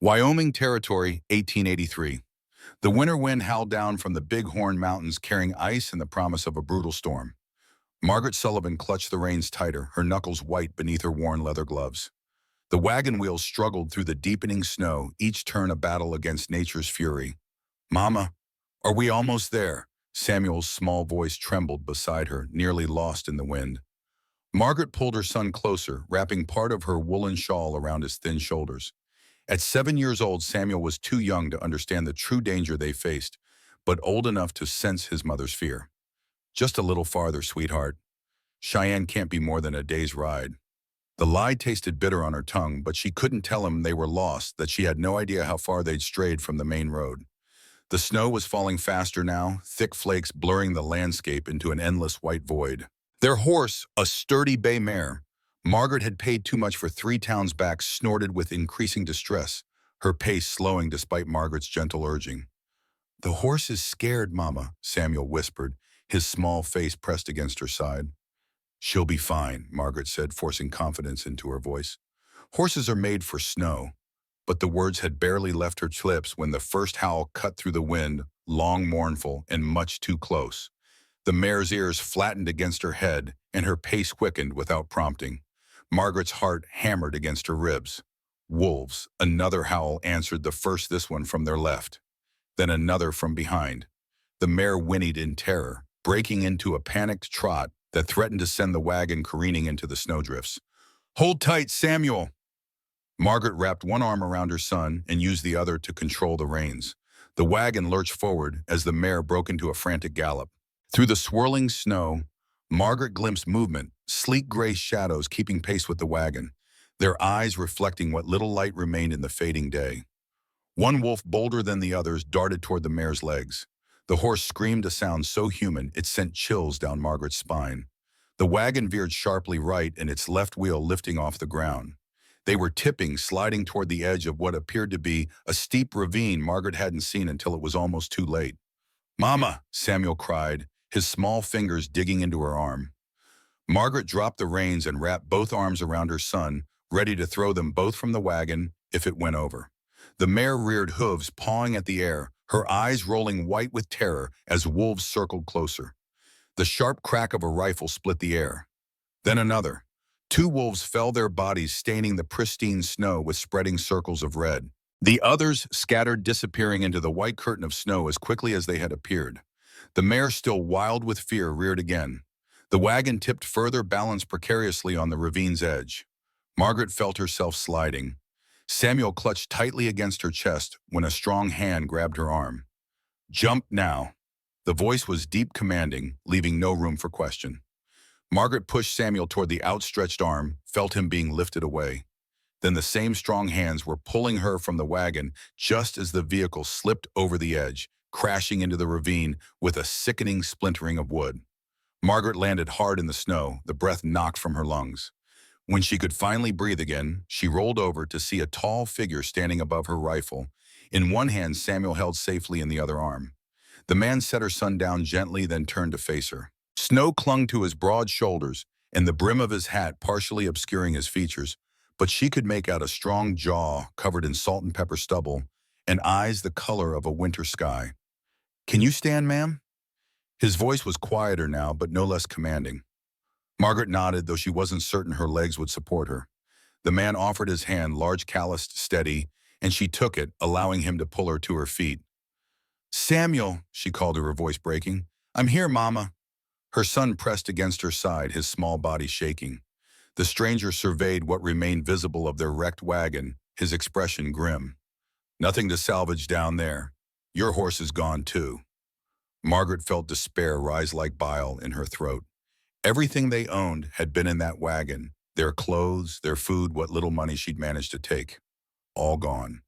Wyoming Territory, 1883. The winter wind howled down from the Big Horn Mountains carrying ice and the promise of a brutal storm. Margaret Sullivan clutched the reins tighter, her knuckles white beneath her worn leather gloves. The wagon wheels struggled through the deepening snow, each turn a battle against nature's fury. "Mama, are we almost there?" Samuel's small voice trembled beside her, nearly lost in the wind. Margaret pulled her son closer, wrapping part of her woolen shawl around his thin shoulders. At 7 years old, Samuel was too young to understand the true danger they faced, but old enough to sense his mother's fear. "Just a little farther, sweetheart. Cheyenne can't be more than a day's ride." The lie tasted bitter on her tongue, but she couldn't tell him they were lost, that she had no idea how far they'd strayed from the main road. The snow was falling faster now, thick flakes blurring the landscape into an endless white void. Their horse, a sturdy bay mare, Margaret had paid too much for 3 towns back, snorted with increasing distress, her pace slowing despite Margaret's gentle urging. "The horse is scared, Mama," Samuel whispered, his small face pressed against her side. "She'll be fine," Margaret said, forcing confidence into her voice. "Horses are made for snow." But the words had barely left her lips when the first howl cut through the wind, long, mournful, and much too close. The mare's ears flattened against her head, and her pace quickened without prompting. Margaret's heart hammered against her ribs. Wolves, another howl answered the first, this one from their left. Then another from behind. The mare whinnied in terror, breaking into a panicked trot that threatened to send the wagon careening into the snowdrifts. "Hold tight, Samuel!" Margaret wrapped one arm around her son and used the other to control the reins. The wagon lurched forward as the mare broke into a frantic gallop. Through the swirling snow, Margaret glimpsed movement, sleek gray shadows keeping pace with the wagon, their eyes reflecting what little light remained in the fading day. One wolf, bolder than the others, darted toward the mare's legs. The horse screamed a sound so human it sent chills down Margaret's spine. The wagon veered sharply right, and its left wheel lifting off the ground. They were tipping, sliding toward the edge of what appeared to be a steep ravine Margaret hadn't seen until it was almost too late. "Mama!" Samuel cried, his small fingers digging into her arm. Margaret dropped the reins and wrapped both arms around her son, ready to throw them both from the wagon if it went over. The mare reared hooves, pawing at the air, her eyes rolling white with terror as wolves circled closer. The sharp crack of a rifle split the air. Then another. 2 wolves fell, their bodies staining the pristine snow with spreading circles of red. The others scattered, disappearing into the white curtain of snow as quickly as they had appeared. The mare, still wild with fear, reared again. The wagon tipped further, balanced precariously on the ravine's edge. Margaret felt herself sliding. Samuel clutched tightly against her chest when a strong hand grabbed her arm. "Jump now." The voice was deep, commanding, leaving no room for question. Margaret pushed Samuel toward the outstretched arm, felt him being lifted away. Then the same strong hands were pulling her from the wagon just as the vehicle slipped over the edge, crashing into the ravine with a sickening splintering of wood. Margaret landed hard in the snow, the breath knocked from her lungs. When she could finally breathe again, she rolled over to see a tall figure standing above her rifle. In one hand, Samuel held safely in the other arm. The man set her son down gently, then turned to face her. Snow clung to his broad shoulders and the brim of his hat partially obscuring his features, but she could make out a strong jaw covered in salt and pepper stubble and eyes the color of a winter sky. "Can you stand, ma'am?" His voice was quieter now, but no less commanding. Margaret nodded, though she wasn't certain her legs would support her. The man offered his hand, large, calloused, steady, and she took it, allowing him to pull her to her feet. "Samuel," she called to her voice breaking. "I'm here, Mama." Her son pressed against her side, his small body shaking. The stranger surveyed what remained visible of their wrecked wagon, his expression grim. "Nothing to salvage down there. Your horse is gone too." Margaret felt despair rise like bile in her throat. Everything they owned had been in that wagon, their clothes, their food, what little money she'd managed to take. All gone.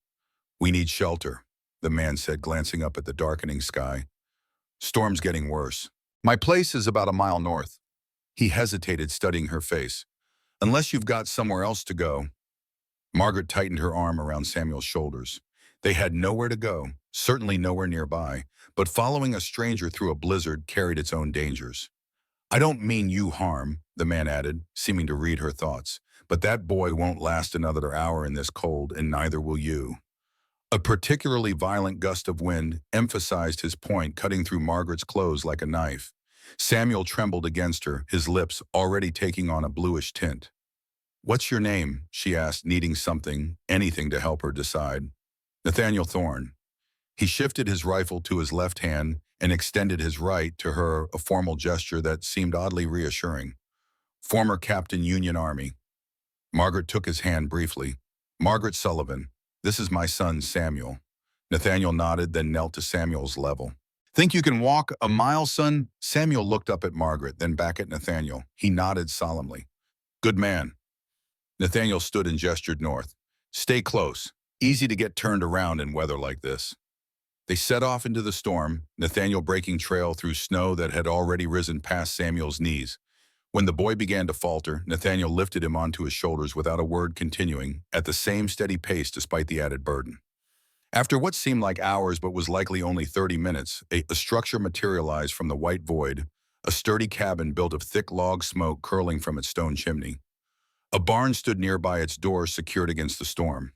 "We need shelter," the man said, glancing up at the darkening sky. "Storm's getting worse. My place is about a mile north." He hesitated, studying her face. "Unless you've got somewhere else to go." Margaret tightened her arm around Samuel's shoulders. They had nowhere to go, certainly nowhere nearby, but following a stranger through a blizzard carried its own dangers. "I don't mean you harm," the man added, seeming to read her thoughts, "but that boy won't last another hour in this cold, and neither will you." A particularly violent gust of wind emphasized his point, cutting through Margaret's clothes like a knife. Samuel trembled against her, his lips already taking on a bluish tint. "What's your name?" she asked, needing something, anything to help her decide. "Nathaniel Thorne." He shifted his rifle to his left hand and extended his right to her, a formal gesture that seemed oddly reassuring. "Former Captain Union Army." Margaret took his hand briefly. "Margaret Sullivan. This is my son, Samuel." Nathaniel nodded, then knelt to Samuel's level. "Think you can walk a mile, son?" Samuel looked up at Margaret, then back at Nathaniel. He nodded solemnly. "Good man." Nathaniel stood and gestured north. "Stay close. Easy to get turned around in weather like this." They set off into the storm, Nathaniel breaking trail through snow that had already risen past Samuel's knees. When the boy began to falter, Nathaniel lifted him onto his shoulders without a word, continuing at the same steady pace despite the added burden. After what seemed like hours but was likely only 30 minutes, a structure materialized from the white void, a sturdy cabin built of thick log smoke curling from its stone chimney. A barn stood nearby, its doors secured against the storm.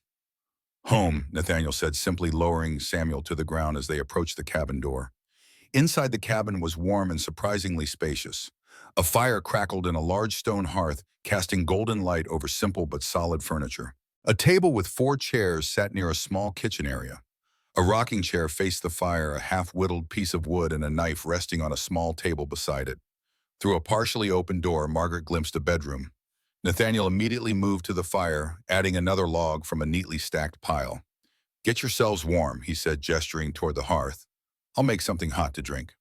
"Home," Nathaniel said, simply lowering Samuel to the ground as they approached the cabin door. Inside the cabin was warm and surprisingly spacious. A fire crackled in a large stone hearth, casting golden light over simple but solid furniture. A table with 4 chairs sat near a small kitchen area. A rocking chair faced the fire, a half-whittled piece of wood and a knife resting on a small table beside it. Through a partially open door, Margaret glimpsed a bedroom. Nathaniel immediately moved to the fire, adding another log from a neatly stacked pile. "Get yourselves warm," he said, gesturing toward the hearth. "I'll make something hot to drink."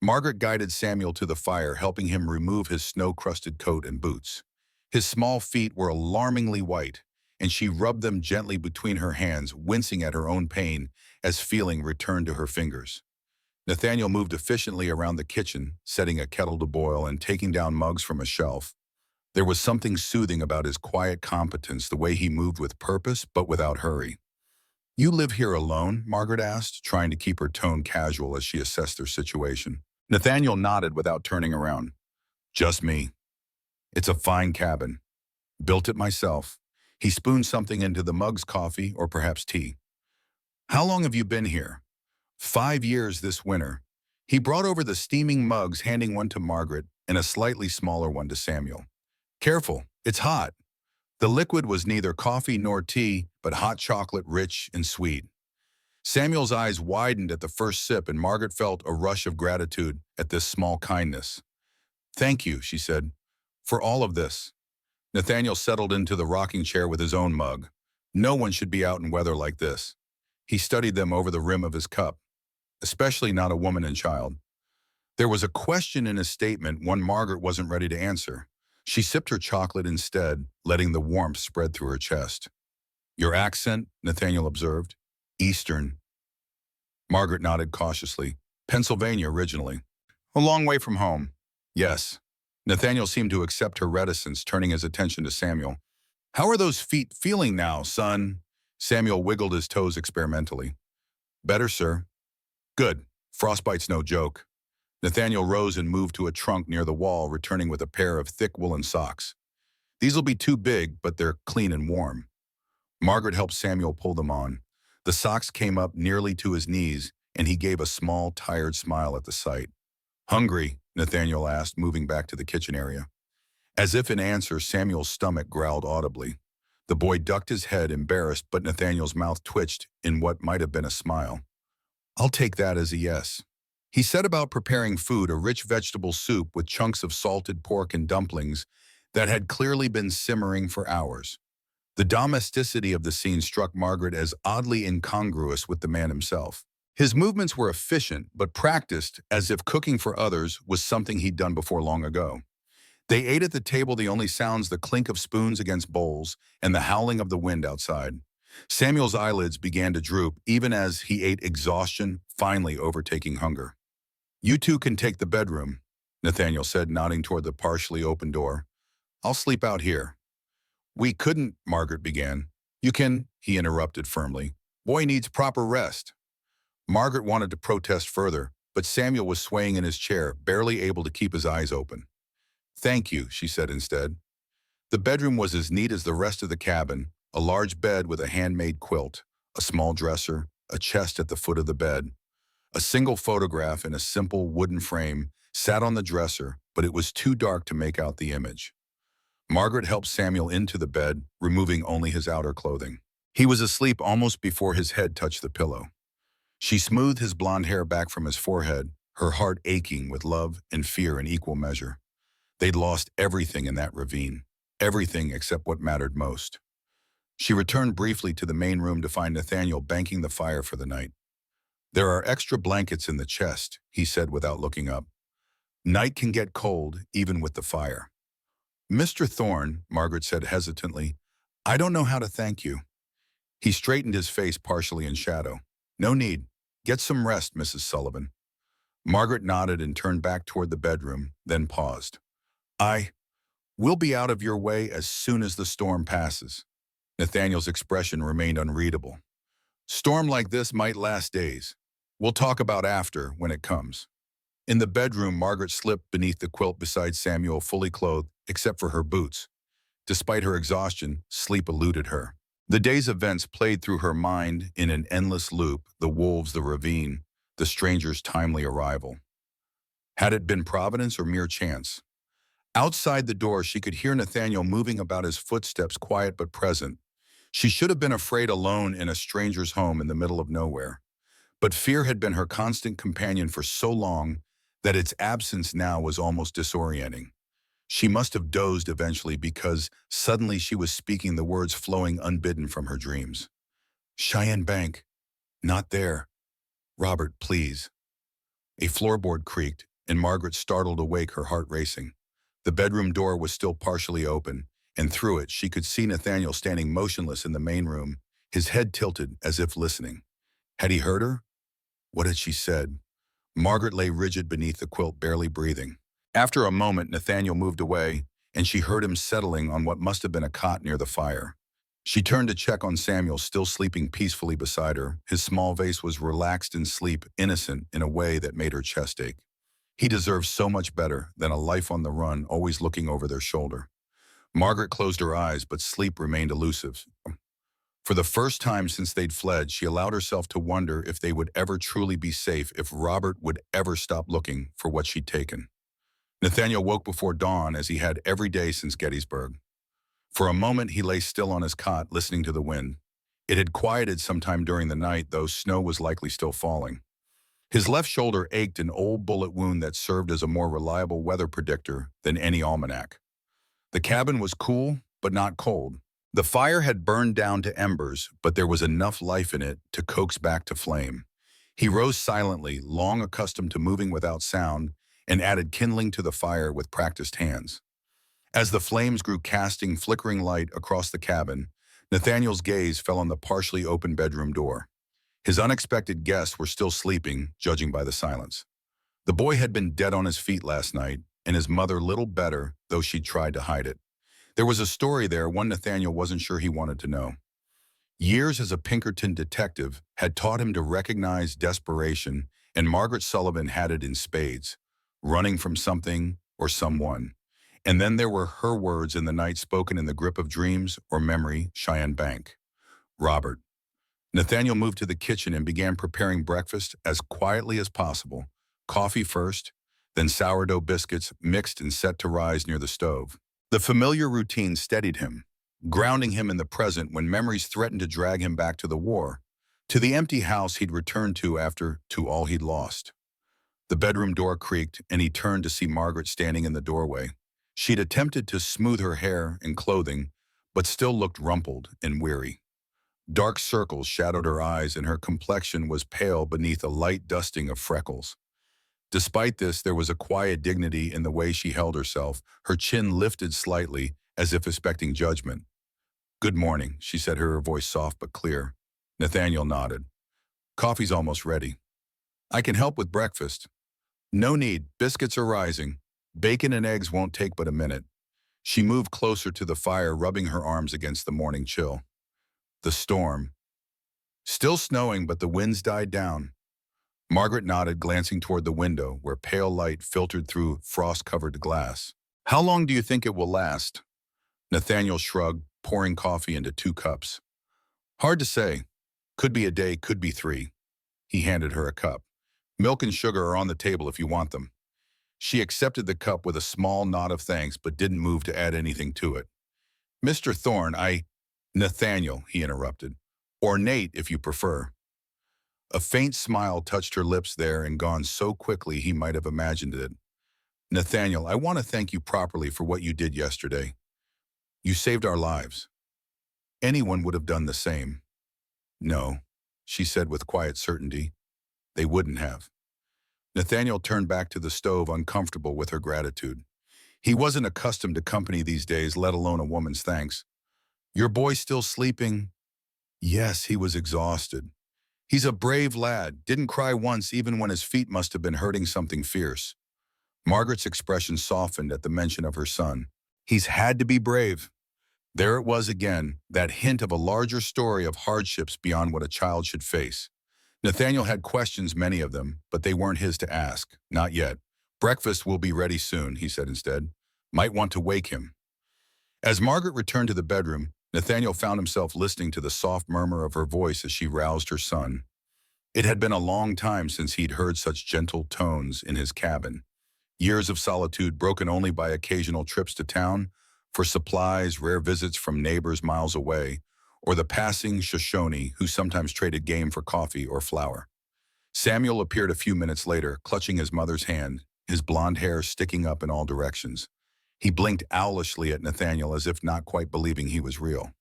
Margaret guided Samuel to the fire, helping him remove his snow-crusted coat and boots. His small feet were alarmingly white, and she rubbed them gently between her hands, wincing at her own pain as feeling returned to her fingers. Nathaniel moved efficiently around the kitchen, setting a kettle to boil and taking down mugs from a shelf. There was something soothing about his quiet competence, the way he moved with purpose but without hurry. "You live here alone?" Margaret asked, trying to keep her tone casual as she assessed their situation. Nathaniel nodded without turning around. "Just me. It's a fine cabin. Built it myself." He spooned something into the mug's, coffee or perhaps tea. "How long have you been here?" 5 years this winter." He brought over the steaming mugs, handing one to Margaret and a slightly smaller one to Samuel. "Careful, it's hot." The liquid was neither coffee nor tea, but hot chocolate, rich and sweet. Samuel's eyes widened at the first sip, and Margaret felt a rush of gratitude at this small kindness. "Thank you," she said, "for all of this." Nathaniel settled into the rocking chair with his own mug. No one should be out in weather like this. He studied them over the rim of his cup, especially not a woman and child. There was a question in his statement, one Margaret wasn't ready to answer. She sipped her chocolate instead, letting the warmth spread through her chest. "Your accent," Nathaniel observed. "Eastern." Margaret nodded cautiously. "Pennsylvania originally." "A long way from home." "Yes." Nathaniel seemed to accept her reticence, turning his attention to Samuel. "How are those feet feeling now, son?" Samuel wiggled his toes experimentally. "Better, sir." "Good. Frostbite's no joke." Nathaniel rose and moved to a trunk near the wall, returning with a pair of thick woolen socks. "These'll be too big, but they're clean and warm." Margaret helped Samuel pull them on. The socks came up nearly to his knees, and he gave a small, tired smile at the sight. "Hungry?" Nathaniel asked, moving back to the kitchen area. As if in answer, Samuel's stomach growled audibly. The boy ducked his head, embarrassed, but Nathaniel's mouth twitched in what might have been a smile. "I'll take that as a yes." He set about preparing food, a rich vegetable soup with chunks of salted pork and dumplings that had clearly been simmering for hours. The domesticity of the scene struck Margaret as oddly incongruous with the man himself. His movements were efficient but practiced, as if cooking for others was something he'd done before long ago. They ate at the table, the only sounds the clink of spoons against bowls and the howling of the wind outside. Samuel's eyelids began to droop, even as he ate, exhaustion finally overtaking hunger. "You two can take the bedroom," Nathaniel said, nodding toward the partially open door. "I'll sleep out here." "We couldn't," Margaret began. "You can," he interrupted firmly. "Boy needs proper rest." Margaret wanted to protest further, but Samuel was swaying in his chair, barely able to keep his eyes open. "Thank you," she said instead. The bedroom was as neat as the rest of the cabin, a large bed with a handmade quilt, a small dresser, a chest at the foot of the bed. A single photograph in a simple wooden frame sat on the dresser, but it was too dark to make out the image. Margaret helped Samuel into the bed, removing only his outer clothing. He was asleep almost before his head touched the pillow. She smoothed his blonde hair back from his forehead, her heart aching with love and fear in equal measure. They'd lost everything in that ravine, everything except what mattered most. She returned briefly to the main room to find Nathaniel banking the fire for the night. "There are extra blankets in the chest," he said without looking up. "Night can get cold, even with the fire." "Mr. Thorne," Margaret said hesitantly, "I don't know how to thank you." He straightened his face partially in shadow. "No need. Get some rest, Mrs. Sullivan." Margaret nodded and turned back toward the bedroom, then paused. "We'll be out of your way as soon as the storm passes." Nathaniel's expression remained unreadable. "Storm like this might last days. We'll talk about after, when it comes." In the bedroom, Margaret slipped beneath the quilt beside Samuel, fully clothed, except for her boots. Despite her exhaustion, sleep eluded her. The day's events played through her mind in an endless loop: the wolves, the ravine, the stranger's timely arrival. Had it been providence or mere chance? Outside the door, she could hear Nathaniel moving about, his footsteps quiet but present. She should have been afraid alone in a stranger's home in the middle of nowhere. But fear had been her constant companion for so long that its absence now was almost disorienting. She must have dozed eventually, because suddenly she was speaking, the words flowing unbidden from her dreams. "Cheyenne Bank. Not there. Robert, please." A floorboard creaked, and Margaret startled awake, her heart racing. The bedroom door was still partially open, and through it she could see Nathaniel standing motionless in the main room, his head tilted as if listening. Had he heard her? What had she said? Margaret lay rigid beneath the quilt, barely breathing. After a moment, Nathaniel moved away, and she heard him settling on what must have been a cot near the fire. She turned to check on Samuel, still sleeping peacefully beside her. His small face was relaxed in sleep, innocent in a way that made her chest ache. He deserved so much better than a life on the run, always looking over their shoulder. Margaret closed her eyes, but sleep remained elusive. For the first time since they'd fled, she allowed herself to wonder if they would ever truly be safe, if Robert would ever stop looking for what she'd taken. Nathaniel woke before dawn, as he had every day since Gettysburg. For a moment he lay still on his cot, listening to the wind. It had quieted sometime during the night, though snow was likely still falling. His left shoulder ached, an old bullet wound that served as a more reliable weather predictor than any almanac. The cabin was cool, but not cold. The fire had burned down to embers, but there was enough life in it to coax back to flame. He rose silently, long accustomed to moving without sound, and added kindling to the fire with practiced hands. As the flames grew, casting flickering light across the cabin, Nathaniel's gaze fell on the partially open bedroom door. His unexpected guests were still sleeping, judging by the silence. The boy had been dead on his feet last night, and his mother little better, though she'd tried to hide it. There was a story there, one Nathaniel wasn't sure he wanted to know. Years as a Pinkerton detective had taught him to recognize desperation, and Margaret Sullivan had it in spades, running from something or someone. And then there were her words in the night, spoken in the grip of dreams or memory: Cheyenne Bank. Robert. Nathaniel moved to the kitchen and began preparing breakfast as quietly as possible. Coffee first, then sourdough biscuits, mixed and set to rise near the stove. The familiar routine steadied him, grounding him in the present when memories threatened to drag him back to the war, to the empty house he'd returned to after all he'd lost. The bedroom door creaked, and he turned to see Margaret standing in the doorway. She'd attempted to smooth her hair and clothing, but still looked rumpled and weary. Dark circles shadowed her eyes, and her complexion was pale beneath a light dusting of freckles. Despite this, there was a quiet dignity in the way she held herself, her chin lifted slightly, as if expecting judgment. "Good morning," she said, her voice soft but clear. Nathaniel nodded. "Coffee's almost ready." "I can help with breakfast." "No need. Biscuits are rising. Bacon and eggs won't take but a minute." She moved closer to the fire, rubbing her arms against the morning chill. The storm. Still snowing, but the winds died down. Margaret nodded, glancing toward the window, where pale light filtered through frost-covered glass. "How long do you think it will last?" Nathaniel shrugged, pouring coffee into 2 cups. "Hard to say. Could be a day, could be 3. He handed her a cup. Milk and sugar are on the table if you want them. She accepted the cup with a small nod of thanks but didn't move to add anything to it. Mr. Thorne, Nathaniel, he interrupted. Or Nate, if you prefer. A faint smile touched her lips there and gone so quickly he might have imagined it. Nathaniel, I want to thank you properly for what you did yesterday. You saved our lives. Anyone would have done the same. No, she said with quiet certainty. They wouldn't have. Nathaniel turned back to the stove, uncomfortable with her gratitude. He wasn't accustomed to company these days, let alone a woman's thanks. Your boy still sleeping? Yes, he was exhausted. He's a brave lad, didn't cry once even when his feet must have been hurting something fierce. Margaret's expression softened at the mention of her son. He's had to be brave. There it was again, that hint of a larger story of hardships beyond what a child should face. Nathaniel had questions, many of them, but they weren't his to ask. Not yet. Breakfast will be ready soon, he said instead. Might want to wake him. As Margaret returned to the bedroom, Nathaniel found himself listening to the soft murmur of her voice as she roused her son. It had been a long time since he'd heard such gentle tones in his cabin. Years of solitude broken only by occasional trips to town for supplies, rare visits from neighbors miles away, or the passing Shoshone who sometimes traded game for coffee or flour. Samuel appeared a few minutes later, clutching his mother's hand, his blonde hair sticking up in all directions. He blinked owlishly at Nathaniel as if not quite believing he was real.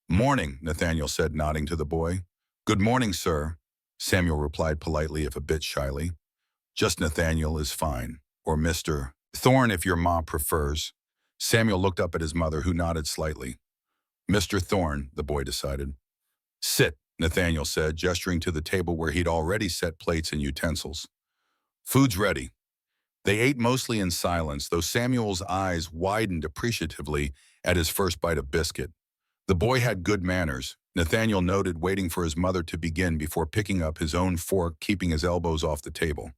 Morning, Nathaniel said, nodding to the boy. Good morning, sir, Samuel replied politely, if a bit shyly. Just Nathaniel is fine, or Mr. Thorne if your ma prefers. Samuel looked up at his mother, who nodded slightly. Mr. Thorne, the boy decided. Sit, Nathaniel said, gesturing to the table where he'd already set plates and utensils. Food's ready. They ate mostly in silence, though Samuel's eyes widened appreciatively at his first bite of biscuit. The boy had good manners, Nathaniel noted, waiting for his mother to begin before picking up his own fork, keeping his elbows off the table.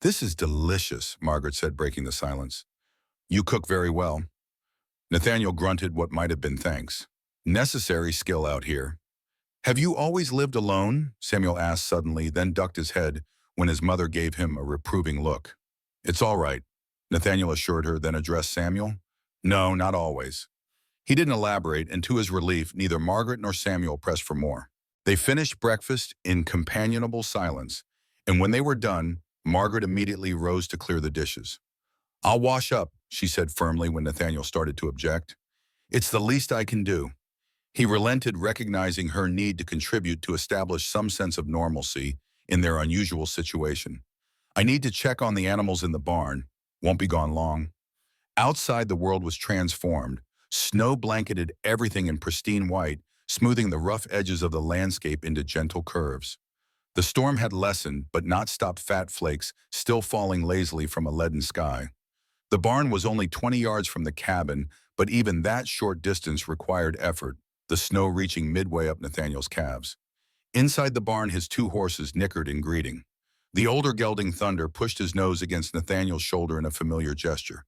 This is delicious, Margaret said, breaking the silence. You cook very well. Nathaniel grunted what might have been thanks. Necessary skill out here. Have you always lived alone? Samuel asked suddenly, then ducked his head when his mother gave him a reproving look. It's all right, Nathaniel assured her, then addressed Samuel. No, not always. He didn't elaborate, and to his relief, neither Margaret nor Samuel pressed for more. They finished breakfast in companionable silence, and when they were done, Margaret immediately rose to clear the dishes. I'll wash up, she said firmly when Nathaniel started to object. It's the least I can do. He relented, recognizing her need to contribute to establish some sense of normalcy in their unusual situation. I need to check on the animals in the barn. Won't be gone long. Outside, the world was transformed. Snow blanketed everything in pristine white, smoothing the rough edges of the landscape into gentle curves. The storm had lessened, but not stopped fat flakes still falling lazily from a leaden sky. The barn was only 20 yards from the cabin, but even that short distance required effort, the snow reaching midway up Nathaniel's calves. Inside the barn, his 2 horses nickered in greeting. The older gelding Thunder pushed his nose against Nathaniel's shoulder in a familiar gesture.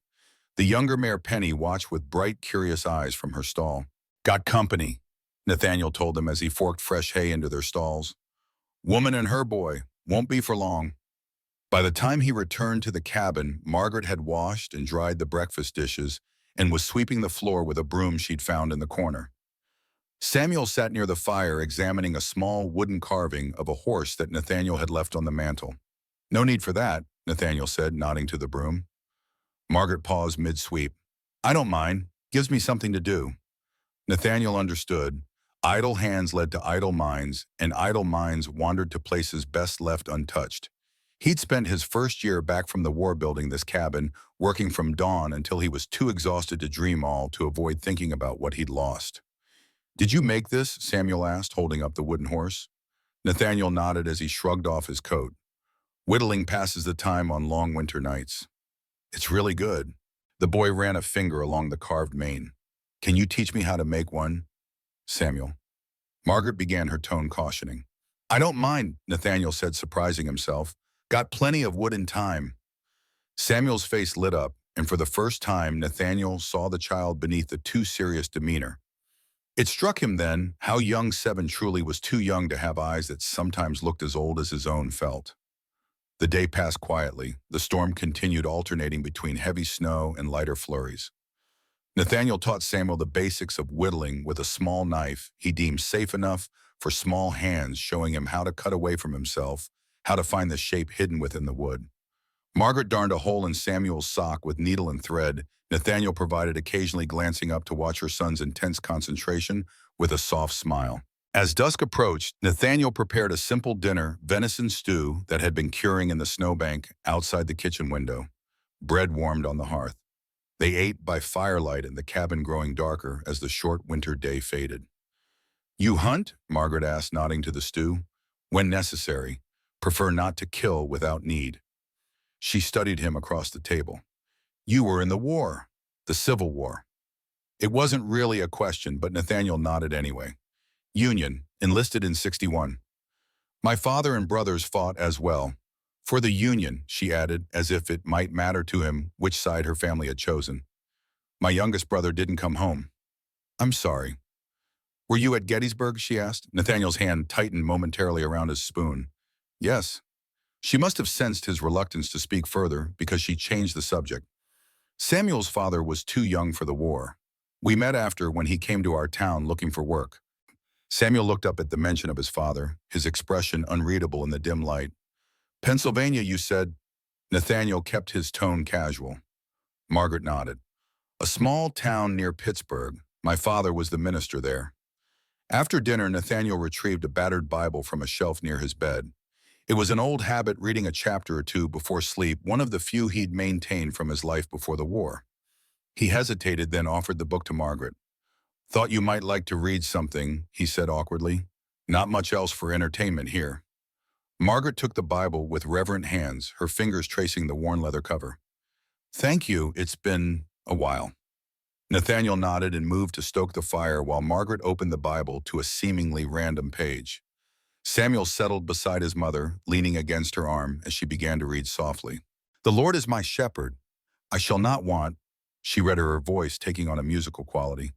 The younger mare Penny watched with bright, curious eyes from her stall. Got company, Nathaniel told them as he forked fresh hay into their stalls. Woman and her boy, won't be for long. By the time he returned to the cabin, Margaret had washed and dried the breakfast dishes and was sweeping the floor with a broom she'd found in the corner. Samuel sat near the fire, examining a small wooden carving of a horse that Nathaniel had left on the mantel. No need for that, Nathaniel said, nodding to the broom. Margaret paused mid-sweep. I don't mind. Gives me something to do. Nathaniel understood. Idle hands led to idle minds, and idle minds wandered to places best left untouched. He'd spent his first year back from the war building this cabin, working from dawn until he was too exhausted to dream all to avoid thinking about what he'd lost. Did you make this? Samuel asked, holding up the wooden horse. Nathaniel nodded as he shrugged off his coat. Whittling passes the time on long winter nights. It's really good. The boy ran a finger along the carved mane. Can you teach me how to make one? Samuel. Margaret began, her tone cautioning. I don't mind, Nathaniel said, surprising himself. Got plenty of wood and time. Samuel's face lit up, and for the first time, Nathaniel saw the child beneath the too serious demeanor. It struck him then how young Seven truly was, too young to have eyes that sometimes looked as old as his own felt. The day passed quietly. The storm continued, alternating between heavy snow and lighter flurries. Nathaniel taught Samuel the basics of whittling with a small knife he deemed safe enough for small hands, showing him how to cut away from himself, how to find the shape hidden within the wood. Margaret darned a hole in Samuel's sock with needle and thread. Nathaniel provided, occasionally glancing up to watch her son's intense concentration with a soft smile. As dusk approached, Nathaniel prepared a simple dinner, venison stew that had been curing in the snowbank outside the kitchen window. Bread warmed on the hearth. They ate by firelight and the cabin growing darker as the short winter day faded. "You hunt?" Margaret asked, nodding to the stew. "When necessary. Prefer not to kill without need." She studied him across the table. "You were in the war, the Civil War." It wasn't really a question, but Nathaniel nodded anyway. "Union, enlisted in 61. My father and brothers fought as well. For the Union," she added, as if it might matter to him which side her family had chosen. "My youngest brother didn't come home." "I'm sorry." "Were you at Gettysburg?" she asked. Nathaniel's hand tightened momentarily around his spoon. "Yes." She must have sensed his reluctance to speak further because she changed the subject. "Samuel's father was too young for the war. We met after, when he came to our town looking for work." Samuel looked up at the mention of his father, his expression unreadable in the dim light. "Pennsylvania, you said?" Nathaniel kept his tone casual. Margaret nodded. "A small town near Pittsburgh. My father was the minister there." After dinner, Nathaniel retrieved a battered Bible from a shelf near his bed. It was an old habit, reading a chapter or two before sleep, one of the few he'd maintained from his life before the war. He hesitated, then offered the book to Margaret. "Thought you might like to read something," he said awkwardly. "Not much else for entertainment here." Margaret took the Bible with reverent hands, her fingers tracing the worn leather cover. "Thank you, it's been a while." Nathaniel nodded and moved to stoke the fire while Margaret opened the Bible to a seemingly random page. Samuel settled beside his mother, leaning against her arm as she began to read softly. "The Lord is my shepherd. I shall not want," she read, her voice taking on a musical quality.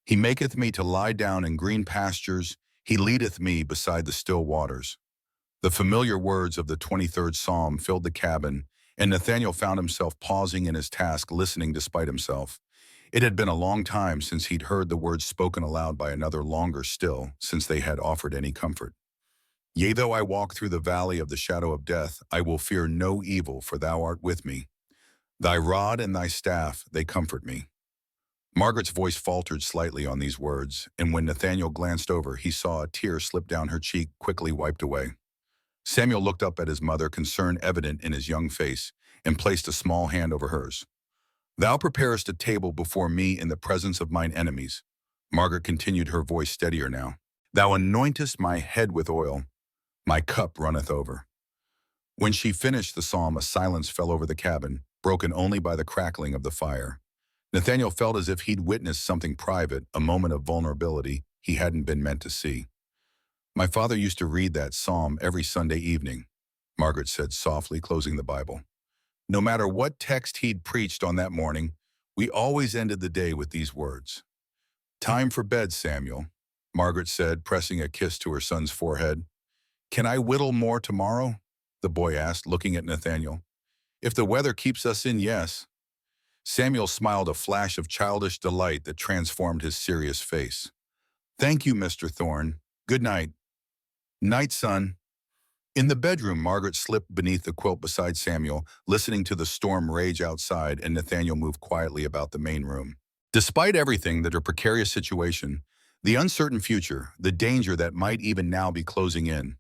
"He maketh me to lie down in green pastures. He leadeth me beside the still waters." The familiar words of the 23rd Psalm filled the cabin, and Nathaniel found himself pausing in his task, listening despite himself. It had been a long time since he'd heard the words spoken aloud by another, longer still since they had offered any comfort. "Yea, though I walk through the valley of the shadow of death, I will fear no evil, for thou art with me. Thy rod and thy staff, they comfort me." Margaret's voice faltered slightly on these words, and when Nathaniel glanced over, he saw a tear slip down her cheek, quickly wiped away. Samuel looked up at his mother, concern evident in his young face, and placed a small hand over hers. "Thou preparest a table before me in the presence of mine enemies." Margaret continued, her voice steadier now. "Thou anointest my head with oil. My cup runneth over." When she finished the psalm, a silence fell over the cabin, broken only by the crackling of the fire. Nathaniel felt as if he'd witnessed something private, a moment of vulnerability he hadn't been meant to see. "My father used to read that psalm every Sunday evening," Margaret said softly, closing the Bible. "No matter what text he'd preached on that morning, we always ended the day with these words. 'Time for bed, Samuel,'" Margaret said, pressing a kiss to her son's forehead. "Can I whittle more tomorrow?" the boy asked, looking at Nathaniel. "If the weather keeps us in, yes." Samuel smiled, a flash of childish delight that transformed his serious face. "Thank you, Mr. Thorne. Good night." "Night, son." In the bedroom, Margaret slipped beneath the quilt beside Samuel, listening to the storm rage outside, and Nathaniel moved quietly about the main room. Despite everything, that her precarious situation, the uncertain future, the danger that might even now be closing in,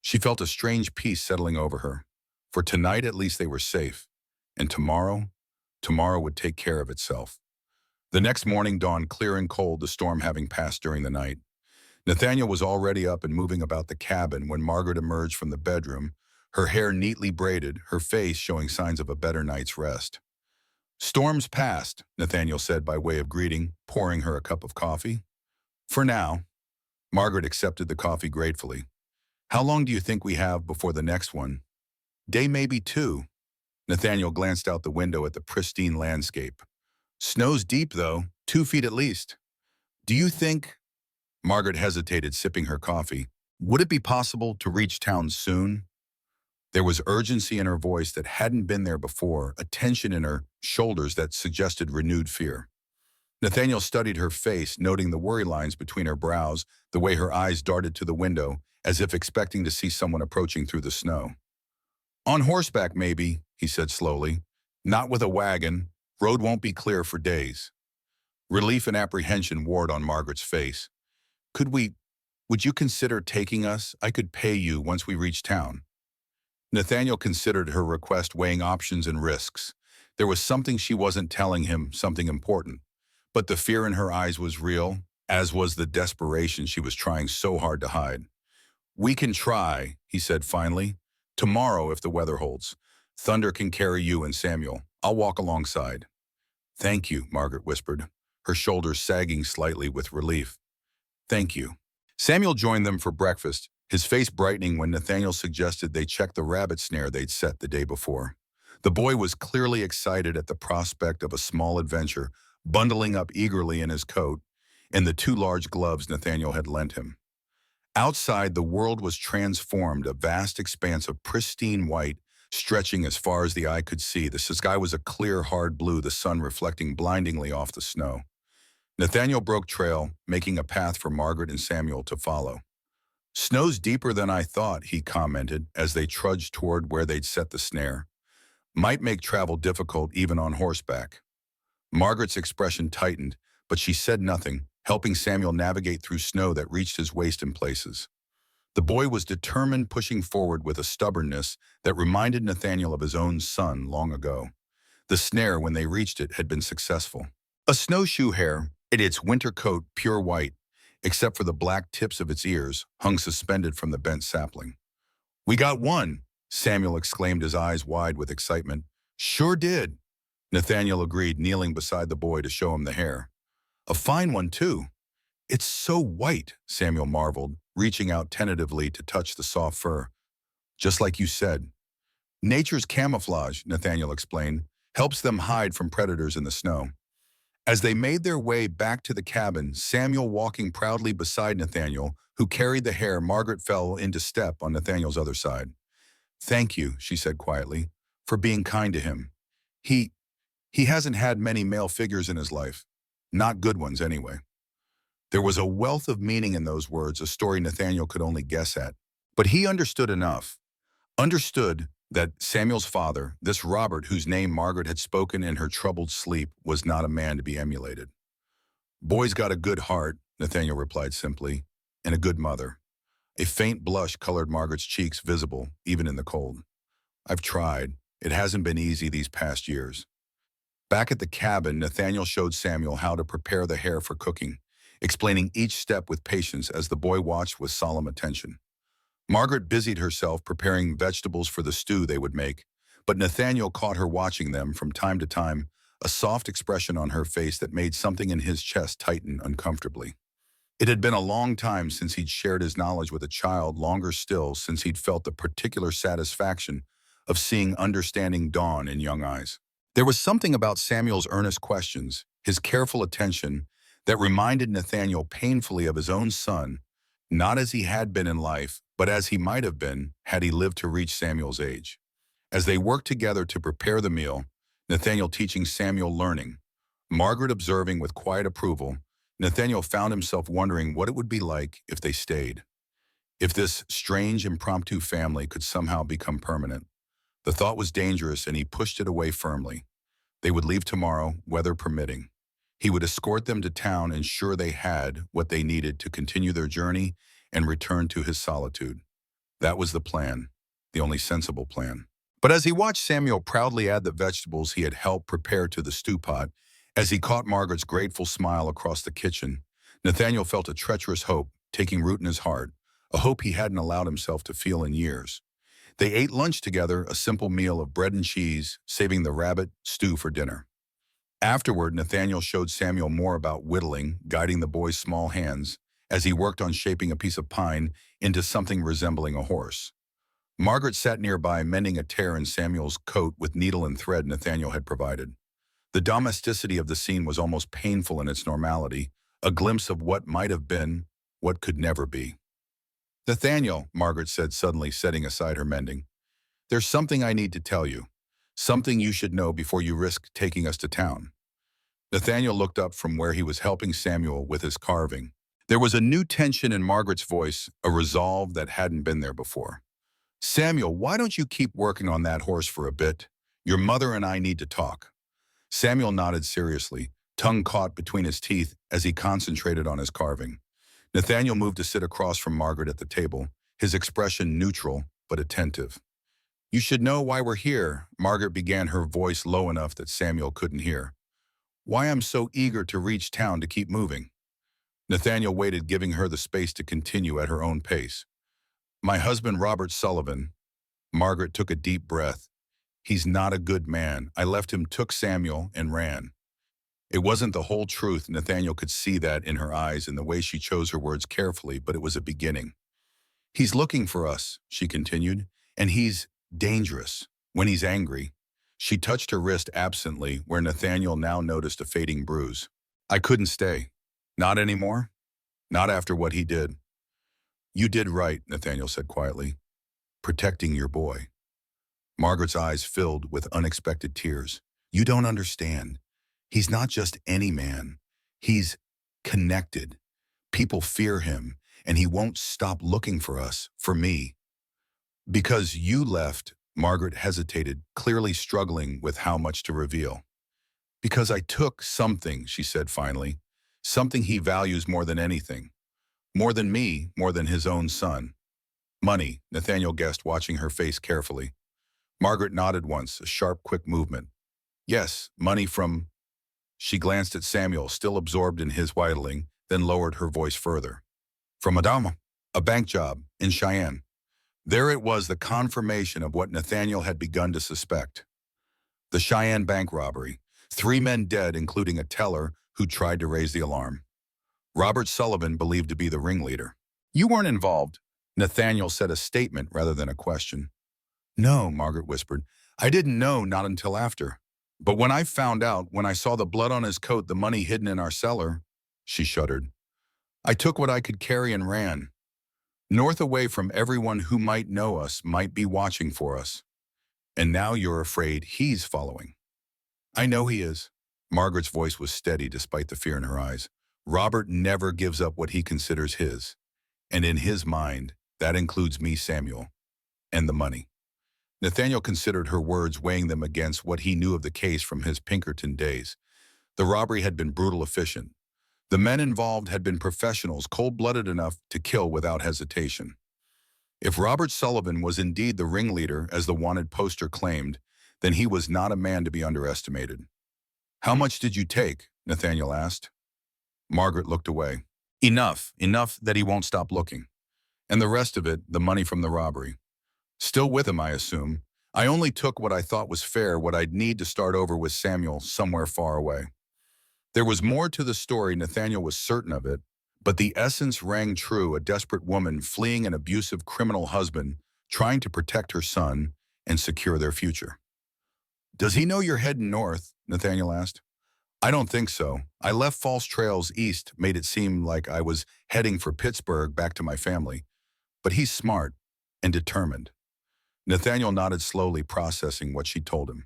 she felt a strange peace settling over her. For tonight, at least, they were safe. And tomorrow would take care of itself. The next morning dawned clear and cold, the storm having passed during the night. Nathaniel was already up and moving about the cabin when Margaret emerged from the bedroom, her hair neatly braided, her face showing signs of a better night's rest. "Storm's past," Nathaniel said by way of greeting, pouring her a cup of coffee. "For now." Margaret accepted the coffee gratefully. "How long do you think we have before the next one?" "Day, maybe two." Nathaniel glanced out the window at the pristine landscape. "Snow's deep, though, 2 feet at least. Do you think Margaret hesitated, sipping her coffee. Would it be possible to reach town soon? There was urgency in her voice that hadn't been there before, a tension in her shoulders that suggested renewed fear. Nathaniel studied her face, noting the worry lines between her brows, the way her eyes darted to the window, as if expecting to see someone approaching through the snow. On horseback, maybe, he said slowly. Not with a wagon. Road won't be clear for days. Relief and apprehension warred on Margaret's face. Would you consider taking us? I could pay you once we reach town. Nathaniel considered her request, weighing options and risks. There was something she wasn't telling him, something important. But the fear in her eyes was real, as was the desperation she was trying so hard to hide. We can try, he said finally. Tomorrow, if the weather holds. Thunder can carry you and Samuel. I'll walk alongside. Thank you, Margaret whispered, her shoulders sagging slightly with relief. Thank you. Samuel joined them for breakfast, his face brightening when Nathaniel suggested they check the rabbit snare they'd set the day before. The boy was clearly excited at the prospect of a small adventure, bundling up eagerly in his coat and the 2 large gloves Nathaniel had lent him. Outside, the world was transformed, a vast expanse of pristine white, stretching as far as the eye could see. The sky was a clear, hard blue, the sun reflecting blindingly off the snow. Nathaniel broke trail, making a path for Margaret and Samuel to follow. Snow's deeper than I thought, he commented as they trudged toward where they'd set the snare. Might make travel difficult even on horseback. Margaret's expression tightened, but she said nothing, helping Samuel navigate through snow that reached his waist in places. The boy was determined, pushing forward with a stubbornness that reminded Nathaniel of his own son long ago. The snare, when they reached it, had been successful. A snowshoe hare, in its winter coat pure white, except for the black tips of its ears, hung suspended from the bent sapling. We got one, Samuel exclaimed, his eyes wide with excitement. Sure did, Nathaniel agreed, kneeling beside the boy to show him the hare. A fine one, too. It's so white, Samuel marveled, reaching out tentatively to touch the soft fur. Just like you said. Nature's camouflage, Nathaniel explained, helps them hide from predators in the snow. As they made their way back to the cabin, Samuel walking proudly beside Nathaniel, who carried the hare, Margaret fell into step on Nathaniel's other side. Thank you, she said quietly, for being kind to him. He hasn't had many male figures in his life. Not good ones, anyway. There was a wealth of meaning in those words, a story Nathaniel could only guess at. But he understood enough. Understood that Samuel's father, this Robert whose name Margaret had spoken in her troubled sleep, was not a man to be emulated. Boy's got a good heart, Nathaniel replied simply, and a good mother. A faint blush colored Margaret's cheeks, visible even in the cold. I've tried. It hasn't been easy these past years. Back at the cabin, Nathaniel showed Samuel how to prepare the hare for cooking, explaining each step with patience as the boy watched with solemn attention. Margaret busied herself preparing vegetables for the stew they would make, but Nathaniel caught her watching them from time to time, a soft expression on her face that made something in his chest tighten uncomfortably. It had been a long time since he'd shared his knowledge with a child, longer still since he'd felt the particular satisfaction of seeing understanding dawn in young eyes. There was something about Samuel's earnest questions, his careful attention, that reminded Nathaniel painfully of his own son, not as he had been in life, but as he might have been had he lived to reach Samuel's age. As they worked together to prepare the meal, Nathaniel teaching, Samuel learning, Margaret observing with quiet approval, Nathaniel found himself wondering what it would be like if they stayed. If this strange, impromptu family could somehow become permanent. The thought was dangerous, and he pushed it away firmly. They would leave tomorrow, weather permitting. He would escort them to town, ensure they had what they needed to continue their journey and return to his solitude. That was the plan, the only sensible plan. But as he watched Samuel proudly add the vegetables he had helped prepare to the stew pot, as he caught Margaret's grateful smile across the kitchen, Nathaniel felt a treacherous hope taking root in his heart, a hope he hadn't allowed himself to feel in years. They ate lunch together, a simple meal of bread and cheese, saving the rabbit stew for dinner. Afterward, Nathaniel showed Samuel more about whittling, guiding the boy's small hands as he worked on shaping a piece of pine into something resembling a horse. Margaret sat nearby, mending a tear in Samuel's coat with needle and thread Nathaniel had provided. The domesticity of the scene was almost painful in its normality, a glimpse of what might have been what could never be. Nathaniel, Margaret said suddenly, setting aside her mending. There's something I need to tell you. Something you should know before you risk taking us to town. Nathaniel looked up from where he was helping Samuel with his carving. There was a new tension in Margaret's voice, a resolve that hadn't been there before. Samuel, why don't you keep working on that horse for a bit? Your mother and I need to talk. Samuel nodded seriously, tongue caught between his teeth as he concentrated on his carving. Nathaniel moved to sit across from Margaret at the table, his expression neutral but attentive. You should know why we're here, Margaret began, her voice low enough that Samuel couldn't hear. Why I'm so eager to reach town to keep moving. Nathaniel waited, giving her the space to continue at her own pace. My husband, Robert Sullivan. Margaret took a deep breath. He's not a good man. I left him, took Samuel, and ran. It wasn't the whole truth. Nathaniel could see that in her eyes and the way she chose her words carefully, but it was a beginning. He's looking for us, she continued, and he's dangerous when he's angry. She touched her wrist absently, where Nathaniel now noticed a fading bruise. I couldn't stay. Not anymore? Not after what he did. You did right, Nathaniel said quietly. Protecting your boy. Margaret's eyes filled with unexpected tears. You don't understand. He's not just any man. He's connected. People fear him, and he won't stop looking for us, for me. Because you left, Margaret hesitated, clearly struggling with how much to reveal. Because I took something, she said finally. Something he values more than anything. More than me, more than his own son. Money, Nathaniel guessed, watching her face carefully. Margaret nodded once, a sharp, quick movement. Yes, money from... She glanced at Samuel, still absorbed in his whittling, then lowered her voice further. From Madame, a bank job in Cheyenne. There it was, the confirmation of what Nathaniel had begun to suspect. The Cheyenne bank robbery. 3 men dead, including a teller who tried to raise the alarm. Robert Sullivan believed to be the ringleader. You weren't involved, Nathaniel said, a statement rather than a question. No, Margaret whispered. I didn't know, not until after. But when I found out, when I saw the blood on his coat, the money hidden in our cellar, she shuddered. I took what I could carry and ran. North, away from everyone who might know us, might be watching for us. And now you're afraid he's following. I know he is. Margaret's voice was steady despite the fear in her eyes. Robert never gives up what he considers his. And in his mind, that includes me, Samuel, and the money. Nathaniel considered her words, weighing them against what he knew of the case from his Pinkerton days. The robbery had been brutal, efficient. The men involved had been professionals, cold-blooded enough to kill without hesitation. If Robert Sullivan was indeed the ringleader, as the wanted poster claimed, then he was not a man to be underestimated. How much did you take? Nathaniel asked. Margaret looked away. Enough that he won't stop looking. And the rest of it, the money from the robbery. Still with him, I assume. I only took what I thought was fair, what I'd need to start over with Samuel somewhere far away. There was more to the story, Nathaniel was certain of it, but the essence rang true, a desperate woman fleeing an abusive criminal husband, trying to protect her son and secure their future. Does he know you're heading north? Nathaniel asked. I don't think so. I left false trails east, made it seem like I was heading for Pittsburgh, back to my family. But he's smart and determined. Nathaniel nodded slowly, processing what she told him.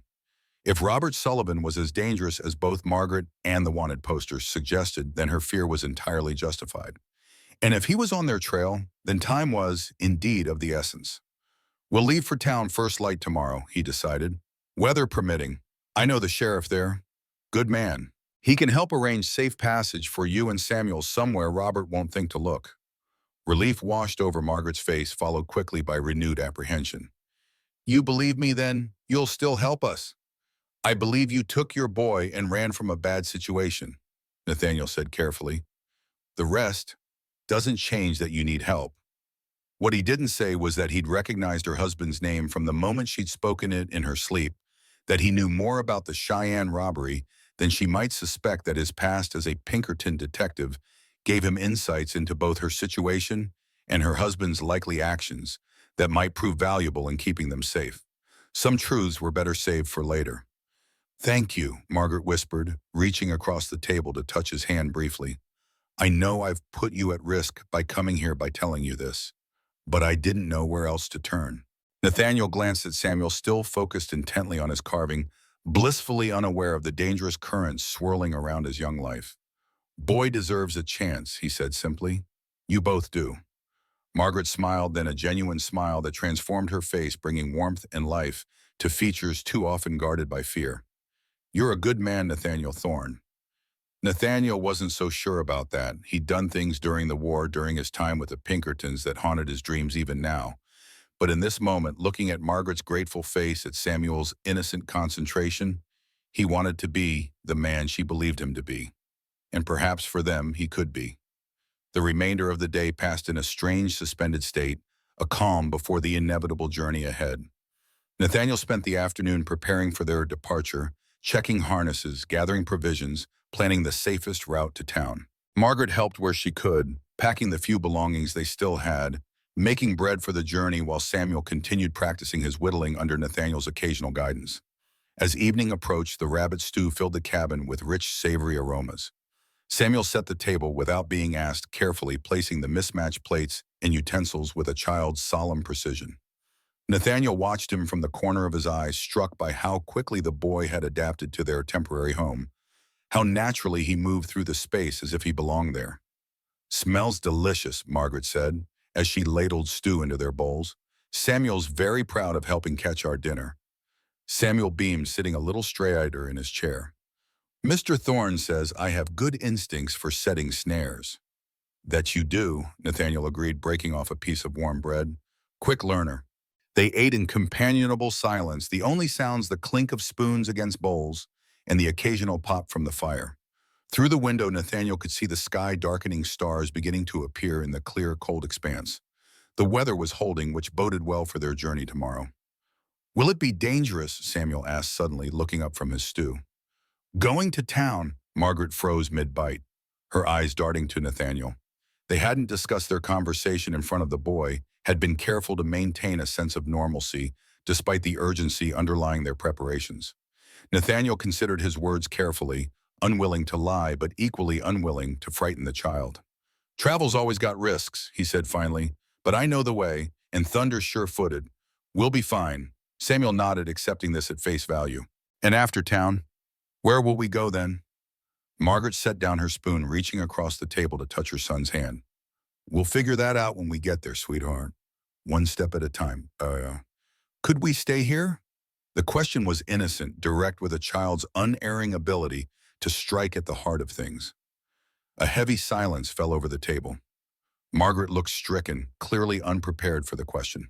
If Robert Sullivan was as dangerous as both Margaret and the wanted posters suggested, then her fear was entirely justified. And if he was on their trail, then time was, indeed, of the essence. We'll leave for town first light tomorrow, he decided. Weather permitting. I know the sheriff there. Good man. He can help arrange safe passage for you and Samuel somewhere Robert won't think to look. Relief washed over Margaret's face, followed quickly by renewed apprehension. You believe me, then? You'll still help us? I believe you took your boy and ran from a bad situation, Nathaniel said carefully. The rest doesn't change that you need help. What he didn't say was that he'd recognized her husband's name from the moment she'd spoken it in her sleep, that he knew more about the Cheyenne robbery than she might suspect, that his past as a Pinkerton detective gave him insights into both her situation and her husband's likely actions that might prove valuable in keeping them safe. Some truths were better saved for later. Thank you, Margaret whispered, reaching across the table to touch his hand briefly. I know I've put you at risk by coming here by telling you this, but I didn't know where else to turn. Nathaniel glanced at Samuel, still focused intently on his carving, blissfully unaware of the dangerous currents swirling around his young life. Boy deserves a chance, he said simply. You both do. Margaret smiled, then a genuine smile that transformed her face, bringing warmth and life to features too often guarded by fear. You're a good man, Nathaniel Thorne. Nathaniel wasn't so sure about that. He'd done things during the war, during his time with the Pinkertons, that haunted his dreams even now. But in this moment, looking at Margaret's grateful face, at Samuel's innocent concentration, he wanted to be the man she believed him to be. And perhaps for them, he could be. The remainder of the day passed in a strange, suspended state, a calm before the inevitable journey ahead. Nathaniel spent the afternoon preparing for their departure, checking harnesses, gathering provisions, planning the safest route to town. Margaret helped where she could, packing the few belongings they still had, making bread for the journey while Samuel continued practicing his whittling under Nathaniel's occasional guidance. As evening approached, the rabbit stew filled the cabin with rich, savory aromas. Samuel set the table without being asked, carefully placing the mismatched plates and utensils with a child's solemn precision. Nathaniel watched him from the corner of his eye, struck by how quickly the boy had adapted to their temporary home, how naturally he moved through the space as if he belonged there. Smells delicious, Margaret said, as she ladled stew into their bowls. Samuel's very proud of helping catch our dinner. Samuel beamed, sitting a little stray-eyeder in his chair. Mr. Thorne says I have good instincts for setting snares. That you do, Nathaniel agreed, breaking off a piece of warm bread. Quick learner. They ate in companionable silence, the only sounds the clink of spoons against bowls and the occasional pop from the fire. Through the window, Nathaniel could see the sky darkening, stars beginning to appear in the clear, cold expanse. The weather was holding, which boded well for their journey tomorrow. Will it be dangerous? Samuel asked suddenly, looking up from his stew. Going to town, Margaret froze mid-bite, her eyes darting to Nathaniel. They hadn't discussed their conversation in front of the boy, had been careful to maintain a sense of normalcy, despite the urgency underlying their preparations. Nathaniel considered his words carefully, unwilling to lie, but equally unwilling to frighten the child. Travel's always got risks, he said finally, but I know the way, and Thunder's sure-footed. We'll be fine. Samuel nodded, accepting this at face value. And after town? Where will we go then? Margaret set down her spoon, reaching across the table to touch her son's hand. We'll figure that out when we get there, sweetheart. One step at a time. Could we stay here? The question was innocent, direct, with a child's unerring ability to strike at the heart of things. A heavy silence fell over the table. Margaret looked stricken, clearly unprepared for the question.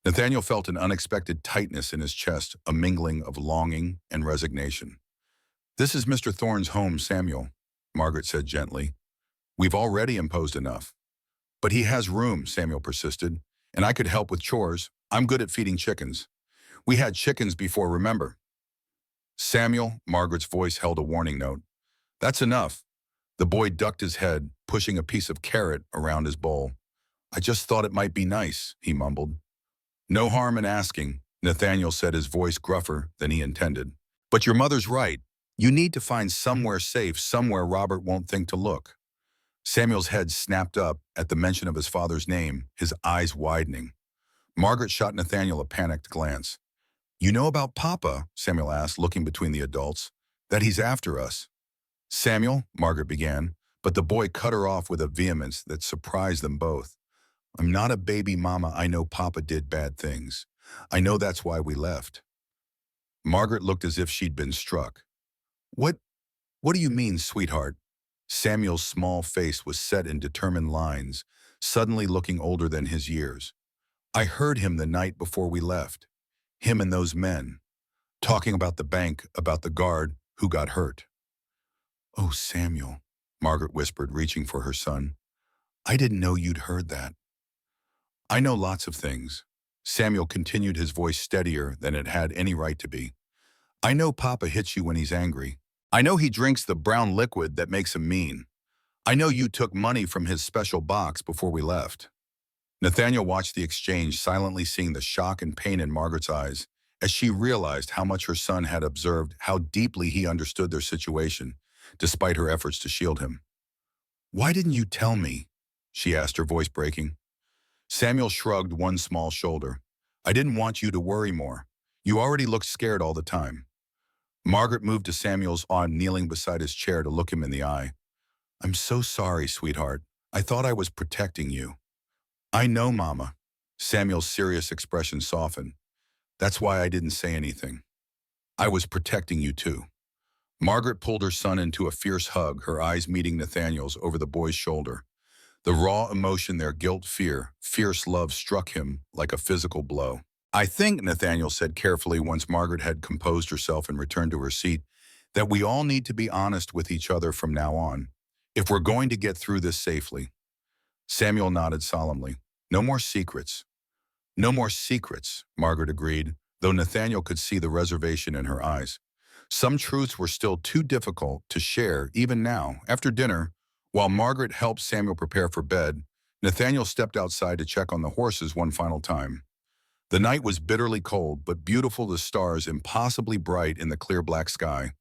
Nathaniel felt an unexpected tightness in his chest, a mingling of longing and resignation. This is Mr. Thorne's home, Samuel, Margaret said gently. We've already imposed enough. But he has room, Samuel persisted, and I could help with chores. I'm good at feeding chickens. We had chickens before, remember? Samuel, Margaret's voice held a warning note. That's enough. The boy ducked his head, pushing a piece of carrot around his bowl. I just thought it might be nice, he mumbled. No harm in asking, Nathaniel said, his voice gruffer than he intended. But your mother's right. You need to find somewhere safe, somewhere Robert won't think to look. Samuel's head snapped up at the mention of his father's name, his eyes widening. Margaret shot Nathaniel a panicked glance. You know about Papa? Samuel asked, looking between the adults. That he's after us. Samuel, Margaret began, but the boy cut her off with a vehemence that surprised them both. I'm not a baby mama. I know Papa did bad things. I know that's why we left. Margaret looked as if she'd been struck. What do you mean, sweetheart? Samuel's small face was set in determined lines, suddenly looking older than his years. I heard him the night before we left. Him and those men. Talking about the bank, about the guard who got hurt. Oh, Samuel, Margaret whispered, reaching for her son. I didn't know you'd heard that. I know lots of things. Samuel continued, his voice steadier than it had any right to be. I know Papa hits you when he's angry. I know he drinks the brown liquid that makes him mean. I know you took money from his special box before we left. Nathaniel watched the exchange, silently seeing the shock and pain in Margaret's eyes as she realized how much her son had observed, how deeply he understood their situation, despite her efforts to shield him. Why didn't you tell me? She asked, her voice breaking. Samuel shrugged one small shoulder. I didn't want you to worry more. You already looked scared all the time. Margaret moved to Samuel's arm, kneeling beside his chair to look him in the eye. I'm so sorry, sweetheart. I thought I was protecting you. I know, Mama. Samuel's serious expression softened. That's why I didn't say anything. I was protecting you too. Margaret pulled her son into a fierce hug, her eyes meeting Nathaniel's over the boy's shoulder. The raw emotion there, guilt, fear, fierce love, struck him like a physical blow. I think, Nathaniel said carefully once Margaret had composed herself and returned to her seat, that we all need to be honest with each other from now on, if we're going to get through this safely. Samuel nodded solemnly. No more secrets. No more secrets, Margaret agreed, though Nathaniel could see the reservation in her eyes. Some truths were still too difficult to share even now. After dinner, while Margaret helped Samuel prepare for bed, Nathaniel stepped outside to check on the horses one final time. The night was bitterly cold, but beautiful, the stars impossibly bright in the clear black sky.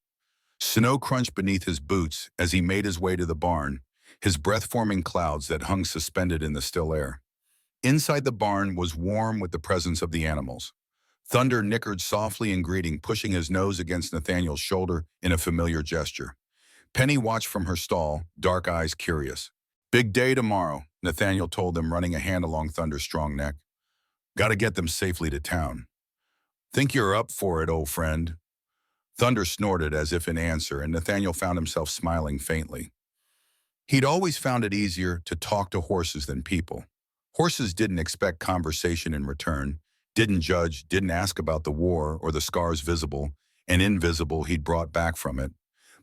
Snow crunched beneath his boots as he made his way to the barn, his breath forming clouds that hung suspended in the still air. Inside the barn was warm with the presence of the animals. Thunder nickered softly in greeting, pushing his nose against Nathaniel's shoulder in a familiar gesture. Penny watched from her stall, dark eyes curious. Big day tomorrow, Nathaniel told them, running a hand along Thunder's strong neck. Gotta get them safely to town. Think you're up for it, old friend? Thunder snorted as if in answer, and Nathaniel found himself smiling faintly. He'd always found it easier to talk to horses than people. Horses didn't expect conversation in return, didn't judge, didn't ask about the war or the scars visible and invisible he'd brought back from it.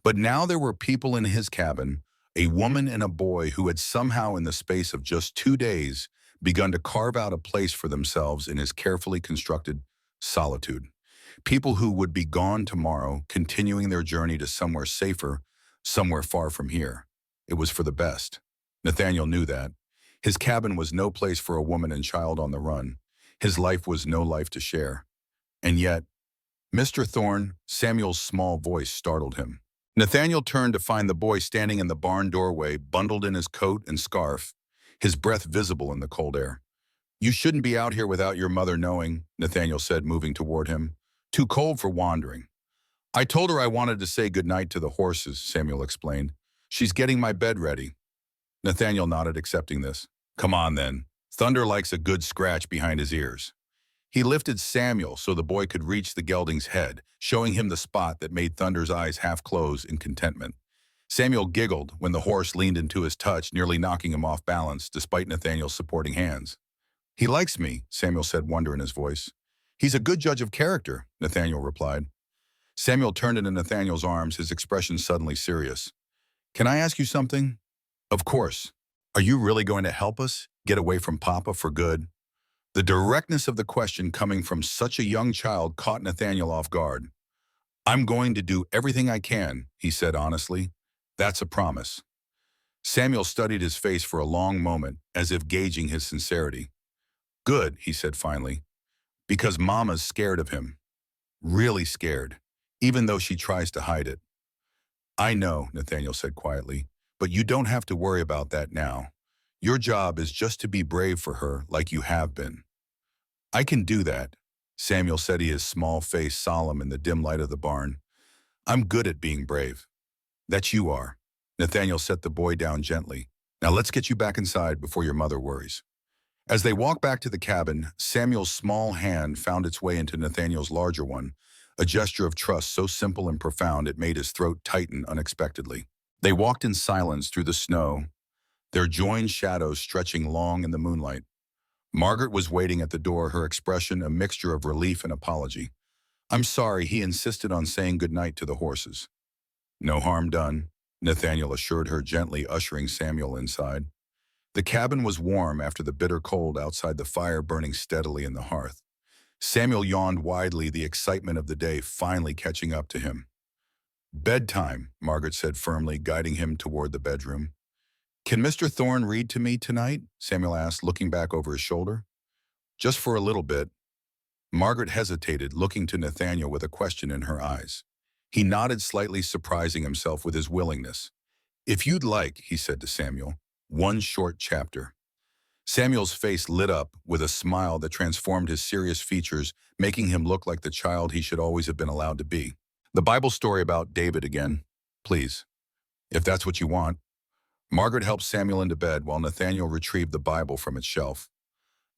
But now there were people in his cabin, a woman and a boy who had somehow in the space of just 2 days begun to carve out a place for themselves in his carefully constructed solitude. People who would be gone tomorrow, continuing their journey to somewhere safer, somewhere far from here. It was for the best. Nathaniel knew that. His cabin was no place for a woman and child on the run. His life was no life to share. And yet, Mr. Thorne, Samuel's small voice startled him. Nathaniel turned to find the boy standing in the barn doorway, bundled in his coat and scarf, his breath visible in the cold air. You shouldn't be out here without your mother knowing, Nathaniel said, moving toward him. Too cold for wandering. I told her I wanted to say goodnight to the horses, Samuel explained. She's getting my bed ready. Nathaniel nodded, accepting this. Come on, then. Thunder likes a good scratch behind his ears. He lifted Samuel so the boy could reach the gelding's head, showing him the spot that made Thunder's eyes half close in contentment. Samuel giggled when the horse leaned into his touch, nearly knocking him off balance despite Nathaniel's supporting hands. He likes me, Samuel said, wonder in his voice. He's a good judge of character, Nathaniel replied. Samuel turned into Nathaniel's arms, his expression suddenly serious. Can I ask you something? Of course. Are you really going to help us get away from Papa for good? The directness of the question coming from such a young child caught Nathaniel off guard. I'm going to do everything I can, he said honestly. That's a promise. Samuel studied his face for a long moment, as if gauging his sincerity. Good, he said finally, because Mama's scared of him. Really scared, even though she tries to hide it. I know, Nathaniel said quietly, but you don't have to worry about that now. Your job is just to be brave for her like you have been. I can do that, Samuel said, his small face solemn in the dim light of the barn. I'm good at being brave. That you are. Nathaniel set the boy down gently. Now let's get you back inside before your mother worries. As they walked back to the cabin, Samuel's small hand found its way into Nathaniel's larger one, a gesture of trust so simple and profound it made his throat tighten unexpectedly. They walked in silence through the snow, their joined shadows stretching long in the moonlight. Margaret was waiting at the door, her expression a mixture of relief and apology. I'm sorry, he insisted on saying goodnight to the horses. No harm done, Nathaniel assured her, gently ushering Samuel inside. The cabin was warm after the bitter cold outside, the fire burning steadily in the hearth. Samuel yawned widely, the excitement of the day finally catching up to him. Bedtime, Margaret said firmly, guiding him toward the bedroom. Can Mr. Thorne read to me tonight? Samuel asked, looking back over his shoulder. Just for a little bit. Margaret hesitated, looking to Nathaniel with a question in her eyes. He nodded slightly, surprising himself with his willingness. If you'd like, he said to Samuel, one short chapter. Samuel's face lit up with a smile that transformed his serious features, making him look like the child he should always have been allowed to be. The Bible story about David again, please, if that's what you want. Margaret helped Samuel into bed while Nathaniel retrieved the Bible from its shelf.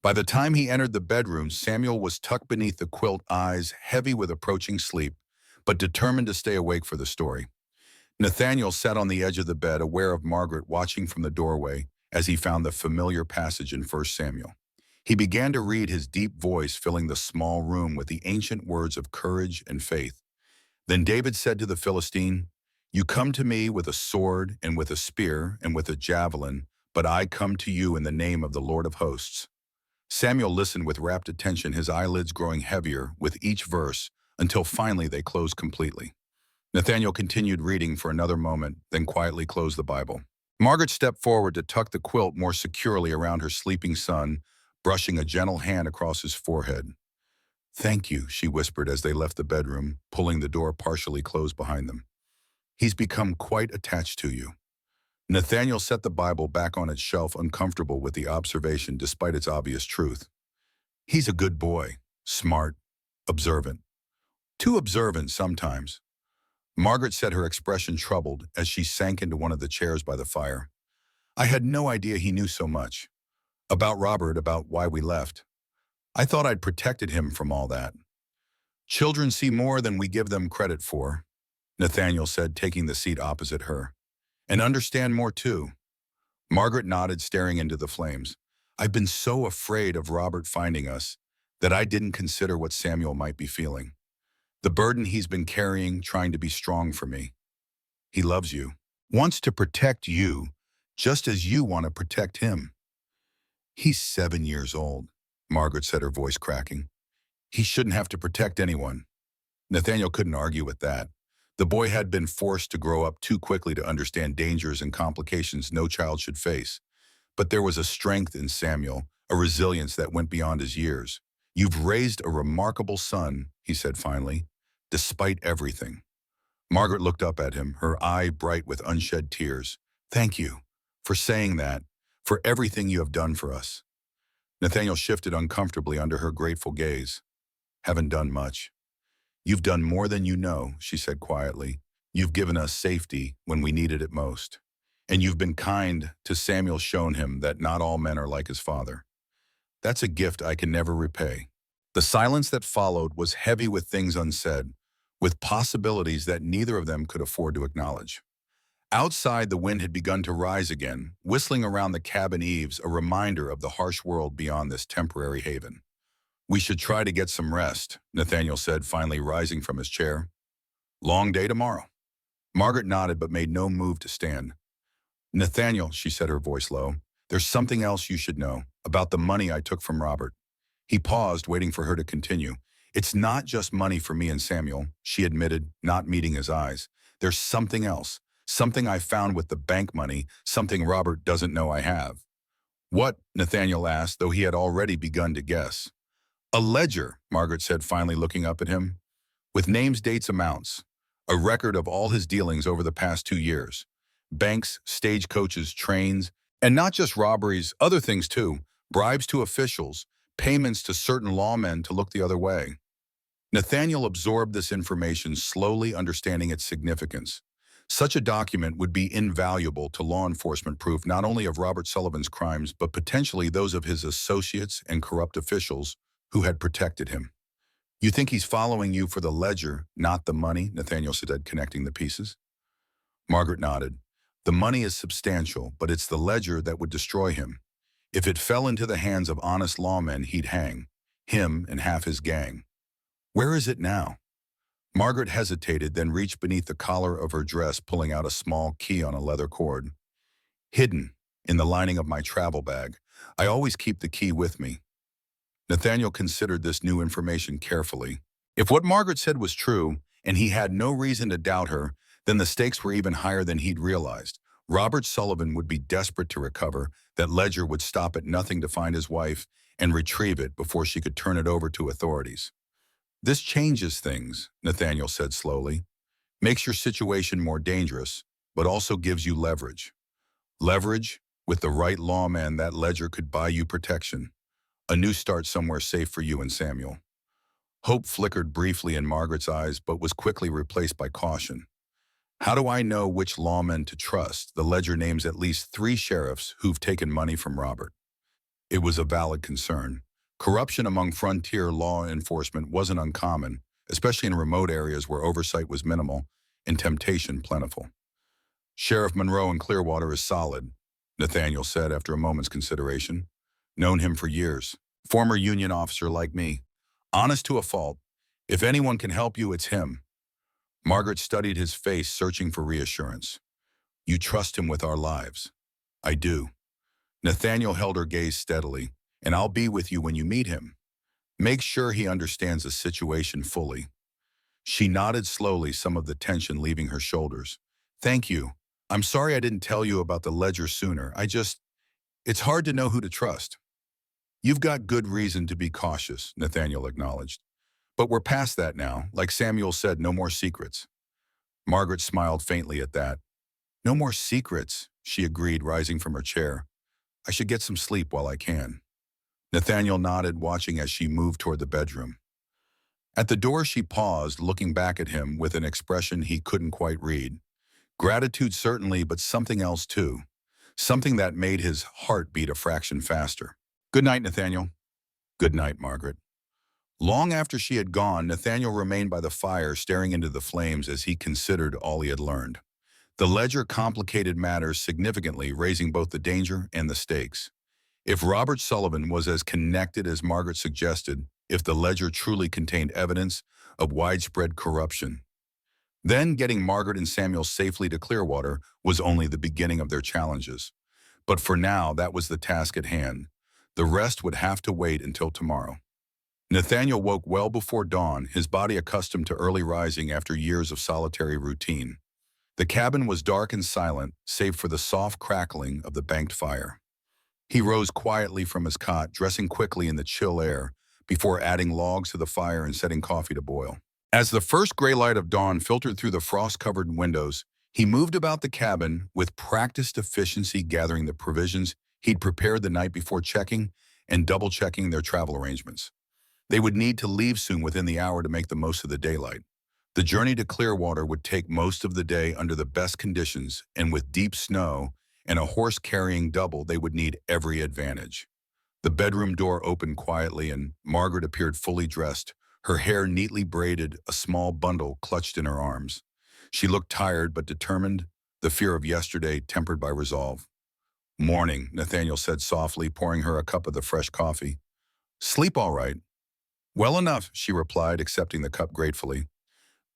By the time he entered the bedroom, Samuel was tucked beneath the quilt, eyes heavy with approaching sleep, but determined to stay awake for the story. Nathaniel sat on the edge of the bed, aware of Margaret watching from the doorway as he found the familiar passage in 1 Samuel. He began to read, his deep voice filling the small room with the ancient words of courage and faith. Then David said to the Philistine, "You come to me with a sword and with a spear and with a javelin, but I come to you in the name of the Lord of hosts." Samuel listened with rapt attention, his eyelids growing heavier with each verse until finally they closed completely. Nathaniel continued reading for another moment, then quietly closed the Bible. Margaret stepped forward to tuck the quilt more securely around her sleeping son, brushing a gentle hand across his forehead. "Thank you," she whispered as they left the bedroom, pulling the door partially closed behind them. "He's become quite attached to you." Nathaniel set the Bible back on its shelf, uncomfortable with the observation despite its obvious truth. "He's a good boy, smart, observant. Too observant sometimes." Margaret said, her expression troubled as she sank into one of the chairs by the fire. "I had no idea he knew so much. About Robert, about why we left. I thought I'd protected him from all that." "Children see more than we give them credit for," Nathaniel said, taking the seat opposite her. "And understand more too." Margaret nodded, staring into the flames. "I've been so afraid of Robert finding us that I didn't consider what Samuel might be feeling. The burden he's been carrying, trying to be strong for me. He loves you, wants to protect you, just as you want to protect him." "He's 7 years old," Margaret said, her voice cracking. "He shouldn't have to protect anyone." Nathaniel couldn't argue with that. The boy had been forced to grow up too quickly to understand dangers and complications no child should face. But there was a strength in Samuel, a resilience that went beyond his years. "You've raised a remarkable son," he said finally, "despite everything." Margaret looked up at him, her eye bright with unshed tears. "Thank you for saying that, for everything you have done for us." Nathaniel shifted uncomfortably under her grateful gaze. "Haven't done much." "You've done more than you know," she said quietly. "You've given us safety when we needed it most. And you've been kind to Samuel, shown him that not all men are like his father. That's a gift I can never repay." The silence that followed was heavy with things unsaid, with possibilities that neither of them could afford to acknowledge. Outside, the wind had begun to rise again, whistling around the cabin eaves, a reminder of the harsh world beyond this temporary haven. "We should try to get some rest," Nathaniel said, finally rising from his chair. "Long day tomorrow." Margaret nodded but made no move to stand. "Nathaniel," she said, her voice low, "there's something else you should know about the money I took from Robert." He paused, waiting for her to continue. "It's not just money for me and Samuel," she admitted, not meeting his eyes. "There's something else, something I found with the bank money, something Robert doesn't know I have." "What?" Nathaniel asked, though he had already begun to guess. "A ledger," Margaret said, finally looking up at him, "with names, dates, amounts. A record of all his dealings over the past 2 years. Banks, stagecoaches, trains, and not just robberies, other things too. Bribes to officials, payments to certain lawmen to look the other way." Nathaniel absorbed this information, slowly understanding its significance. Such a document would be invaluable to law enforcement, proof not only of Robert Sullivan's crimes, but potentially those of his associates and corrupt officials who had protected him. "You think he's following you for the ledger, not the money?" Nathaniel said, connecting the pieces. Margaret nodded. "The money is substantial, but it's the ledger that would destroy him. If it fell into the hands of honest lawmen, he'd hang. Him and half his gang." "Where is it now?" Margaret hesitated, then reached beneath the collar of her dress, pulling out a small key on a leather cord. "Hidden in the lining of my travel bag. I always keep the key with me." Nathaniel considered this new information carefully. If what Margaret said was true, and he had no reason to doubt her, then the stakes were even higher than he'd realized. Robert Sullivan would be desperate to recover. That ledger would stop at nothing to find his wife and retrieve it before she could turn it over to authorities. "This changes things," Nathaniel said slowly. "Makes your situation more dangerous, but also gives you leverage. Leverage, with the right lawman, that ledger could buy you protection. A new start somewhere safe for you and Samuel. Hope flickered briefly in Margaret's eyes, but was quickly replaced by caution. How do I know which lawmen to trust? The ledger names at least 3 sheriffs who've taken money from Robert. It was a valid concern. Corruption among frontier law enforcement wasn't uncommon, especially in remote areas where oversight was minimal and temptation plentiful. Sheriff Monroe in Clearwater is solid, Nathaniel said after a moment's consideration. Known him for years. Former Union officer like me. Honest to a fault. If anyone can help you, it's him. Margaret studied his face, searching for reassurance. You trust him with our lives. I do. Nathaniel held her gaze steadily. And I'll be with you when you meet him. Make sure he understands the situation fully. She nodded slowly, some of the tension leaving her shoulders. Thank you. I'm sorry I didn't tell you about the ledger sooner. It's hard to know who to trust. You've got good reason to be cautious, Nathaniel acknowledged. But we're past that now. Like Samuel said, no more secrets. Margaret smiled faintly at that. No more secrets, she agreed, rising from her chair. I should get some sleep while I can. Nathaniel nodded, watching as she moved toward the bedroom. At the door, she paused, looking back at him with an expression he couldn't quite read. Gratitude certainly, but something else too. Something that made his heart beat a fraction faster. Good night, Nathaniel. Good night, Margaret. Long after she had gone, Nathaniel remained by the fire, staring into the flames as he considered all he had learned. The ledger complicated matters significantly, raising both the danger and the stakes. If Robert Sullivan was as connected as Margaret suggested, if the ledger truly contained evidence of widespread corruption, then getting Margaret and Samuel safely to Clearwater was only the beginning of their challenges. But for now, that was the task at hand. The rest would have to wait until tomorrow. Nathaniel woke well before dawn, his body accustomed to early rising after years of solitary routine. The cabin was dark and silent, save for the soft crackling of the banked fire. He rose quietly from his cot, dressing quickly in the chill air, before adding logs to the fire and setting coffee to boil. As the first gray light of dawn filtered through the frost-covered windows, he moved about the cabin with practiced efficiency, gathering the provisions he'd prepared the night before, checking and double-checking their travel arrangements. They would need to leave soon, within the hour, to make the most of the daylight. The journey to Clearwater would take most of the day under the best conditions, and with deep snow and a horse carrying double, they would need every advantage. The bedroom door opened quietly, and Margaret appeared fully dressed, her hair neatly braided, a small bundle clutched in her arms. She looked tired but determined, the fear of yesterday tempered by resolve. Morning, Nathaniel said softly, pouring her a cup of the fresh coffee. Sleep all right? Well enough, she replied, accepting the cup gratefully.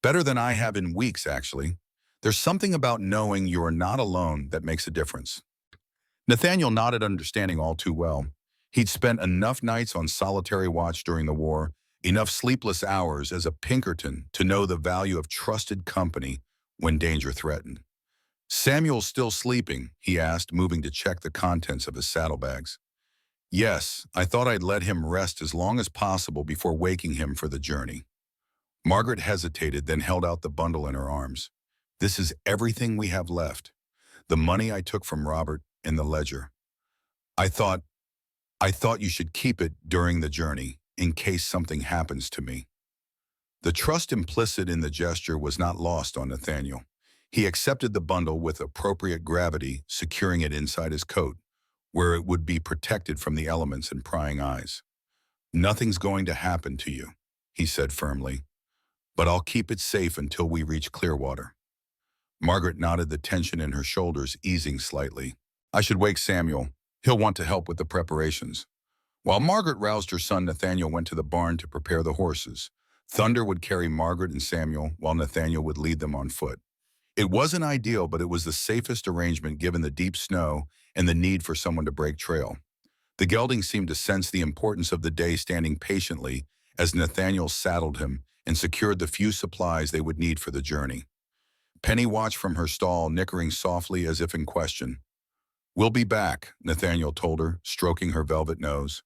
Better than I have in weeks, actually. There's something about knowing you're not alone that makes a difference. Nathaniel nodded, understanding all too well. He'd spent enough nights on solitary watch during the war, enough sleepless hours as a Pinkerton to know the value of trusted company when danger threatened. Samuel's still sleeping, he asked, moving to check the contents of his saddlebags. Yes, I thought I'd let him rest as long as possible before waking him for the journey. Margaret hesitated, then held out the bundle in her arms. This is everything we have left. The money I took from Robert and the ledger. I thought you should keep it during the journey, in case something happens to me. The trust implicit in the gesture was not lost on Nathaniel. He accepted the bundle with appropriate gravity, securing it inside his coat, where it would be protected from the elements and prying eyes. Nothing's going to happen to you, he said firmly, but I'll keep it safe until we reach Clearwater. Margaret nodded, the tension in her shoulders easing slightly. I should wake Samuel. He'll want to help with the preparations. While Margaret roused her son, Nathaniel went to the barn to prepare the horses. Thunder would carry Margaret and Samuel, while Nathaniel would lead them on foot. It wasn't ideal, but it was the safest arrangement given the deep snow and the need for someone to break trail. The gelding seemed to sense the importance of the day, standing patiently as Nathaniel saddled him and secured the few supplies they would need for the journey. Penny watched from her stall, nickering softly as if in question. We'll be back, Nathaniel told her, stroking her velvet nose.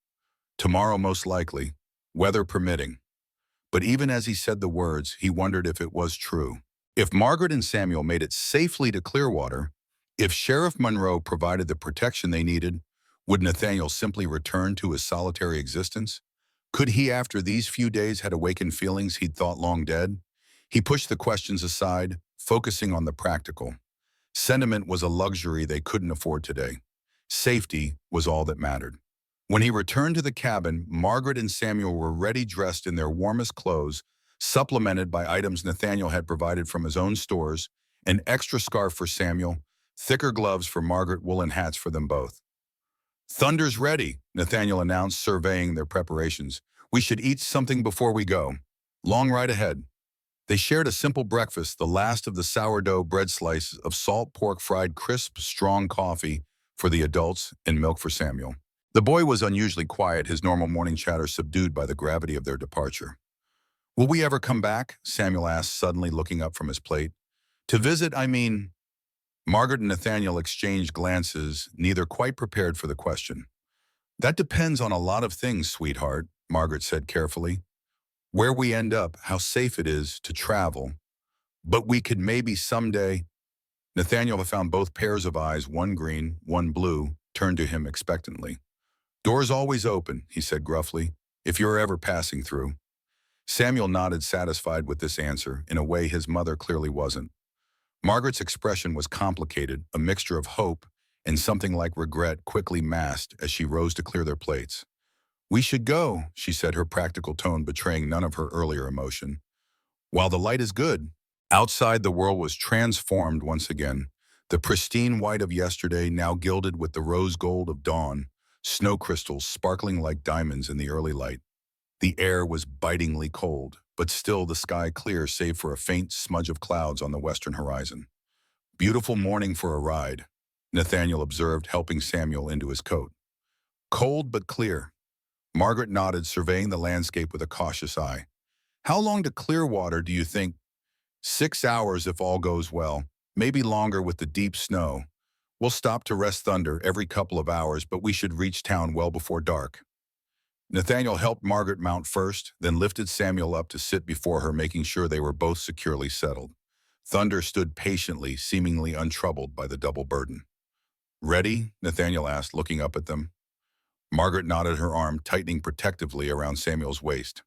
Tomorrow most likely, weather permitting. But even as he said the words, he wondered if it was true. If Margaret and Samuel made it safely to Clearwater, if Sheriff Monroe provided the protection they needed, would Nathaniel simply return to his solitary existence? Could he, after these few days, had awakened feelings he'd thought long dead? He pushed the questions aside, focusing on the practical. Sentiment was a luxury they couldn't afford today. Safety was all that mattered. When he returned to the cabin, Margaret and Samuel were ready, dressed in their warmest clothes, supplemented by items Nathaniel had provided from his own stores, an extra scarf for Samuel, thicker gloves for Margaret, woolen hats for them both. "Thunder's ready," Nathaniel announced, surveying their preparations. "We should eat something before we go. Long ride ahead." They shared a simple breakfast, the last of the sourdough bread slices, of salt pork fried crisp, strong coffee for the adults, and milk for Samuel. The boy was unusually quiet, his normal morning chatter subdued by the gravity of their departure. "Will we ever come back?" Samuel asked, suddenly looking up from his plate. "To visit, I mean." Margaret and Nathaniel exchanged glances, neither quite prepared for the question. "That depends on a lot of things, sweetheart," Margaret said carefully. "Where we end up, how safe it is to travel. But we could maybe someday." Nathaniel found both pairs of eyes, one green, one blue, turned to him expectantly. "Door's always open," he said gruffly, "if you're ever passing through." Samuel nodded, satisfied with this answer, in a way his mother clearly wasn't. Margaret's expression was complicated, a mixture of hope and something like regret, quickly masked as she rose to clear their plates. "We should go," she said, her practical tone betraying none of her earlier emotion. "While the light is good." Outside, the world was transformed once again. The pristine white of yesterday now gilded with the rose gold of dawn, snow crystals sparkling like diamonds in the early light. The air was bitingly cold, but still the sky clear save for a faint smudge of clouds on the western horizon. "Beautiful morning for a ride," Nathaniel observed, helping Samuel into his coat. "Cold but clear." Margaret nodded, surveying the landscape with a cautious eye. "How long to Clearwater do you think?" "6 hours if all goes well, maybe longer with the deep snow. We'll stop to rest Thunder every couple of hours, but we should reach town well before dark." Nathaniel helped Margaret mount first, then lifted Samuel up to sit before her, making sure they were both securely settled. Thunder stood patiently, seemingly untroubled by the double burden. "Ready?" Nathaniel asked, looking up at them. Margaret nodded, her arm tightening protectively around Samuel's waist.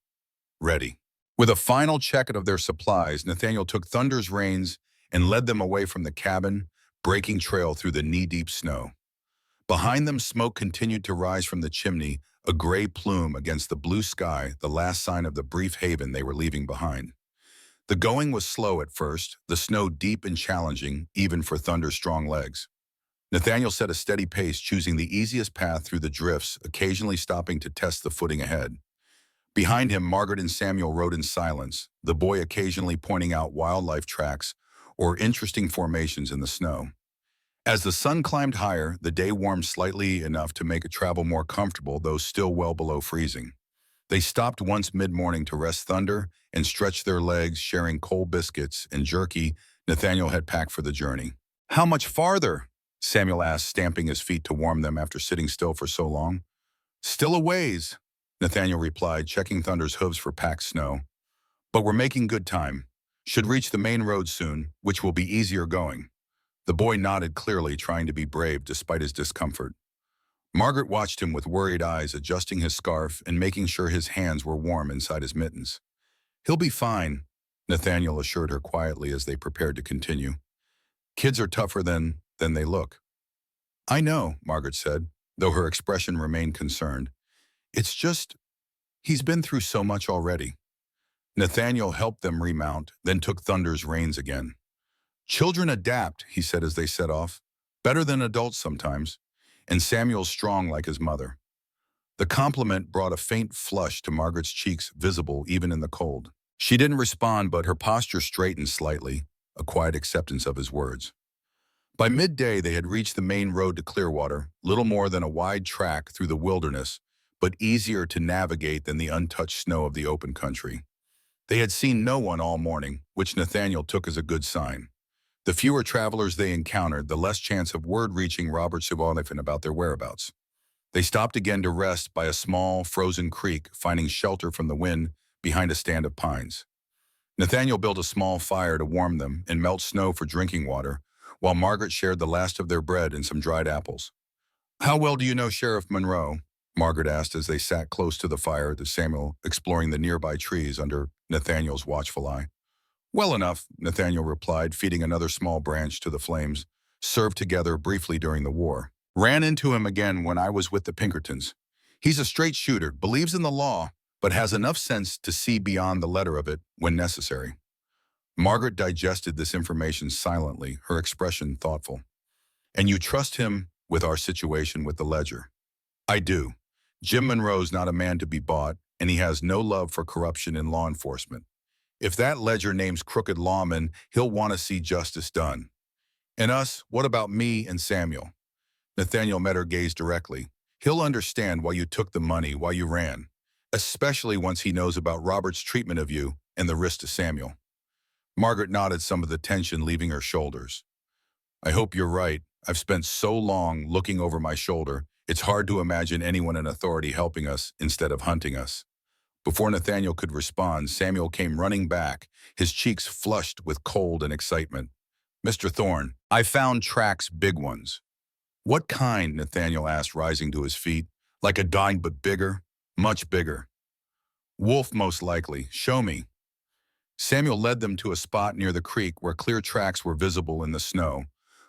"Ready." With a final check of their supplies, Nathaniel took Thunder's reins and led them away from the cabin, breaking trail through the knee-deep snow. Behind them, smoke continued to rise from the chimney, a gray plume against the blue sky, the last sign of the brief haven they were leaving behind. The going was slow at first, the snow deep and challenging, even for Thunder's strong legs. Nathaniel set a steady pace, choosing the easiest path through the drifts, occasionally stopping to test the footing ahead. Behind him, Margaret and Samuel rode in silence, the boy occasionally pointing out wildlife tracks or interesting formations in the snow. As the sun climbed higher, the day warmed slightly enough to make travel more comfortable, though still well below freezing. They stopped once mid-morning to rest Thunder and stretch their legs, sharing cold biscuits and jerky Nathaniel had packed for the journey. "How much farther?" Samuel asked, stamping his feet to warm them after sitting still for so long. "Still a ways," Nathaniel replied, checking Thunder's hooves for packed snow. "But we're making good time. Should reach the main road soon, which will be easier going." The boy nodded, clearly trying to be brave despite his discomfort. Margaret watched him with worried eyes, adjusting his scarf and making sure his hands were warm inside his mittens. "He'll be fine," Nathaniel assured her quietly as they prepared to continue. "Kids are tougher than they look." "I know," Margaret said, though her expression remained concerned. "It's just, he's been through so much already." Nathaniel helped them remount, then took Thunder's reins again. "Children adapt," he said as they set off. "Better than adults sometimes. And Samuel's strong like his mother." The compliment brought a faint flush to Margaret's cheeks, visible even in the cold. She didn't respond, but her posture straightened slightly, a quiet acceptance of his words. By midday, they had reached the main road to Clearwater, little more than a wide track through the wilderness, but easier to navigate than the untouched snow of the open country. They had seen no one all morning, which Nathaniel took as a good sign. The fewer travelers they encountered, the less chance of word reaching Robert Sivalifin about their whereabouts. They stopped again to rest by a small, frozen creek, finding shelter from the wind behind a stand of pines. Nathaniel built a small fire to warm them and melt snow for drinking water, while Margaret shared the last of their bread and some dried apples. "How well do you know Sheriff Monroe?" Margaret asked as they sat close to the fire, to Samuel exploring the nearby trees under Nathaniel's watchful eye. "Well enough," Nathaniel replied, feeding another small branch to the flames. "Served together briefly during the war. Ran into him again when I was with the Pinkertons. He's a straight shooter, believes in the law, but has enough sense to see beyond the letter of it when necessary." Margaret digested this information silently, her expression thoughtful. "And you trust him with our situation with the ledger?" "I do. Jim Monroe's not a man to be bought, and he has no love for corruption in law enforcement. If that ledger names crooked lawmen, he'll want to see justice done. And us, what about me and Samuel?" Nathaniel met her gaze directly. "He'll understand why you took the money, why you ran, especially once he knows about Robert's treatment of you and the risk to Samuel." Margaret nodded, some of the tension leaving her shoulders. "I hope you're right. I've spent so long looking over my shoulder, it's hard to imagine anyone in authority helping us instead of hunting us." Before Nathaniel could respond, Samuel came running back, his cheeks flushed with cold and excitement. "Mr. Thorne, I found tracks, big ones." "What kind?" Nathaniel asked, rising to his feet. "Like a dog, but bigger? Much bigger." "Wolf, most likely. Show me." Samuel led them to a spot near the creek where clear tracks were visible in the snow.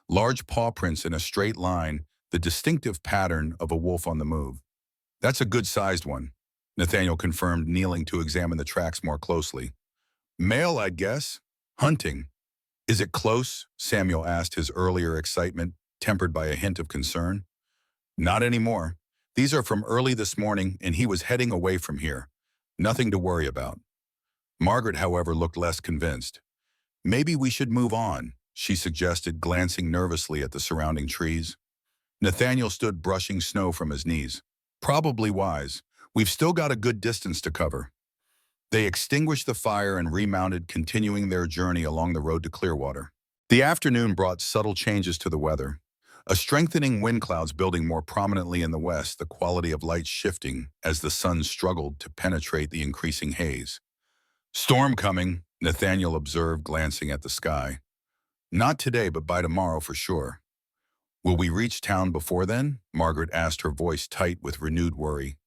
Large paw prints in a straight line, the distinctive pattern of a wolf on the move. "That's a good-sized one," Nathaniel confirmed, kneeling to examine the tracks more closely. "Male, I'd guess. Hunting." "Is it close?" Samuel asked, his earlier excitement tempered by a hint of concern. "Not anymore. These are from early this morning, and he was heading away from here. Nothing to worry about." Margaret, however, looked less convinced. "Maybe we should move on," she suggested, glancing nervously at the surrounding trees. Nathaniel stood brushing snow from his knees. "Probably wise. We've still got a good distance to cover." They extinguished the fire and remounted, continuing their journey along the road to Clearwater. The afternoon brought subtle changes to the weather. A strengthening wind clouds building more prominently in the west, the quality of light shifting as the sun struggled to penetrate the increasing haze. "Storm coming," Nathaniel observed, glancing at the sky. "Not today, but by tomorrow for sure." "Will we reach town before then?" Margaret asked, her voice tight with renewed worry.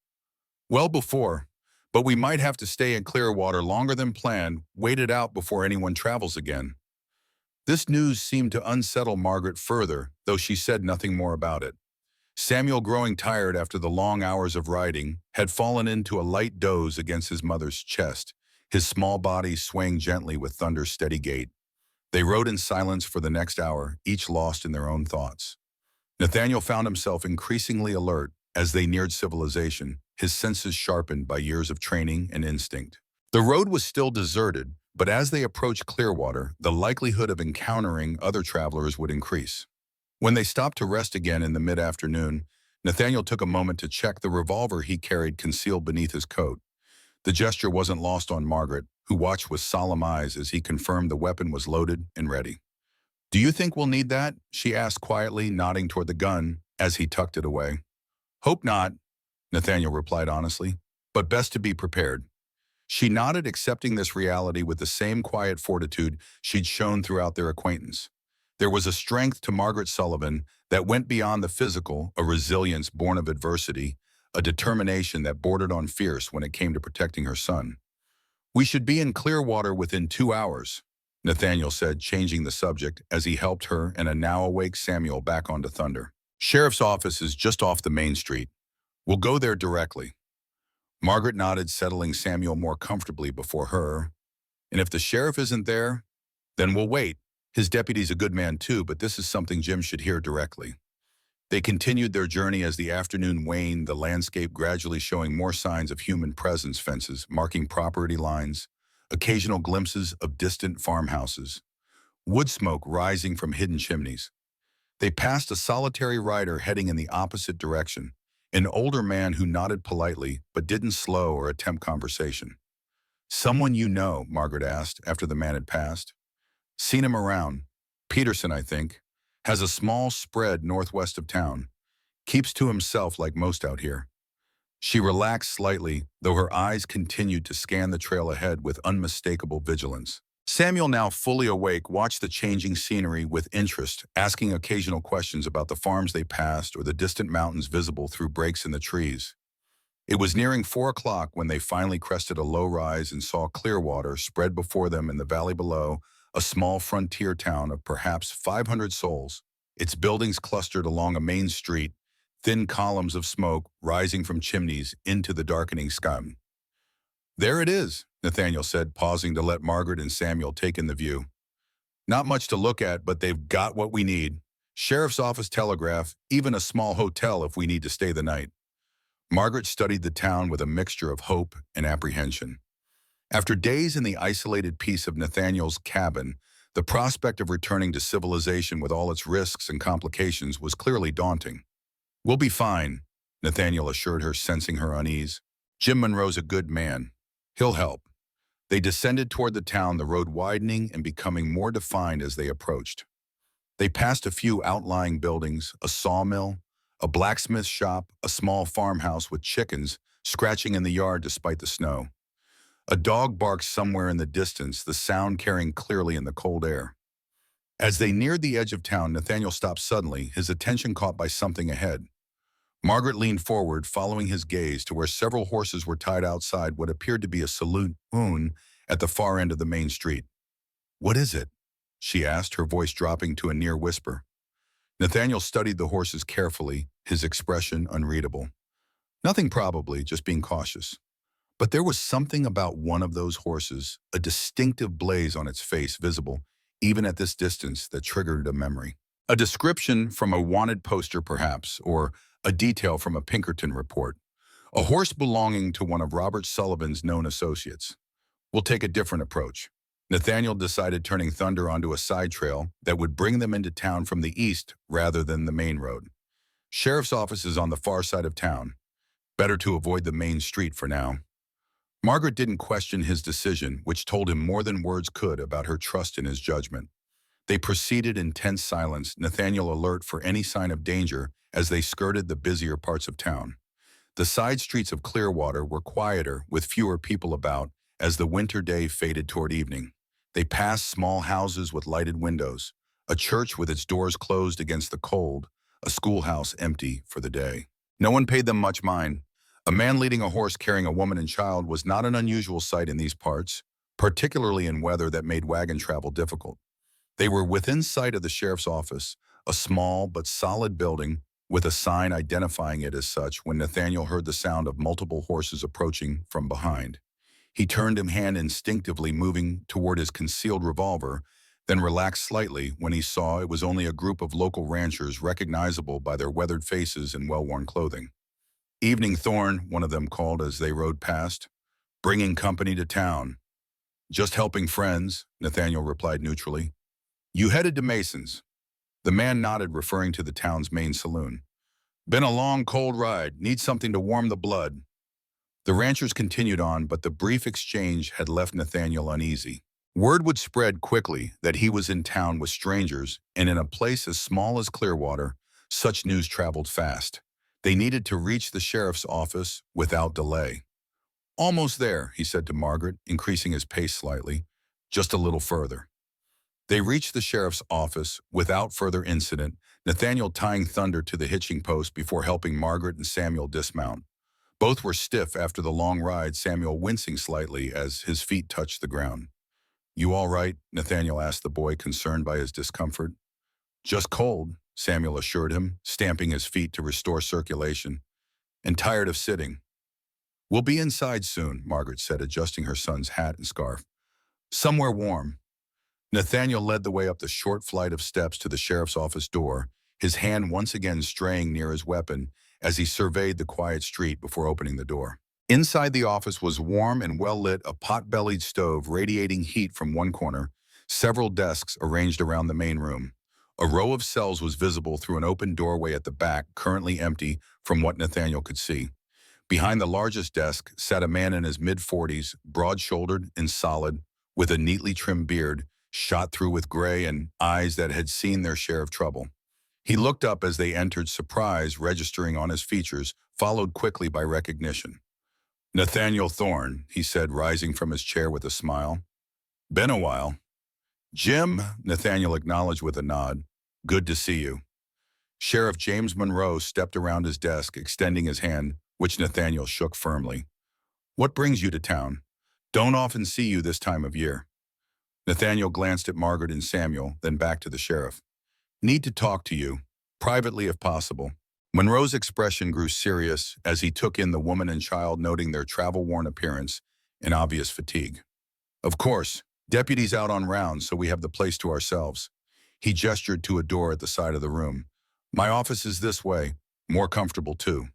"Well before, but we might have to stay in Clearwater longer than planned, wait it out before anyone travels again." This news seemed to unsettle Margaret further, though she said nothing more about it. Samuel, growing tired after the long hours of riding, had fallen into a light doze against his mother's chest, his small body swaying gently with Thunder's steady gait. They rode in silence for the next hour, each lost in their own thoughts. Nathaniel found himself increasingly alert as they neared civilization, his senses sharpened by years of training and instinct. The road was still deserted, but as they approached Clearwater, the likelihood of encountering other travelers would increase. When they stopped to rest again in the mid-afternoon, Nathaniel took a moment to check the revolver he carried concealed beneath his coat. The gesture wasn't lost on Margaret, who watched with solemn eyes as he confirmed the weapon was loaded and ready. "Do you think we'll need that?" she asked quietly, nodding toward the gun as he tucked it away. "Hope not," Nathaniel replied honestly, "but best to be prepared." She nodded, accepting this reality with the same quiet fortitude she'd shown throughout their acquaintance. There was a strength to Margaret Sullivan that went beyond the physical, a resilience born of adversity, a determination that bordered on fierce when it came to protecting her son. "We should be in Clearwater within 2 hours," Nathaniel said, changing the subject as he helped her and a now-awake Samuel back onto Thunder. "Sheriff's office is just off the main street. We'll go there directly." Margaret nodded, settling Samuel more comfortably before her. "And if the sheriff isn't there, then we'll wait. His deputy's a good man too, but this is something Jim should hear directly." They continued their journey as the afternoon waned, the landscape gradually showing more signs of human presence, fences marking property lines, occasional glimpses of distant farmhouses, wood smoke rising from hidden chimneys. They passed a solitary rider heading in the opposite direction, an older man who nodded politely but didn't slow or attempt conversation. "Someone you know?" Margaret asked after the man had passed. "Seen him around. Peterson, I think. Has a small spread northwest of town. Keeps to himself like most out here." She relaxed slightly, though her eyes continued to scan the trail ahead with unmistakable vigilance. Samuel, now fully awake, watched the changing scenery with interest, asking occasional questions about the farms they passed or the distant mountains visible through breaks in the trees. It was nearing 4 o'clock when they finally crested a low rise and saw Clearwater spread before them in the valley below, a small frontier town of perhaps 500 souls. Its buildings clustered along a main street, thin columns of smoke rising from chimneys into the darkening sky. "There it is," Nathaniel said, pausing to let Margaret and Samuel take in the view. "Not much to look at, but they've got what we need. Sheriff's office, telegraph, even a small hotel if we need to stay the night." Margaret studied the town with a mixture of hope and apprehension. After days in the isolated peace of Nathaniel's cabin, the prospect of returning to civilization with all its risks and complications was clearly daunting. "We'll be fine," Nathaniel assured her, sensing her unease. "Jim Monroe's a good man. He'll help." They descended toward the town, the road widening and becoming more defined as they approached. They passed a few outlying buildings, a sawmill, a blacksmith shop, a small farmhouse with chickens scratching in the yard despite the snow. A dog barked somewhere in the distance, the sound carrying clearly in the cold air. As they neared the edge of town, Nathaniel stopped suddenly, his attention caught by something ahead. Margaret leaned forward, following his gaze to where several horses were tied outside what appeared to be a saloon at the far end of the main street. "What is it?" she asked, her voice dropping to a near whisper. Nathaniel studied the horses carefully, his expression unreadable. "Nothing probably, just being cautious." But there was something about one of those horses, a distinctive blaze on its face visible, even at this distance, that triggered a memory. A description from a wanted poster perhaps, or a detail from a Pinkerton report. A horse belonging to one of Robert Sullivan's known associates. "We'll take a different approach." Nathaniel decided, turning Thunder onto a side trail that would bring them into town from the east rather than the main road. "Sheriff's office is on the far side of town. Better to avoid the main street for now." Margaret didn't question his decision, which told him more than words could about her trust in his judgment. They proceeded in tense silence, Nathaniel alert for any sign of danger as they skirted the busier parts of town. The side streets of Clearwater were quieter, with fewer people about, as the winter day faded toward evening. They passed small houses with lighted windows, a church with its doors closed against the cold, a schoolhouse empty for the day. No one paid them much mind. A man leading a horse carrying a woman and child was not an unusual sight in these parts, particularly in weather that made wagon travel difficult. They were within sight of the sheriff's office, a small but solid building with a sign identifying it as such, when Nathaniel heard the sound of multiple horses approaching from behind. He turned his hand instinctively, moving toward his concealed revolver, then relaxed slightly when he saw it was only a group of local ranchers recognizable by their weathered faces and well-worn clothing. "Evening, Thorne," one of them called as they rode past. "Bringing company to town." "Just helping friends," Nathaniel replied neutrally. "You headed to Mason's?" The man nodded, referring to the town's main saloon. "Been a long, cold ride. Need something to warm the blood." The ranchers continued on, but the brief exchange had left Nathaniel uneasy. Word would spread quickly that he was in town with strangers, and in a place as small as Clearwater, such news traveled fast. They needed to reach the sheriff's office without delay. "Almost there," he said to Margaret, increasing his pace slightly. "Just a little further." They reached the sheriff's office without further incident, Nathaniel tying Thunder to the hitching post before helping Margaret and Samuel dismount. Both were stiff after the long ride, Samuel wincing slightly as his feet touched the ground. "You all right?" Nathaniel asked the boy, concerned by his discomfort. "Just cold," Samuel assured him, stamping his feet to restore circulation. "And tired of sitting." "We'll be inside soon," Margaret said, adjusting her son's hat and scarf. "Somewhere warm." Nathaniel led the way up the short flight of steps to the sheriff's office door, his hand once again straying near his weapon as he surveyed the quiet street before opening the door. Inside the office was warm and well-lit, a pot-bellied stove radiating heat from one corner, several desks arranged around the main room. A row of cells was visible through an open doorway at the back, currently empty from what Nathaniel could see. Behind the largest desk sat a man in his mid-40s, broad-shouldered and solid, with a neatly trimmed beard, shot through with gray, and eyes that had seen their share of trouble. He looked up as they entered, surprise registering on his features, followed quickly by recognition. "Nathaniel Thorne," he said, rising from his chair with a smile. "Been a while." "Jim," Nathaniel acknowledged with a nod. "Good to see you." Sheriff James Monroe stepped around his desk, extending his hand, which Nathaniel shook firmly. "What brings you to town? Don't often see you this time of year." Nathaniel glanced at Margaret and Samuel, then back to the sheriff. "Need to talk to you, privately if possible." Monroe's expression grew serious as he took in the woman and child, noting their travel-worn appearance and obvious fatigue. "Of course, deputies out on rounds, so we have the place to ourselves." He gestured to a door at the side of the room. "My office is this way, more comfortable too."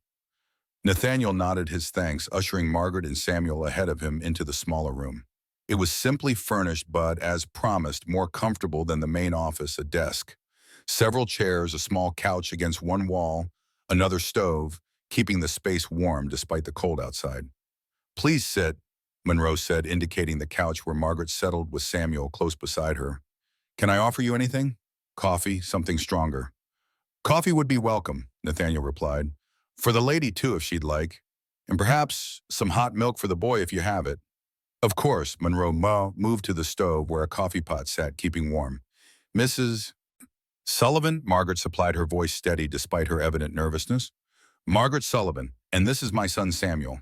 Nathaniel nodded his thanks, ushering Margaret and Samuel ahead of him into the smaller room. It was simply furnished, but, as promised, more comfortable than the main office. A desk, several chairs, a small couch against one wall, another stove, keeping the space warm despite the cold outside. "Please sit," Monroe said, indicating the couch where Margaret settled with Samuel close beside her. "Can I offer you anything? Coffee, something stronger?" "Coffee would be welcome," Nathaniel replied. "For the lady, too, if she'd like. And perhaps some hot milk for the boy if you have it." "Of course," Monroe moved to the stove where a coffee pot sat, keeping warm. "Mrs. Sullivan?" Margaret supplied, her voice steady despite her evident nervousness. "Margaret Sullivan, and this is my son Samuel."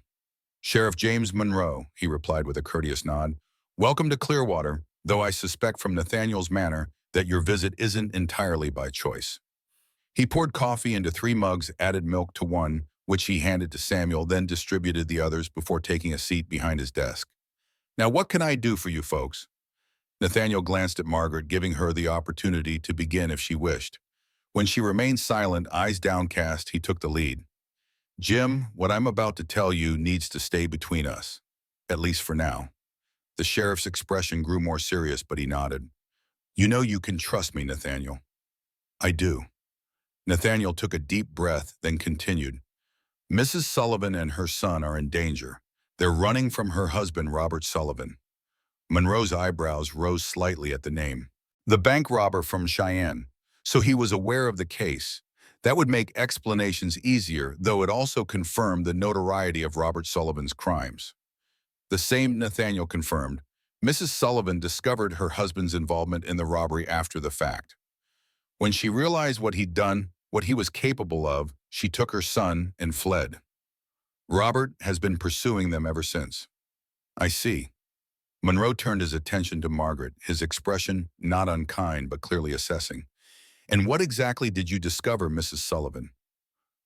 "Sheriff James Monroe," he replied with a courteous nod. "Welcome to Clearwater, though I suspect from Nathaniel's manner that your visit isn't entirely by choice." He poured coffee into 3 mugs, added milk to one, which he handed to Samuel, then distributed the others before taking a seat behind his desk. "Now what can I do for you folks?" Nathaniel glanced at Margaret, giving her the opportunity to begin if she wished. When she remained silent, eyes downcast, he took the lead. "Jim, what I'm about to tell you needs to stay between us, at least for now." The sheriff's expression grew more serious, but he nodded. "You know you can trust me, Nathaniel." "I do." Nathaniel took a deep breath, then continued. "Mrs. Sullivan and her son are in danger. They're running from her husband, Robert Sullivan." Monroe's eyebrows rose slightly at the name. "The bank robber from Cheyenne. So he was aware of the case. That would make explanations easier, though it also confirmed the notoriety of Robert Sullivan's crimes." The same, Nathaniel confirmed. "Mrs. Sullivan discovered her husband's involvement in the robbery after the fact. When she realized what he'd done, what he was capable of, she took her son and fled. Robert has been pursuing them ever since." "I see." Monroe turned his attention to Margaret, his expression not unkind but clearly assessing. "And what exactly did you discover, Mrs. Sullivan?"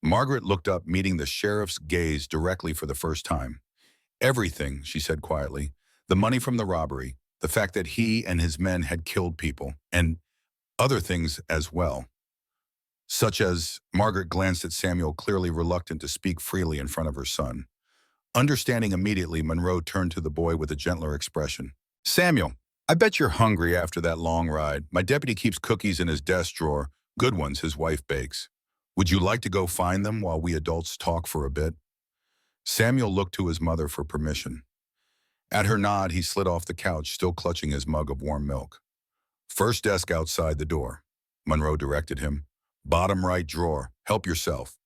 Margaret looked up, meeting the sheriff's gaze directly for the first time. "Everything," she said quietly. "The money from the robbery, the fact that he and his men had killed people, and other things as well." Such as, Margaret glanced at Samuel, clearly reluctant to speak freely in front of her son. Understanding immediately, Monroe turned to the boy with a gentler expression. "Samuel, I bet you're hungry after that long ride. My deputy keeps cookies in his desk drawer, good ones his wife bakes. Would you like to go find them while we adults talk for a bit?" Samuel looked to his mother for permission. At her nod, he slid off the couch, still clutching his mug of warm milk. "First desk outside the door," Monroe directed him. "Bottom right drawer. Help yourself."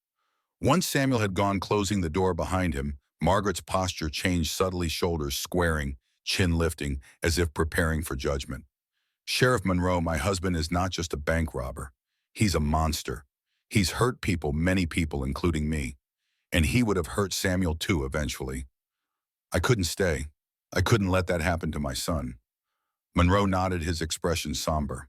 Once Samuel had gone, closing the door behind him, Margaret's posture changed subtly, shoulders squaring, chin lifting, as if preparing for judgment. "Sheriff Monroe, my husband is not just a bank robber. He's a monster. He's hurt people, many people, including me. And he would have hurt Samuel too eventually. I couldn't stay. I couldn't let that happen to my son." Monroe nodded, his expression somber.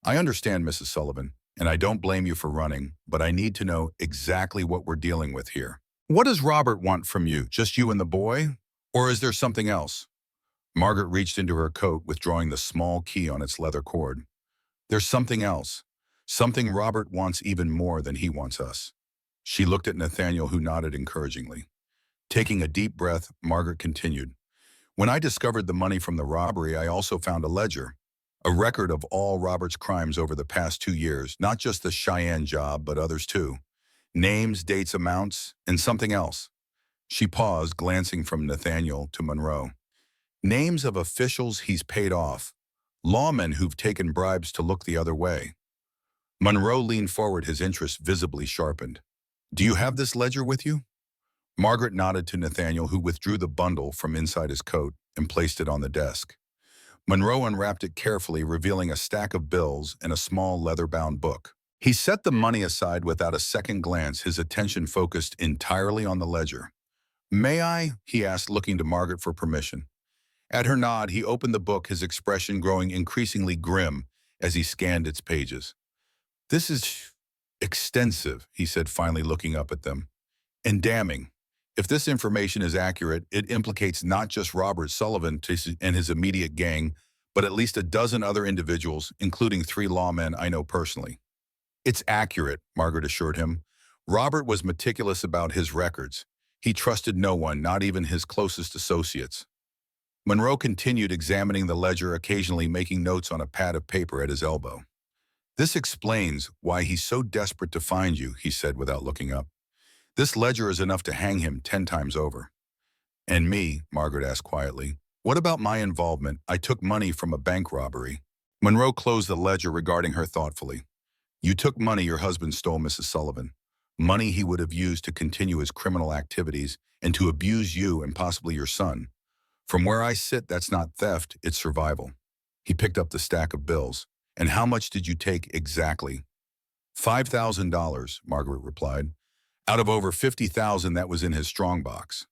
"I understand, Mrs. Sullivan, and I don't blame you for running, but I need to know exactly what we're dealing with here. What does Robert want from you? Just you and the boy? Or is there something else?" Margaret reached into her coat, withdrawing the small key on its leather cord. "There's something else. Something Robert wants even more than he wants us." She looked at Nathaniel, who nodded encouragingly. Taking a deep breath, Margaret continued. "When I discovered the money from the robbery, I also found a ledger, a record of all Robert's crimes over the past 2 years, not just the Cheyenne job, but others too. Names, dates, amounts, and something else." She paused, glancing from Nathaniel to Monroe. "Names of officials he's paid off, lawmen who've taken bribes to look the other way." Monroe leaned forward, his interest visibly sharpened. Do you have this ledger with you? Margaret nodded to Nathaniel, who withdrew the bundle from inside his coat and placed it on the desk. Monroe unwrapped it carefully, revealing a stack of bills and a small leather-bound book. He set the money aside without a second glance, his attention focused entirely on the ledger. "May I?" he asked, looking to Margaret for permission. At her nod, he opened the book, his expression growing increasingly grim as he scanned its pages. "This is extensive," he said, finally looking up at them. "And damning. If this information is accurate, it implicates not just Robert Sullivan and his immediate gang, but at least a dozen other individuals, including 3 lawmen I know personally." "It's accurate," Margaret assured him. "Robert was meticulous about his records. He trusted no one, not even his closest associates." Monroe continued examining the ledger, occasionally making notes on a pad of paper at his elbow. "This explains why he's so desperate to find you," he said without looking up. "This ledger is enough to hang him 10 times over." "And me?" Margaret asked quietly. "What about my involvement? I took money from a bank robbery." Monroe closed the ledger, regarding her thoughtfully. "You took money your husband stole, Mrs. Sullivan. Money he would have used to continue his criminal activities and to abuse you and possibly your son. From where I sit, that's not theft, it's survival." He picked up the stack of bills. "And how much did you take exactly?" $5,000, Margaret replied. "Out of over 50,000 that was in his strongbox."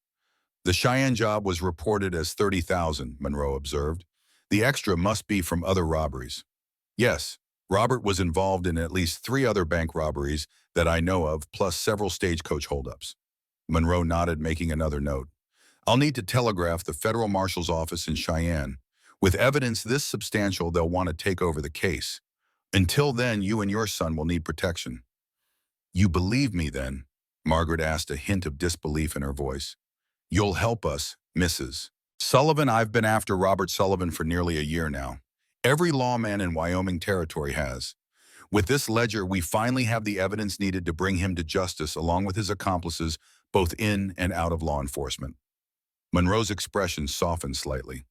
"The Cheyenne job was reported as 30,000, Monroe observed. "The extra must be from other robberies." "Yes, Robert was involved in at least 3 other bank robberies that I know of, plus several stagecoach holdups." Monroe nodded, making another note. "I'll need to telegraph the federal marshal's office in Cheyenne. With evidence this substantial, they'll want to take over the case. Until then, you and your son will need protection." "You believe me, then?" Margaret asked, a hint of disbelief in her voice. "You'll help us, Mrs. Sullivan." "I've been after Robert Sullivan for nearly a year now. Every lawman in Wyoming Territory has. With this ledger, we finally have the evidence needed to bring him to justice, along with his accomplices, both in and out of law enforcement." Monroe's expression softened slightly.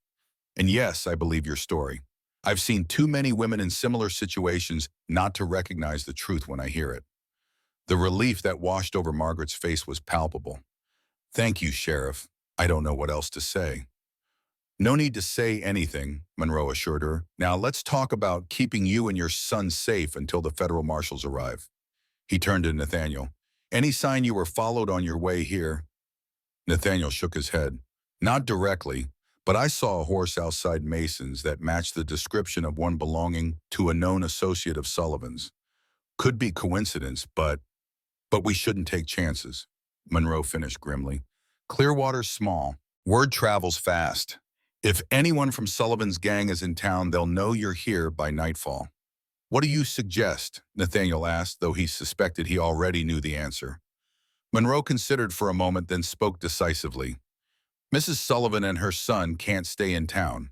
"And yes, I believe your story. I've seen too many women in similar situations not to recognize the truth when I hear it." The relief that washed over Margaret's face was palpable. "Thank you, Sheriff. I don't know what else to say." "No need to say anything," Monroe assured her. "Now let's talk about keeping you and your son safe until the federal marshals arrive." He turned to Nathaniel. "Any sign you were followed on your way here?" Nathaniel shook his head. "Not directly, but I saw a horse outside Mason's that matched the description of one belonging to a known associate of Sullivan's. Could be coincidence, but we shouldn't take chances," Monroe finished grimly. "Clearwater's small. Word travels fast. If anyone from Sullivan's gang is in town, they'll know you're here by nightfall." "What do you suggest?" Nathaniel asked, though he suspected he already knew the answer. Monroe considered for a moment, then spoke decisively. "Mrs. Sullivan and her son can't stay in town.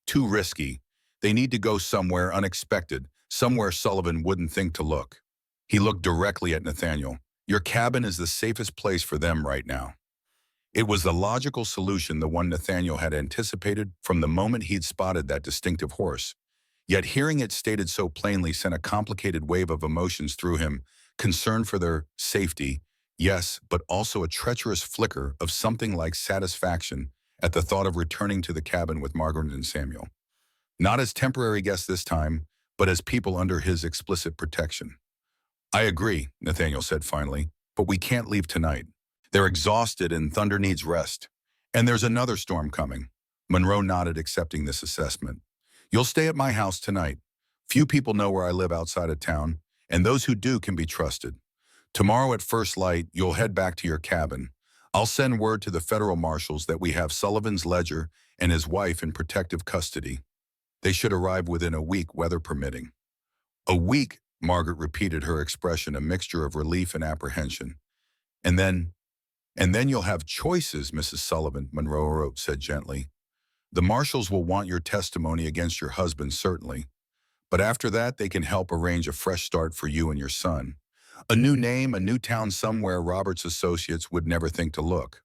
Too risky. They need to go somewhere unexpected, somewhere Sullivan wouldn't think to look." He looked directly at Nathaniel. "Your cabin is the safest place for them right now." It was the logical solution, the one Nathaniel had anticipated from the moment he'd spotted that distinctive horse. Yet hearing it stated so plainly sent a complicated wave of emotions through him, concern for their safety, yes, but also a treacherous flicker of something like satisfaction at the thought of returning to the cabin with Margaret and Samuel. Not as temporary guests this time, but as people under his explicit protection. "I agree," Nathaniel said finally, "but we can't leave tonight. They're exhausted and Thunder needs rest. And there's another storm coming." Monroe nodded, accepting this assessment. "You'll stay at my house tonight. Few people know where I live outside of town, and those who do can be trusted. Tomorrow at first light, you'll head back to your cabin. I'll send word to the federal marshals that we have Sullivan's ledger and his wife in protective custody. They should arrive within a week, weather permitting." "A week," Margaret repeated, her expression a mixture of relief and apprehension. And then you'll have choices, Mrs. Sullivan," Monroe said gently. "The marshals will want your testimony against your husband, certainly. But after that, they can help arrange a fresh start for you and your son. A new name, a new town somewhere Robert's associates would never think to look."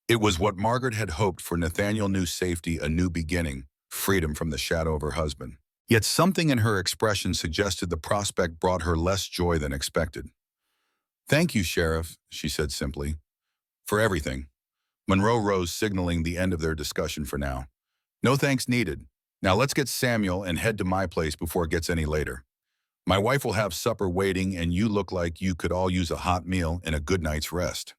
It was what Margaret had hoped for. Nathaniel knew safety, a new beginning, freedom from the shadow of her husband. Yet something in her expression suggested the prospect brought her less joy than expected. Thank you, Sheriff, she said simply, for everything. Monroe rose, signaling the end of their discussion for now. No thanks needed. Now let's get Samuel and head to my place before it gets any later. My wife will have supper waiting, and you look like you could all use a hot meal and a good night's rest.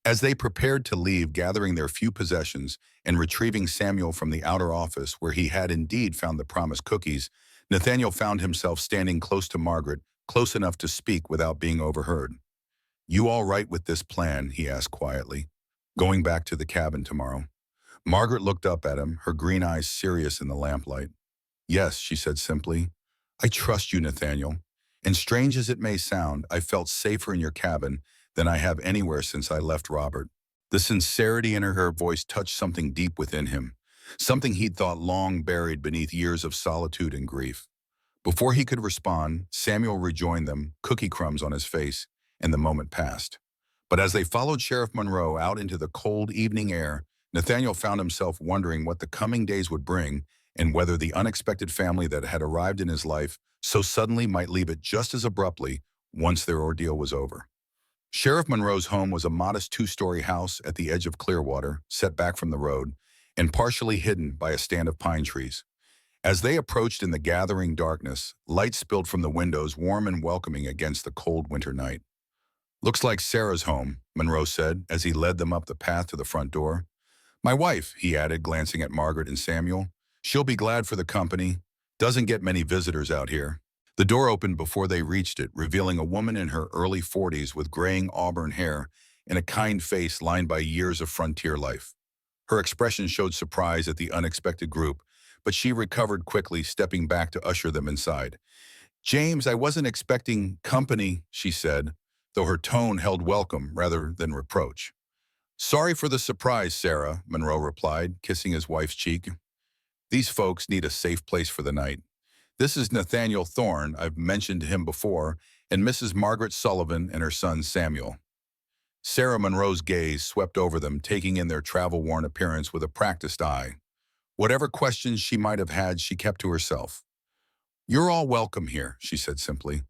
As they prepared to leave, gathering their few possessions and retrieving Samuel from the outer office where he had indeed found the promised cookies, Nathaniel found himself standing close to Margaret, close enough to speak without being overheard. You all right with this plan? He asked quietly. Going back to the cabin tomorrow. Margaret looked up at him, her green eyes serious in the lamplight. Yes, she said simply. I trust you, Nathaniel. And strange as it may sound, I felt safer in your cabin than I have anywhere since I left Robert. The sincerity in her voice touched something deep within him, something he'd thought long buried beneath years of solitude and grief. Before he could respond, Samuel rejoined them, cookie crumbs on his face, and the moment passed. But as they followed Sheriff Monroe out into the cold evening air, Nathaniel found himself wondering what the coming days would bring and whether the unexpected family that had arrived in his life so suddenly might leave it just as abruptly once their ordeal was over. Sheriff Monroe's home was a modest two-story house at the edge of Clearwater, set back from the road, and partially hidden by a stand of pine trees. As they approached in the gathering darkness, light spilled from the windows, warm and welcoming against the cold winter night. Looks like Sarah's home, Monroe said as he led them up the path to the front door. My wife, he added, glancing at Margaret and Samuel. She'll be glad for the company. Doesn't get many visitors out here. The door opened before they reached it, revealing a woman in her early 40s with graying auburn hair and a kind face lined by years of frontier life. Her expression showed surprise at the unexpected group, but she recovered quickly, stepping back to usher them inside. James, I wasn't expecting company, she said, though her tone held welcome rather than reproach. Sorry for the surprise, Sarah, Monroe replied, kissing his wife's cheek. These folks need a safe place for the night. This is Nathaniel Thorne, I've mentioned him before, and Mrs. Margaret Sullivan and her son Samuel. Sarah Monroe's gaze swept over them, taking in their travel-worn appearance with a practiced eye. Whatever questions she might have had, she kept to herself. You're all welcome here, she said simply.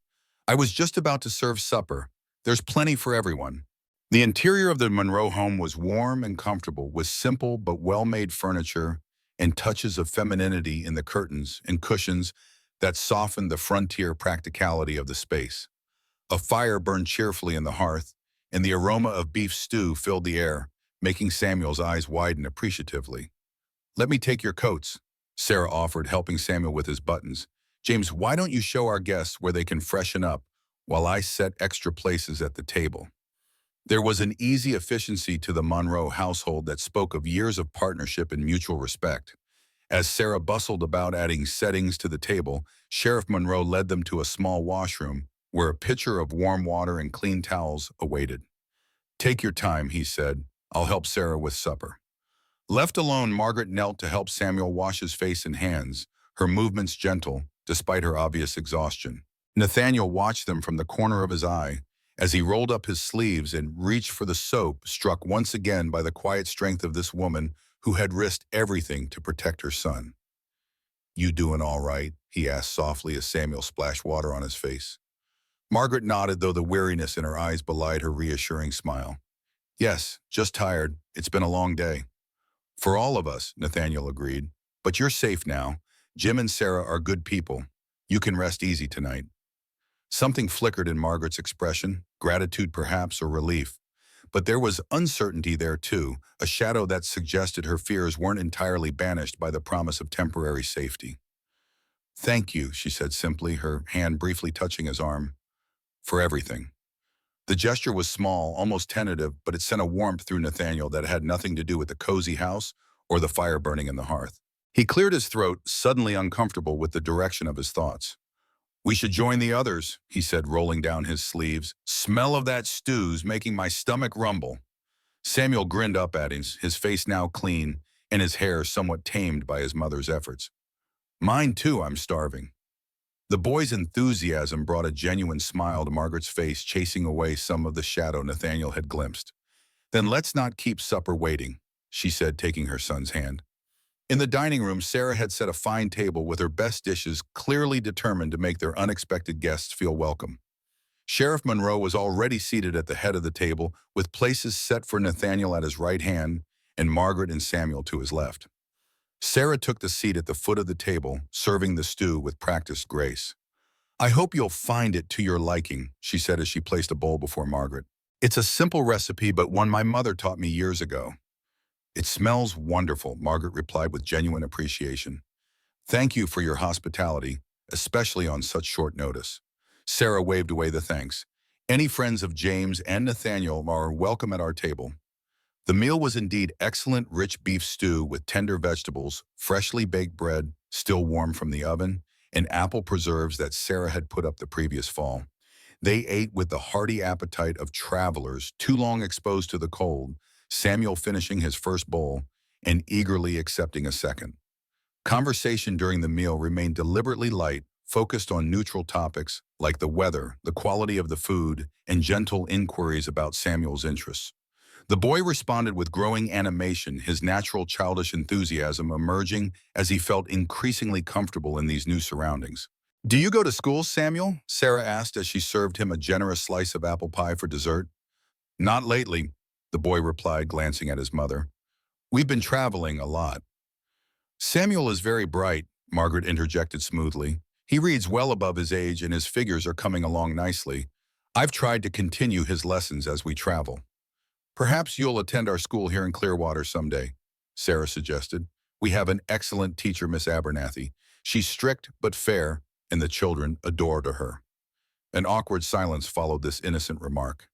I was just about to serve supper. There's plenty for everyone. The interior of the Monroe home was warm and comfortable, with simple but well-made furniture and touches of femininity in the curtains and cushions that softened the frontier practicality of the space. A fire burned cheerfully in the hearth, and the aroma of beef stew filled the air, making Samuel's eyes widen appreciatively. Let me take your coats, Sarah offered, helping Samuel with his buttons. James, why don't you show our guests where they can freshen up while I set extra places at the table? There was an easy efficiency to the Monroe household that spoke of years of partnership and mutual respect. As Sarah bustled about adding settings to the table, Sheriff Monroe led them to a small washroom where a pitcher of warm water and clean towels awaited. Take your time, he said. I'll help Sarah with supper. Left alone, Margaret knelt to help Samuel wash his face and hands, her movements gentle, despite her obvious exhaustion. Nathaniel watched them from the corner of his eye as he rolled up his sleeves and reached for the soap, struck once again by the quiet strength of this woman who had risked everything to protect her son. You doing all right? He asked softly as Samuel splashed water on his face. Margaret nodded, though the weariness in her eyes belied her reassuring smile. Yes, just tired. It's been a long day. For all of us, Nathaniel agreed. But you're safe now. Jim and Sarah are good people. You can rest easy tonight. Something flickered in Margaret's expression, gratitude perhaps, or relief. But there was uncertainty there too, a shadow that suggested her fears weren't entirely banished by the promise of temporary safety. Thank you, she said simply, her hand briefly touching his arm. For everything. The gesture was small, almost tentative, but it sent a warmth through Nathaniel that had nothing to do with the cozy house or the fire burning in the hearth. He cleared his throat, suddenly uncomfortable with the direction of his thoughts. We should join the others, he said, rolling down his sleeves. Smell of that stew's making my stomach rumble. Samuel grinned up at him, his face now clean and his hair somewhat tamed by his mother's efforts. Mine too, I'm starving. The boy's enthusiasm brought a genuine smile to Margaret's face, chasing away some of the shadow Nathaniel had glimpsed. Then let's not keep supper waiting, she said, taking her son's hand. In the dining room, Sarah had set a fine table with her best dishes, clearly determined to make their unexpected guests feel welcome. Sheriff Monroe was already seated at the head of the table, with places set for Nathaniel at his right hand and Margaret and Samuel to his left. Sarah took the seat at the foot of the table, serving the stew with practiced grace. "I hope you'll find it to your liking," she said as she placed a bowl before Margaret. "It's a simple recipe, but one my mother taught me years ago." "It smells wonderful," Margaret replied with genuine appreciation. "Thank you for your hospitality, especially on such short notice." Sarah waved away the thanks. "Any friends of James and Nathaniel are welcome at our table." The meal was indeed excellent, rich beef stew with tender vegetables, freshly baked bread, still warm from the oven, and apple preserves that Sarah had put up the previous fall. They ate with the hearty appetite of travelers too long exposed to the cold, Samuel finishing his first bowl and eagerly accepting a second. Conversation during the meal remained deliberately light, focused on neutral topics like the weather, the quality of the food, and gentle inquiries about Samuel's interests. The boy responded with growing animation, his natural childish enthusiasm emerging as he felt increasingly comfortable in these new surroundings. "Do you go to school, Samuel?" Sarah asked as she served him a generous slice of apple pie for dessert. "Not lately," the boy replied, glancing at his mother. "We've been traveling a lot." "Samuel is very bright," Margaret interjected smoothly. "He reads well above his age and his figures are coming along nicely. I've tried to continue his lessons as we travel." "Perhaps you'll attend our school here in Clearwater someday," Sarah suggested. "We have an excellent teacher, Miss Abernathy. She's strict but fair, and the children adored her." An awkward silence followed this innocent remark.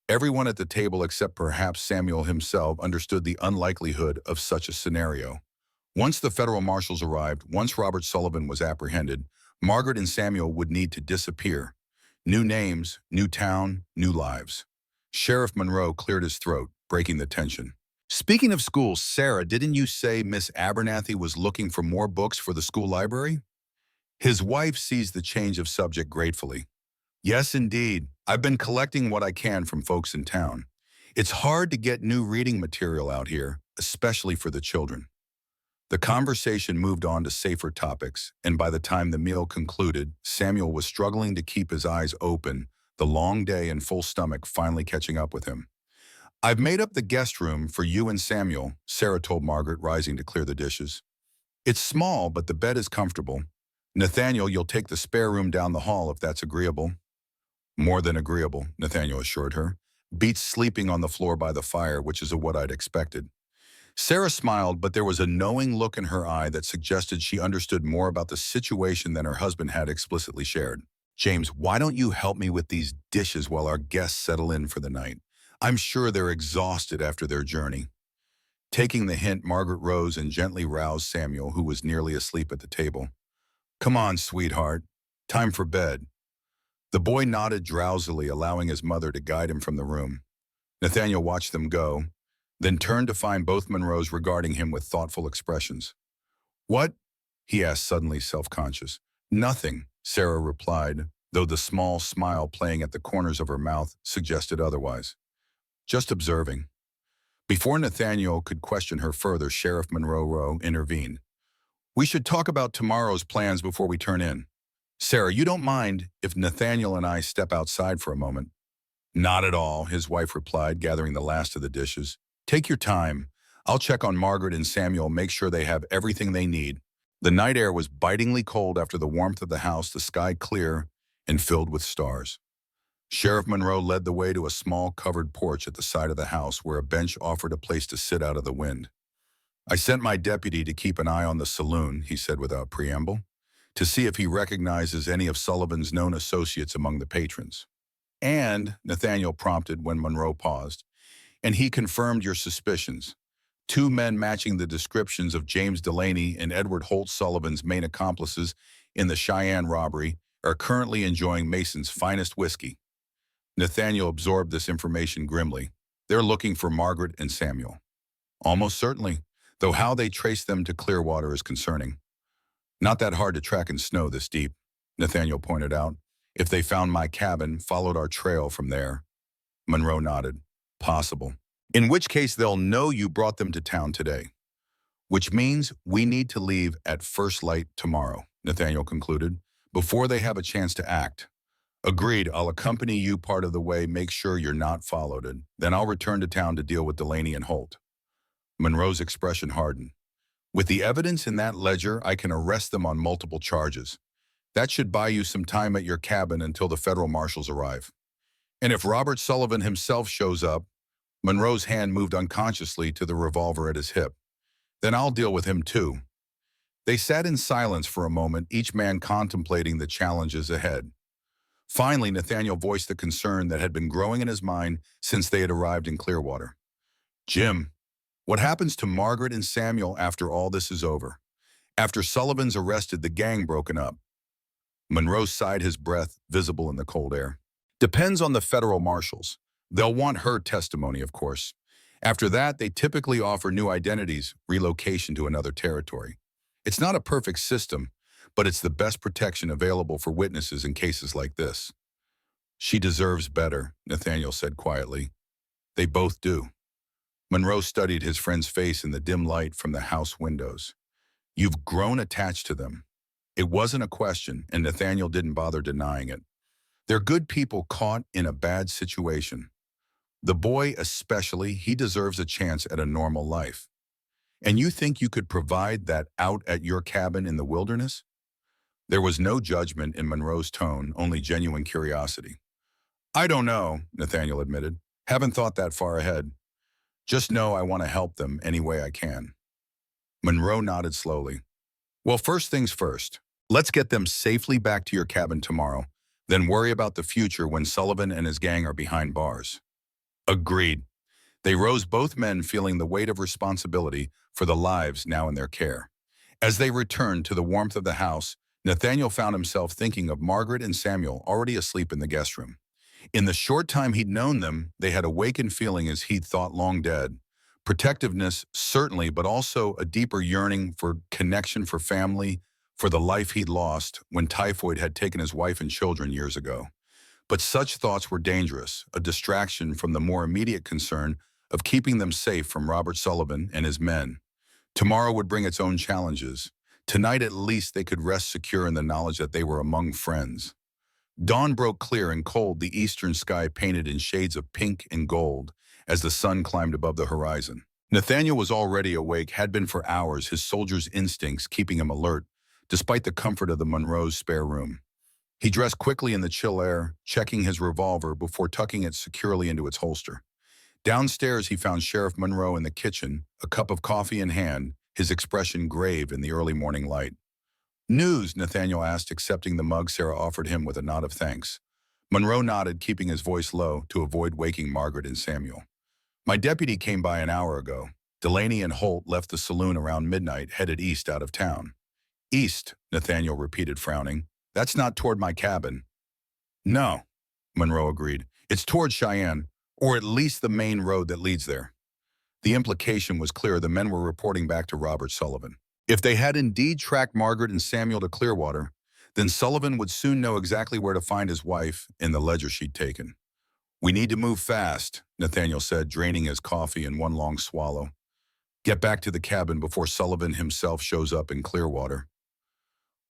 Everyone at the table except perhaps Samuel himself understood the unlikelihood of such a scenario. Once the federal marshals arrived, once Robert Sullivan was apprehended, Margaret and Samuel would need to disappear. New names, new town, new lives. Sheriff Monroe cleared his throat, breaking the tension. "Speaking of schools, Sarah, didn't you say Miss Abernathy was looking for more books for the school library?" His wife seized the change of subject gratefully. "Yes, indeed. I've been collecting what I can from folks in town. It's hard to get new reading material out here, especially for the children." The conversation moved on to safer topics, and by the time the meal concluded, Samuel was struggling to keep his eyes open, the long day and full stomach finally catching up with him. "I've made up the guest room for you and Samuel," Sarah told Margaret, rising to clear the dishes. "It's small, but the bed is comfortable. Nathaniel, you'll take the spare room down the hall if that's agreeable." "More than agreeable," Nathaniel assured her. "Beats sleeping on the floor by the fire, which is what I'd expected." Sarah smiled, but there was a knowing look in her eye that suggested she understood more about the situation than her husband had explicitly shared. "James, why don't you help me with these dishes while our guests settle in for the night? I'm sure they're exhausted after their journey." Taking the hint, Margaret rose and gently roused Samuel, who was nearly asleep at the table. "Come on, sweetheart. Time for bed." The boy nodded drowsily, allowing his mother to guide him from the room. Nathaniel watched them go, then turned to find both Monroes regarding him with thoughtful expressions. "What?" he asked, suddenly self-conscious. "Nothing," Sarah replied, though the small smile playing at the corners of her mouth suggested otherwise. "Just observing." Before Nathaniel could question her further, Sheriff Monroe intervened. "We should talk about tomorrow's plans before we turn in. Sarah, you don't mind if Nathaniel and I step outside for a moment?" "Not at all," his wife replied, gathering the last of the dishes. "Take your time. I'll check on Margaret and Samuel, make sure they have everything they need." The night air was bitingly cold after the warmth of the house, the sky clear and filled with stars. Sheriff Monroe led the way to a small covered porch at the side of the house where a bench offered a place to sit out of the wind. "I sent my deputy to keep an eye on the saloon," he said without preamble, "to see if he recognizes any of Sullivan's known associates among the patrons." "And," Nathaniel prompted when Monroe paused, "and he confirmed your suspicions. Two men matching the descriptions of James Delaney and Edward Holt Sullivan's main accomplices in the Cheyenne robbery are currently enjoying Mason's finest whiskey." Nathaniel absorbed this information grimly. "They're looking for Margaret and Samuel." "Almost certainly, though how they trace them to Clearwater is concerning." "Not that hard to track in snow this deep," Nathaniel pointed out. "If they found my cabin, followed our trail from there." Monroe nodded. "Possible. In which case they'll know you brought them to town today. Which means we need to leave at first light tomorrow," Nathaniel concluded, "before they have a chance to act. Agreed, I'll accompany you part of the way, make sure you're not followed, and then I'll return to town to deal with Delaney and Holt. Monroe's expression hardened. With the evidence in that ledger, I can arrest them on multiple charges. That should buy you some time at your cabin until the federal marshals arrive. And if Robert Sullivan himself shows up, Monroe's hand moved unconsciously to the revolver at his hip. Then I'll deal with him too. They sat in silence for a moment, each man contemplating the challenges ahead. Finally, Nathaniel voiced the concern that had been growing in his mind since they had arrived in Clearwater. Jim, what happens to Margaret and Samuel after all this is over? After Sullivan's arrested, the gang broken up. Monroe sighed, his breath visible in the cold air. Depends on the federal marshals. They'll want her testimony, of course. After that, they typically offer new identities, relocation to another territory. It's not a perfect system, but it's the best protection available for witnesses in cases like this. She deserves better, Nathaniel said quietly. They both do. Monroe studied his friend's face in the dim light from the house windows. You've grown attached to them. It wasn't a question, and Nathaniel didn't bother denying it. They're good people caught in a bad situation. The boy especially, he deserves a chance at a normal life. And you think you could provide that out at your cabin in the wilderness? There was no judgment in Monroe's tone, only genuine curiosity. I don't know, Nathaniel admitted. Haven't thought that far ahead. Just know I want to help them any way I can. Monroe nodded slowly. Well, first things first. Let's get them safely back to your cabin tomorrow, then worry about the future when Sullivan and his gang are behind bars. Agreed. They rose, both men feeling the weight of responsibility for the lives now in their care. As they returned to the warmth of the house, Nathaniel found himself thinking of Margaret and Samuel already asleep in the guest room. In the short time he'd known them, they had awakened feeling as he'd thought long dead. Protectiveness, certainly, but also a deeper yearning for connection, for family, for the life he'd lost when typhoid had taken his wife and children years ago. But such thoughts were dangerous, a distraction from the more immediate concern of keeping them safe from Robert Sullivan and his men. Tomorrow would bring its own challenges. Tonight, at least, they could rest secure in the knowledge that they were among friends. Dawn broke clear and cold, the eastern sky painted in shades of pink and gold as the sun climbed above the horizon. Nathaniel was already awake, had been for hours, his soldier's instincts keeping him alert, despite the comfort of the Monroe's spare room. He dressed quickly in the chill air, checking his revolver before tucking it securely into its holster. Downstairs, he found Sheriff Monroe in the kitchen, a cup of coffee in hand, his expression grave in the early morning light. News, Nathaniel asked, accepting the mug Sarah offered him with a nod of thanks. Monroe nodded, keeping his voice low to avoid waking Margaret and Samuel. My deputy came by an hour ago. Delaney and Holt left the saloon around midnight, headed east out of town. East, Nathaniel repeated, frowning. That's not toward my cabin. No, Monroe agreed. It's toward Cheyenne, or at least the main road that leads there. The implication was clear. The men were reporting back to Robert Sullivan. If they had indeed tracked Margaret and Samuel to Clearwater, then Sullivan would soon know exactly where to find his wife in the ledger she'd taken. We need to move fast, Nathaniel said, draining his coffee in one long swallow. Get back to the cabin before Sullivan himself shows up in Clearwater.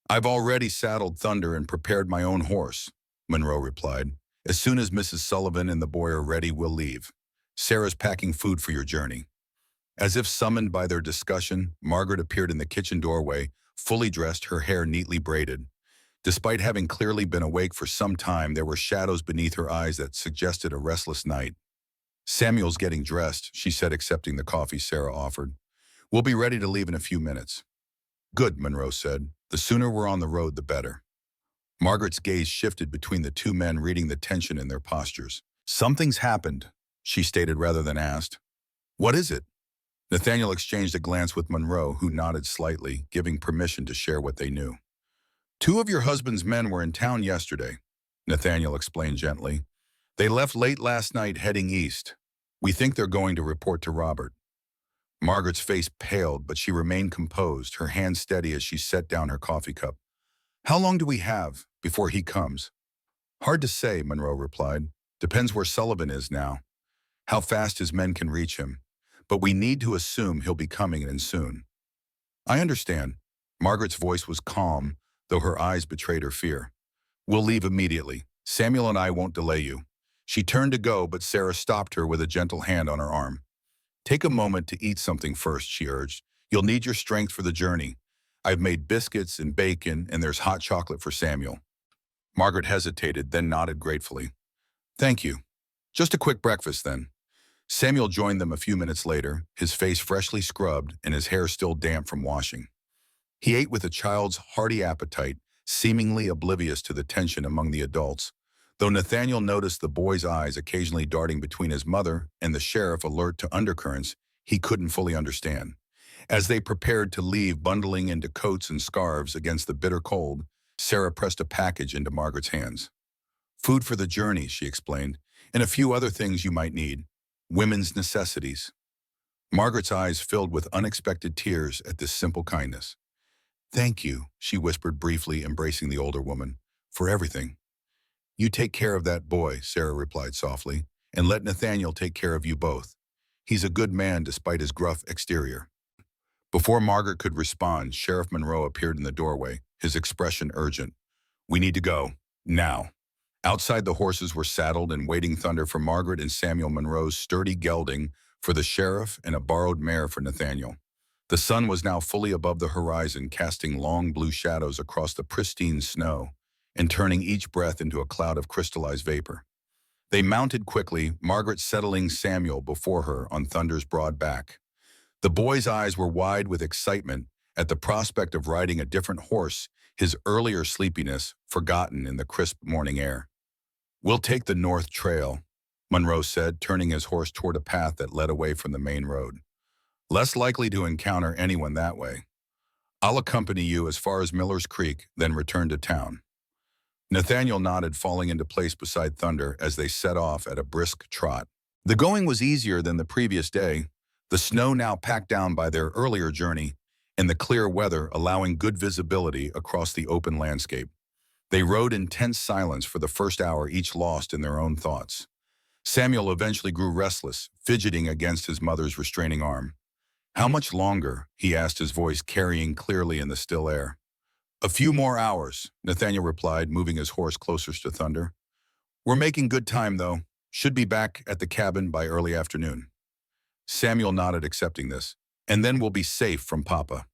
I've already saddled Thunder and prepared my own horse, Monroe replied. As soon as Mrs. Sullivan and the boy are ready, we'll leave. Sarah's packing food for your journey. As if summoned by their discussion, Margaret appeared in the kitchen doorway, fully dressed, her hair neatly braided. Despite having clearly been awake for some time, there were shadows beneath her eyes that suggested a restless night. Samuel's getting dressed, she said, accepting the coffee Sarah offered. We'll be ready to leave in a few minutes. Good, Monroe said. The sooner we're on the road, the better. Margaret's gaze shifted between the two men, reading the tension in their postures. Something's happened, she stated rather than asked. What is it? Nathaniel exchanged a glance with Monroe, who nodded slightly, giving permission to share what they knew. 2 of your husband's men were in town yesterday, Nathaniel explained gently. They left late last night heading east. We think they're going to report to Robert. Margaret's face paled, but she remained composed, her hand steady as she set down her coffee cup. How long do we have before he comes? Hard to say, Monroe replied. Depends where Sullivan is now, how fast his men can reach him. But we need to assume he'll be coming in soon. I understand. Margaret's voice was calm, though her eyes betrayed her fear. We'll leave immediately. Samuel and I won't delay you." She turned to go, but Sarah stopped her with a gentle hand on her arm. "Take a moment to eat something first," she urged. "You'll need your strength for the journey. I've made biscuits and bacon, and there's hot chocolate for Samuel." Margaret hesitated, then nodded gratefully. "Thank you. Just a quick breakfast, then." Samuel joined them a few minutes later, his face freshly scrubbed and his hair still damp from washing. He ate with a child's hearty appetite, seemingly oblivious to the tension among the adults, though Nathaniel noticed the boy's eyes occasionally darting between his mother and the sheriff, alert to undercurrents he couldn't fully understand. As they prepared to leave, bundling into coats and scarves against the bitter cold, Sarah pressed a package into Margaret's hands. "Food for the journey," she explained, "and a few other things you might need. Women's necessities." Margaret's eyes filled with unexpected tears at this simple kindness. "Thank you," she whispered briefly, embracing the older woman, "for everything." "You take care of that boy," Sarah replied softly, "and let Nathaniel take care of you both. He's a good man despite his gruff exterior." Before Margaret could respond, Sheriff Monroe appeared in the doorway, his expression urgent. "We need to go. Now." Outside, the horses were saddled and waiting thunder for Margaret and Samuel Monroe's sturdy gelding for the sheriff and a borrowed mare for Nathaniel. The sun was now fully above the horizon, casting long blue shadows across the pristine snow and turning each breath into a cloud of crystallized vapor. They mounted quickly, Margaret settling Samuel before her on Thunder's broad back. The boy's eyes were wide with excitement at the prospect of riding a different horse, his earlier sleepiness forgotten in the crisp morning air. "We'll take the North Trail," Monroe said, turning his horse toward a path that led away from the main road. "Less likely to encounter anyone that way. I'll accompany you as far as Miller's Creek, then return to town." Nathaniel nodded, falling into place beside Thunder as they set off at a brisk trot. The going was easier than the previous day, the snow now packed down by their earlier journey, and the clear weather allowing good visibility across the open landscape. They rode in tense silence for the first hour, each lost in their own thoughts. Samuel eventually grew restless, fidgeting against his mother's restraining arm. "How much longer?" he asked, his voice carrying clearly in the still air. "A few more hours," Nathaniel replied, moving his horse closer to Thunder. "We're making good time, though. Should be back at the cabin by early afternoon." Samuel nodded, accepting this. "And then we'll be safe from Papa."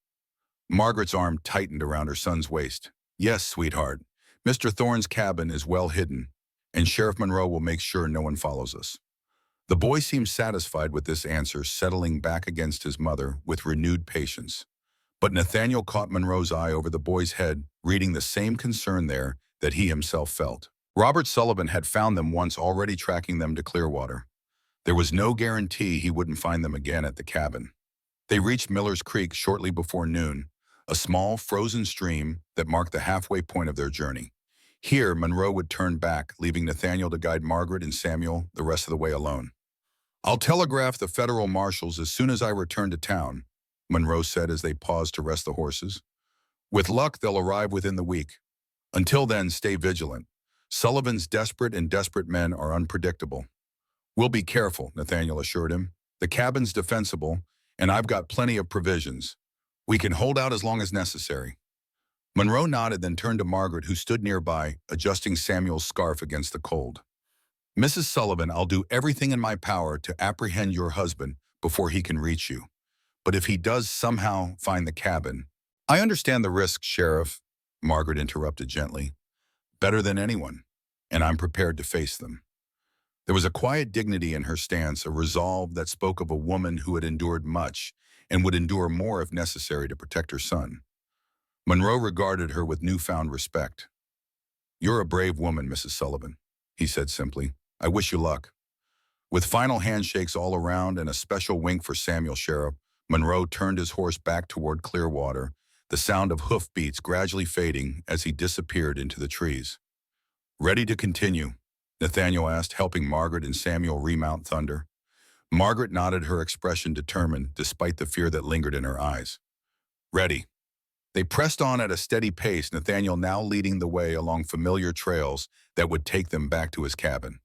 Margaret's arm tightened around her son's waist. "Yes, sweetheart. Mr. Thorne's cabin is well hidden, and Sheriff Monroe will make sure no one follows us." The boy seemed satisfied with this answer, settling back against his mother with renewed patience. But Nathaniel caught Monroe's eye over the boy's head, reading the same concern there that he himself felt. Robert Sullivan had found them once, already tracking them to Clearwater. There was no guarantee he wouldn't find them again at the cabin. They reached Miller's Creek shortly before noon, a small frozen stream that marked the halfway point of their journey. Here, Monroe would turn back, leaving Nathaniel to guide Margaret and Samuel the rest of the way alone. "I'll telegraph the federal marshals as soon as I return to town," Monroe said as they paused to rest the horses. "With luck, they'll arrive within the week. Until then, stay vigilant. Sullivan's desperate men are unpredictable." "We'll be careful," Nathaniel assured him. "The cabin's defensible, and I've got plenty of provisions. We can hold out as long as necessary." Monroe nodded, then turned to Margaret, who stood nearby, adjusting Samuel's scarf against the cold. "Mrs. Sullivan, I'll do everything in my power to apprehend your husband before he can reach you. But if he does somehow find the cabin—" "I understand the risks, Sheriff," Margaret interrupted gently. "Better than anyone, and I'm prepared to face them." There was a quiet dignity in her stance, a resolve that spoke of a woman who had endured much and would endure more if necessary to protect her son. Monroe regarded her with newfound respect. "You're a brave woman, Mrs. Sullivan," he said simply. "I wish you luck." With final handshakes all around and a special wink for Samuel, Sheriff, Monroe turned his horse back toward Clearwater, the sound of hoofbeats gradually fading as he disappeared into the trees. "Ready to continue?" Nathaniel asked, helping Margaret and Samuel remount Thunder. Margaret nodded, her expression determined despite the fear that lingered in her eyes. "Ready." They pressed on at a steady pace, Nathaniel now leading the way along familiar trails that would take them back to his cabin.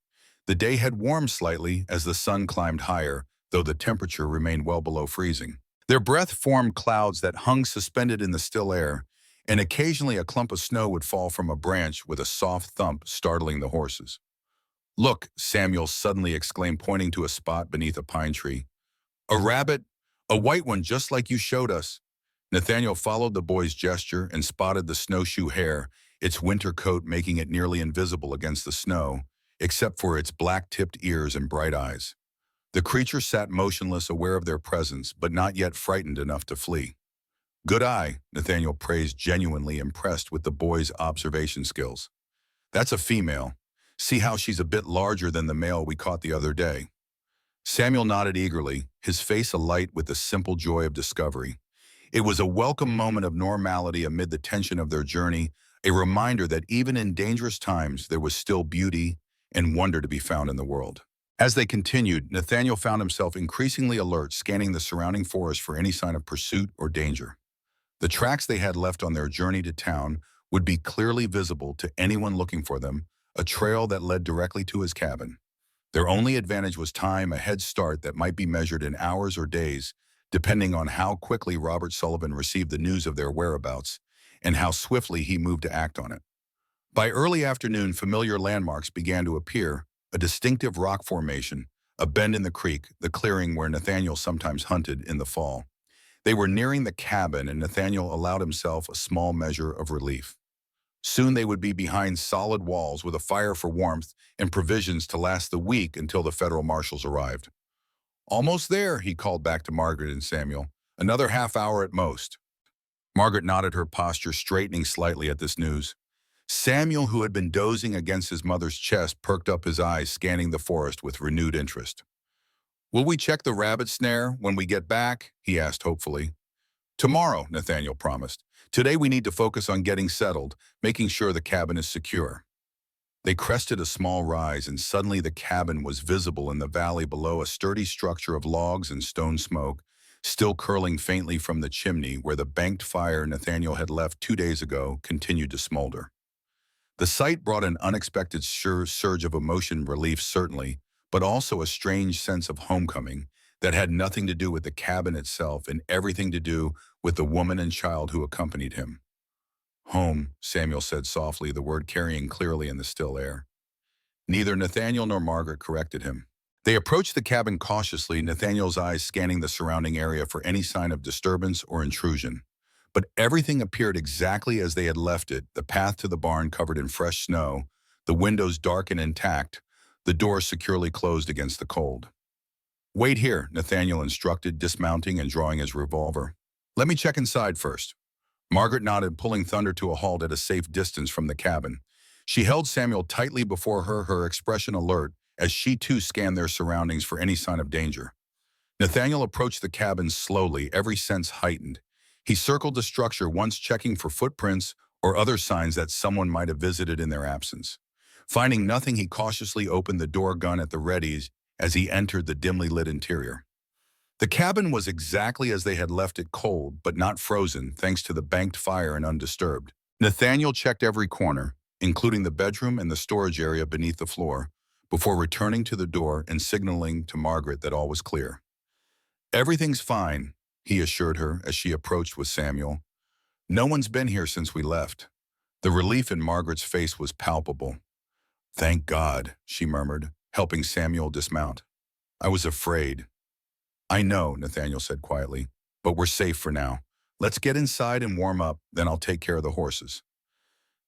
The day had warmed slightly as the sun climbed higher, though the temperature remained well below freezing. Their breath formed clouds that hung suspended in the still air, and occasionally a clump of snow would fall from a branch with a soft thump, startling the horses. "Look," Samuel suddenly exclaimed, pointing to a spot beneath a pine tree. "A rabbit! A white one just like you showed us." Nathaniel followed the boy's gesture and spotted the snowshoe hare, its winter coat making it nearly invisible against the snow, except for its black-tipped ears and bright eyes. The creature sat motionless, aware of their presence, but not yet frightened enough to flee. "Good eye," Nathaniel praised, genuinely impressed with the boy's observation skills. "That's a female. See how she's a bit larger than the male we caught the other day." Samuel nodded eagerly, his face alight with the simple joy of discovery. It was a welcome moment of normality amid the tension of their journey, a reminder that even in dangerous times there was still beauty and wonder to be found in the world. As they continued, Nathaniel found himself increasingly alert, scanning the surrounding forest for any sign of pursuit or danger. The tracks they had left on their journey to town would be clearly visible to anyone looking for them, a trail that led directly to his cabin. Their only advantage was time, a head start that might be measured in hours or days, depending on how quickly Robert Sullivan received the news of their whereabouts and how swiftly he moved to act on it. By early afternoon, familiar landmarks began to appear, a distinctive rock formation, a bend in the creek, the clearing where Nathaniel sometimes hunted in the fall. They were nearing the cabin, and Nathaniel allowed himself a small measure of relief. Soon they would be behind solid walls with a fire for warmth and provisions to last the week until the federal marshals arrived. "Almost there," he called back to Margaret and Samuel. "Another half hour at most." Margaret nodded, her posture straightening slightly at this news. Samuel, who had been dozing against his mother's chest, perked up his eyes, scanning the forest with renewed interest. "Will we check the rabbit snare when we get back?" he asked hopefully. "Tomorrow," Nathaniel promised. "Today we need to focus on getting settled, making sure the cabin is secure." They crested a small rise, and suddenly the cabin was visible in the valley below, a sturdy structure of logs and stone smoke, still curling faintly from the chimney where the banked fire Nathaniel had left 2 days ago continued to smolder. The sight brought an unexpected surge of emotion, relief certainly, but also a strange sense of homecoming that had nothing to do with the cabin itself and everything to do with the woman and child who accompanied him. "Home," Samuel said softly, the word carrying clearly in the still air. Neither Nathaniel nor Margaret corrected him. They approached the cabin cautiously, Nathaniel's eyes scanning the surrounding area for any sign of disturbance or intrusion. But everything appeared exactly as they had left it, the path to the barn covered in fresh snow, the windows dark and intact, the door securely closed against the cold. "Wait here," Nathaniel instructed, dismounting and drawing his revolver. "Let me check inside first." Margaret nodded, pulling Thunder to a halt at a safe distance from the cabin. She held Samuel tightly before her, her expression alert, as she too scanned their surroundings for any sign of danger. Nathaniel approached the cabin slowly, every sense heightened. He circled the structure, once checking for footprints or other signs that someone might have visited in their absence. Finding nothing, he cautiously opened the door, gun at the ready, as he entered the dimly lit interior. The cabin was exactly as they had left it, cold but not frozen, thanks to the banked fire and undisturbed. Nathaniel checked every corner, including the bedroom and the storage area beneath the floor, before returning to the door and signaling to Margaret that all was clear. "Everything's fine," he assured her as she approached with Samuel. "No one's been here since we left." The relief in Margaret's face was palpable. "Thank God," she murmured, helping Samuel dismount. "I was afraid." "I know," Nathaniel said quietly, "but we're safe for now. Let's get inside and warm up, then I'll take care of the horses."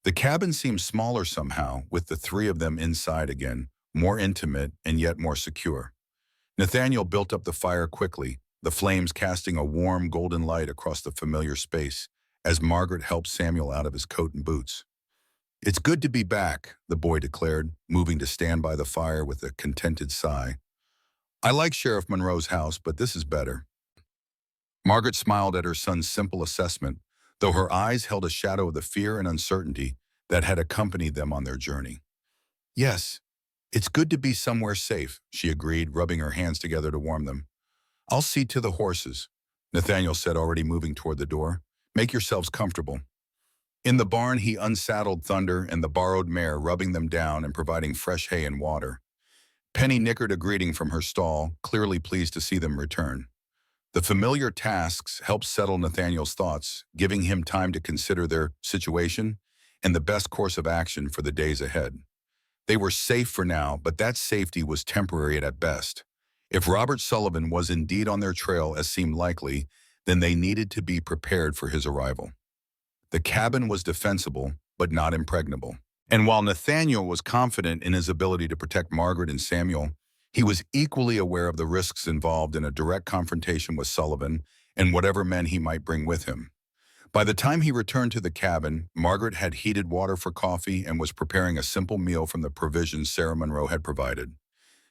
The cabin seemed smaller somehow, with the three of them inside again, more intimate and yet more secure. Nathaniel built up the fire quickly, the flames casting a warm golden light across the familiar space as Margaret helped Samuel out of his coat and boots. "It's good to be back," the boy declared, moving to stand by the fire with a contented sigh. "I like Sheriff Monroe's house, but this is better." Margaret smiled at her son's simple assessment, though her eyes held a shadow of the fear and uncertainty that had accompanied them on their journey. "Yes, it's good to be somewhere safe," she agreed, rubbing her hands together to warm them. "I'll see to the horses," Nathaniel said, already moving toward the door. "Make yourselves comfortable." In the barn, he unsaddled Thunder and the borrowed mare, rubbing them down and providing fresh hay and water. Penny nickered a greeting from her stall, clearly pleased to see them return. The familiar tasks helped settle Nathaniel's thoughts, giving him time to consider their situation and the best course of action for the days ahead. They were safe for now, but that safety was temporary at best. If Robert Sullivan was indeed on their trail, as seemed likely, then they needed to be prepared for his arrival. The cabin was defensible, but not impregnable. And while Nathaniel was confident in his ability to protect Margaret and Samuel, he was equally aware of the risks involved in a direct confrontation with Sullivan and whatever men he might bring with him. By the time he returned to the cabin, Margaret had heated water for coffee and was preparing a simple meal from the provisions Sarah Monroe had provided.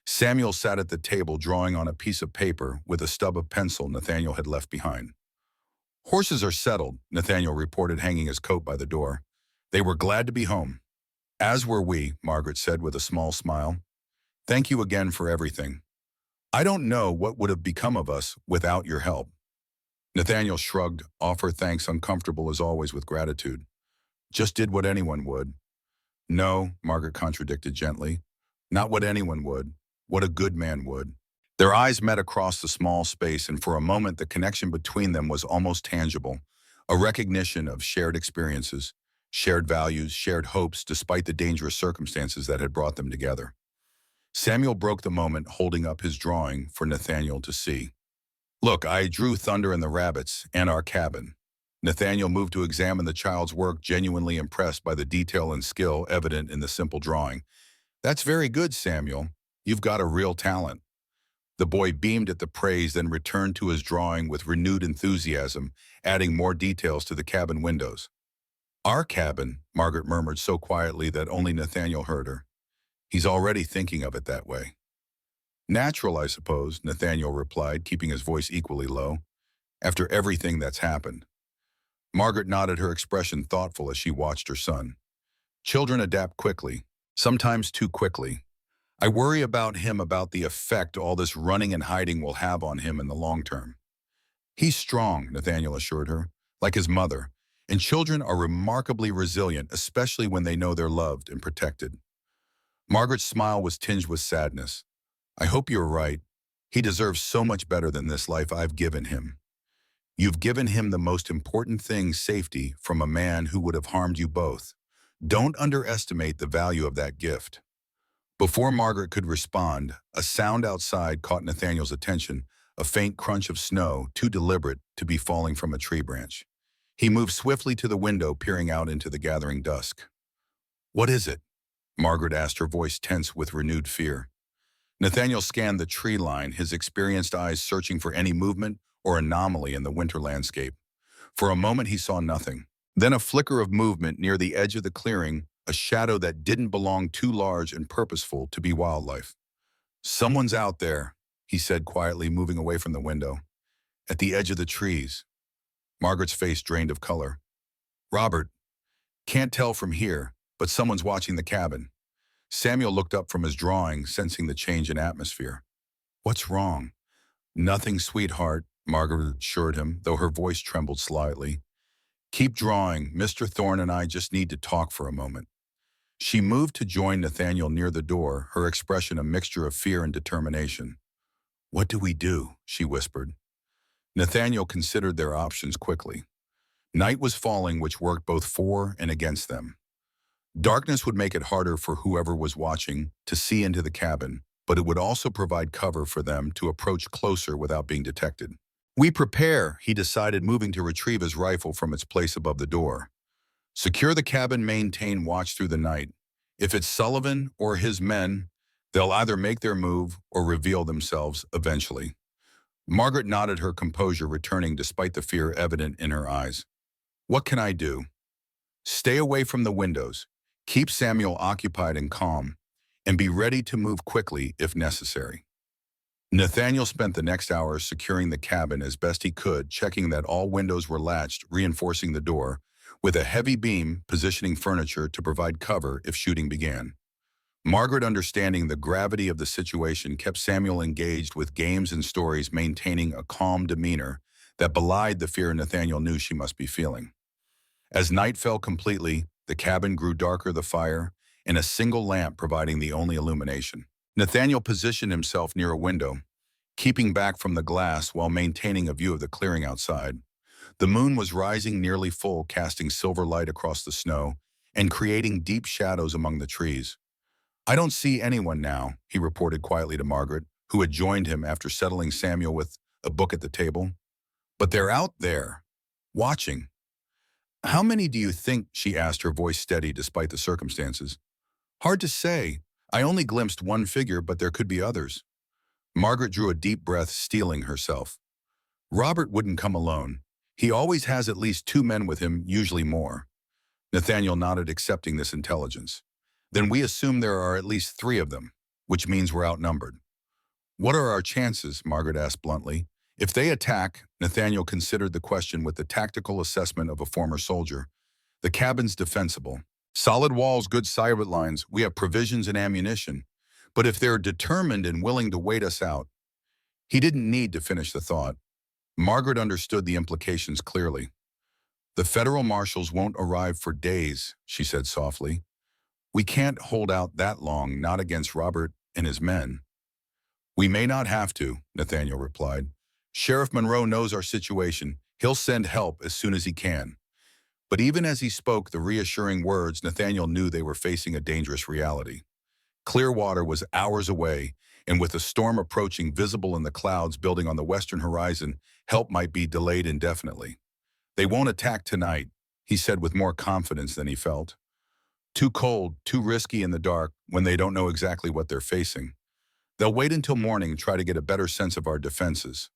Samuel sat at the table drawing on a piece of paper with a stub of pencil Nathaniel had left behind. "Horses are settled," Nathaniel reported, hanging his coat by the door. "They were glad to be home." "As were we," Margaret said with a small smile. "Thank you again for everything. I don't know what would have become of us without your help." Nathaniel shrugged, offer thanks uncomfortable as always with gratitude. "Just did what anyone would." "No," Margaret contradicted gently. "Not what anyone would. What a good man would." Their eyes met across the small space, and for a moment the connection between them was almost tangible, a recognition of shared experiences, shared values, shared hopes, despite the dangerous circumstances that had brought them together. Samuel broke the moment, holding up his drawing for Nathaniel to see. "Look, I drew Thunder and the Rabbits and our cabin." Nathaniel moved to examine the child's work, genuinely impressed by the detail and skill evident in the simple drawing. "That's very good, Samuel. You've got a real talent." The boy beamed at the praise, then returned to his drawing with renewed enthusiasm, adding more details to the cabin windows. "Our cabin," Margaret murmured so quietly that only Nathaniel heard her. "He's already thinking of it that way." "Natural, I suppose," Nathaniel replied, keeping his voice equally low, "after everything that's happened." Margaret nodded, her expression thoughtful as she watched her son. "Children adapt quickly, sometimes too quickly. I worry about him, about the effect all this running and hiding will have on him in the long term." "He's strong," Nathaniel assured her, "like his mother, and children are remarkably resilient, especially when they know they're loved and protected." Margaret's smile was tinged with sadness. "I hope you're right. He deserves so much better than this life I've given him." "You've given him the most important thing, safety, from a man who would have harmed you both. Don't underestimate the value of that gift." Before Margaret could respond, a sound outside caught Nathaniel's attention, a faint crunch of snow, too deliberate to be falling from a tree branch. He moved swiftly to the window, peering out into the gathering dusk. "What is it?" Margaret asked, her voice tense with renewed fear. Nathaniel scanned the tree line, his experienced eyes searching for any movement or anomaly in the winter landscape. For a moment he saw nothing. Then a flicker of movement near the edge of the clearing, a shadow that didn't belong, too large and purposeful to be wildlife. "Someone's out there," he said quietly, moving away from the window. "At the edge of the trees." Margaret's face drained of color. "Robert, can't tell from here, but someone's watching the cabin." Samuel looked up from his drawing, sensing the change in atmosphere. "What's wrong?" "Nothing, sweetheart," Margaret assured him, though her voice trembled slightly. "Keep drawing. Mr. Thorne and I just need to talk for a moment." She moved to join Nathaniel near the door, her expression a mixture of fear and determination. "What do we do?" she whispered. Nathaniel considered their options quickly. Night was falling, which worked both for and against them. Darkness would make it harder for whoever was watching to see into the cabin, but it would also provide cover for them to approach closer without being detected. "We prepare," he decided, moving to retrieve his rifle from its place above the door. "Secure the cabin, maintain watch through the night. If it's Sullivan or his men, they'll either make their move or reveal themselves eventually." Margaret nodded, her composure returning despite the fear evident in her eyes. "What can I do?" "Stay away from the windows. Keep Samuel occupied and calm, and be ready to move quickly if necessary." Nathaniel spent the next hour securing the cabin as best he could, checking that all windows were latched, reinforcing the door, with a heavy beam positioning furniture to provide cover if shooting began. Margaret, understanding the gravity of the situation, kept Samuel engaged with games and stories, maintaining a calm demeanor that belied the fear Nathaniel knew she must be feeling. As night fell completely, the cabin grew darker, the fire, and a single lamp providing the only illumination. Nathaniel positioned himself near a window, keeping back from the glass while maintaining a view of the clearing outside. The moon was rising nearly full, casting silver light across the snow and creating deep shadows among the trees. "I don't see anyone now," he reported quietly to Margaret, who had joined him after settling Samuel with a book at the table. "But they're out there, watching." "How many do you think?" she asked, her voice steady despite the circumstances. "Hard to say. I only glimpsed one figure, but there could be others." Margaret drew a deep breath, steeling herself. "Robert wouldn't come alone. He always has at least two men with him, usually more." Nathaniel nodded, accepting this intelligence. "Then we assume there are at least three of them, which means we're outnumbered." "What are our chances?" Margaret asked bluntly. "If they attack," Nathaniel considered the question with the tactical assessment of a former soldier. "The cabin's defensible. Solid walls, good sight lines, we have provisions and ammunition. But if they're determined and willing to wait us out—" He didn't need to finish the thought. Margaret understood the implications clearly. "The federal marshals won't arrive for days," she said softly. "We can't hold out that long, not against Robert and his men." "We may not have to," Nathaniel replied. "Sheriff Monroe knows our situation. He'll send help as soon as he can." But even as he spoke the reassuring words, Nathaniel knew they were facing a dangerous reality. Clearwater was hours away, and with a storm approaching visible in the clouds building on the western horizon, help might be delayed indefinitely. "They won't attack tonight," he said with more confidence than he felt. "Too cold, too risky in the dark when they don't know exactly what they're facing. They'll wait until morning and try to get a better sense of our defenses."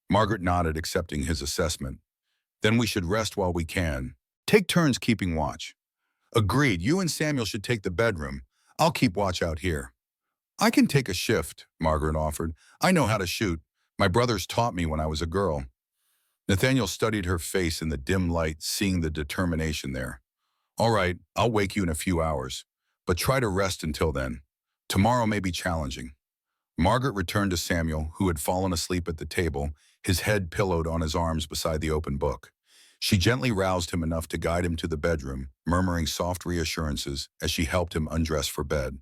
Margaret nodded, accepting his assessment. "Then we should rest while we can. Take turns keeping watch." "Agreed. You and Samuel should take the bedroom. I'll keep watch out here." "I can take a shift," Margaret offered. "I know how to shoot. My brothers taught me when I was a girl." Nathaniel studied her face in the dim light, seeing the determination there. "All right, I'll wake you in a few hours. But try to rest until then. Tomorrow may be challenging." Margaret returned to Samuel, who had fallen asleep at the table, his head pillowed on his arms beside the open book. She gently roused him enough to guide him to the bedroom, murmuring soft reassurances as she helped him undress for bed.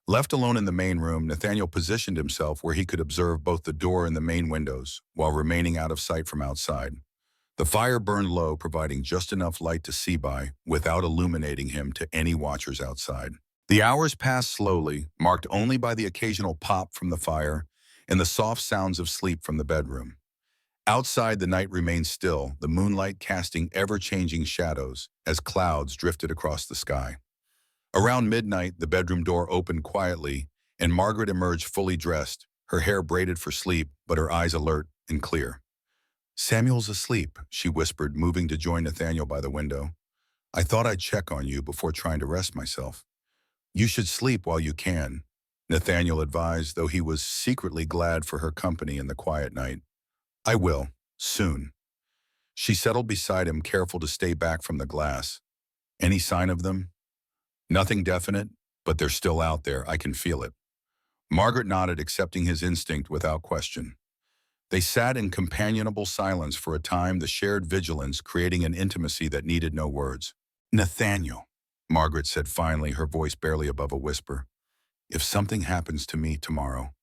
Left alone in the main room, Nathaniel positioned himself where he could observe both the door and the main windows, while remaining out of sight from outside. The fire burned low, providing just enough light to see by, without illuminating him to any watchers outside. The hours passed slowly, marked only by the occasional pop from the fire and the soft sounds of sleep from the bedroom. Outside, the night remained still, the moonlight casting ever-changing shadows as clouds drifted across the sky. Around midnight, the bedroom door opened quietly, and Margaret emerged fully dressed, her hair braided for sleep, but her eyes alert and clear. "Samuel's asleep," she whispered, moving to join Nathaniel by the window. "I thought I'd check on you before trying to rest myself." "You should sleep while you can," Nathaniel advised, though he was secretly glad for her company in the quiet night. "I will, soon." She settled beside him, careful to stay back from the glass. "Any sign of them?" "Nothing definite, but they're still out there. I can feel it." Margaret nodded, accepting his instinct without question. They sat in companionable silence for a time, the shared vigilance creating an intimacy that needed no words. "Nathaniel," Margaret said finally, her voice barely above a whisper, "if something happens to me tomorrow—"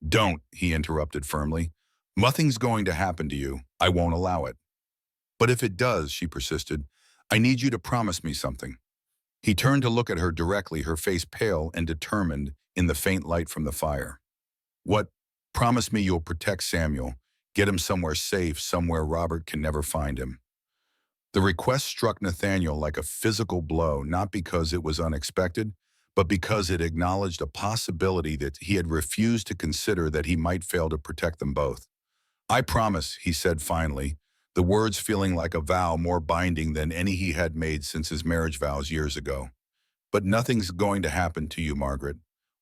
"Don't," he interrupted firmly. "Nothing's going to happen to you. I won't allow it." "But if it does," she persisted, "I need you to promise me something." He turned to look at her directly, her face pale and determined in the faint light from the fire. "What? Promise me you'll protect Samuel, get him somewhere safe, somewhere Robert can never find him." The request struck Nathaniel like a physical blow, not because it was unexpected, but because it acknowledged a possibility that he had refused to consider, that he might fail to protect them both. "I promise," he said finally, the words feeling like a vow more binding than any he had made since his marriage vows years ago. "But nothing's going to happen to you, Margaret.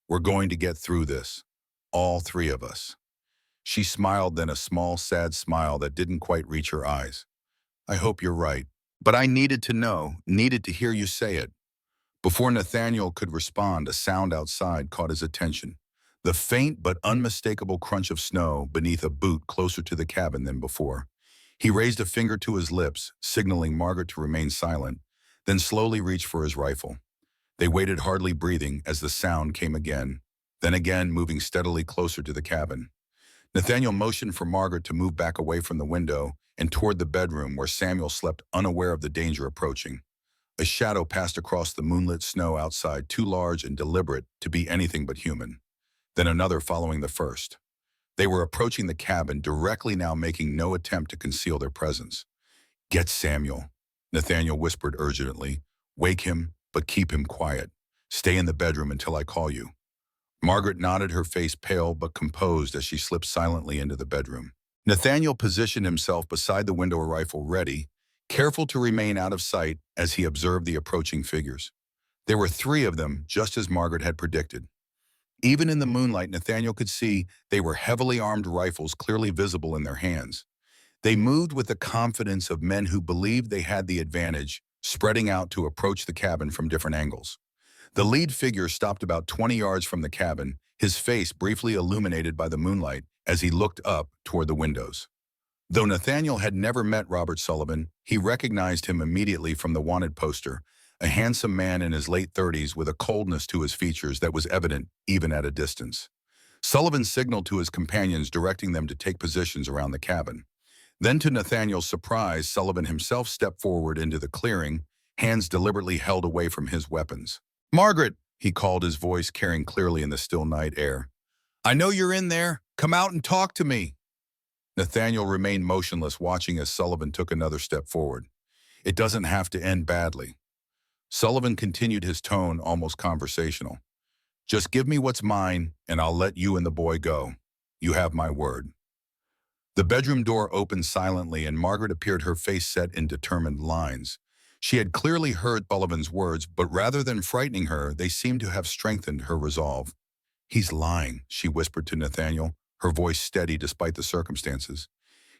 We're going to get through this. All three of us." She smiled, then a small, sad smile that didn't quite reach her eyes. "I hope you're right. But I needed to know, needed to hear you say it." Before Nathaniel could respond, a sound outside caught his attention. The faint but unmistakable crunch of snow beneath a boot closer to the cabin than before. He raised a finger to his lips, signaling Margaret to remain silent, then slowly reached for his rifle. They waited, hardly breathing, as the sound came again, then again, moving steadily closer to the cabin. Nathaniel motioned for Margaret to move back away from the window and toward the bedroom where Samuel slept, unaware of the danger approaching. A shadow passed across the moonlit snow outside, too large and deliberate to be anything but human. Then another following the first. They were approaching the cabin, directly now, making no attempt to conceal their presence. "Get Samuel," Nathaniel whispered urgently. "Wake him, but keep him quiet. Stay in the bedroom until I call you." Margaret nodded, her face pale but composed as she slipped silently into the bedroom. Nathaniel positioned himself beside the window, a rifle ready, careful to remain out of sight as he observed the approaching figures. There were three of them, just as Margaret had predicted. Even in the moonlight, Nathaniel could see they were heavily armed, rifles clearly visible in their hands. They moved with the confidence of men who believed they had the advantage, spreading out to approach the cabin from different angles. The lead figure stopped about 20 yards from the cabin, his face briefly illuminated by the moonlight as he looked up toward the windows. Though Nathaniel had never met Robert Sullivan, he recognized him immediately from the wanted poster, a handsome man in his late 30s with a coldness to his features that was evident even at a distance. Sullivan signaled to his companions, directing them to take positions around the cabin. Then, to Nathaniel's surprise, Sullivan himself stepped forward into the clearing, hands deliberately held away from his weapons. "Margaret," he called, his voice carrying clearly in the still night air. "I know you're in there. Come out and talk to me." Nathaniel remained motionless, watching as Sullivan took another step forward. "It doesn't have to end badly." Sullivan continued, his tone almost conversational. "Just give me what's mine, and I'll let you and the boy go. You have my word." The bedroom door opened silently, and Margaret appeared, her face set in determined lines. She had clearly heard Sullivan's words, but rather than frightening her, they seemed to have strengthened her resolve. "He's lying," she whispered to Nathaniel, her voice steady despite the circumstances.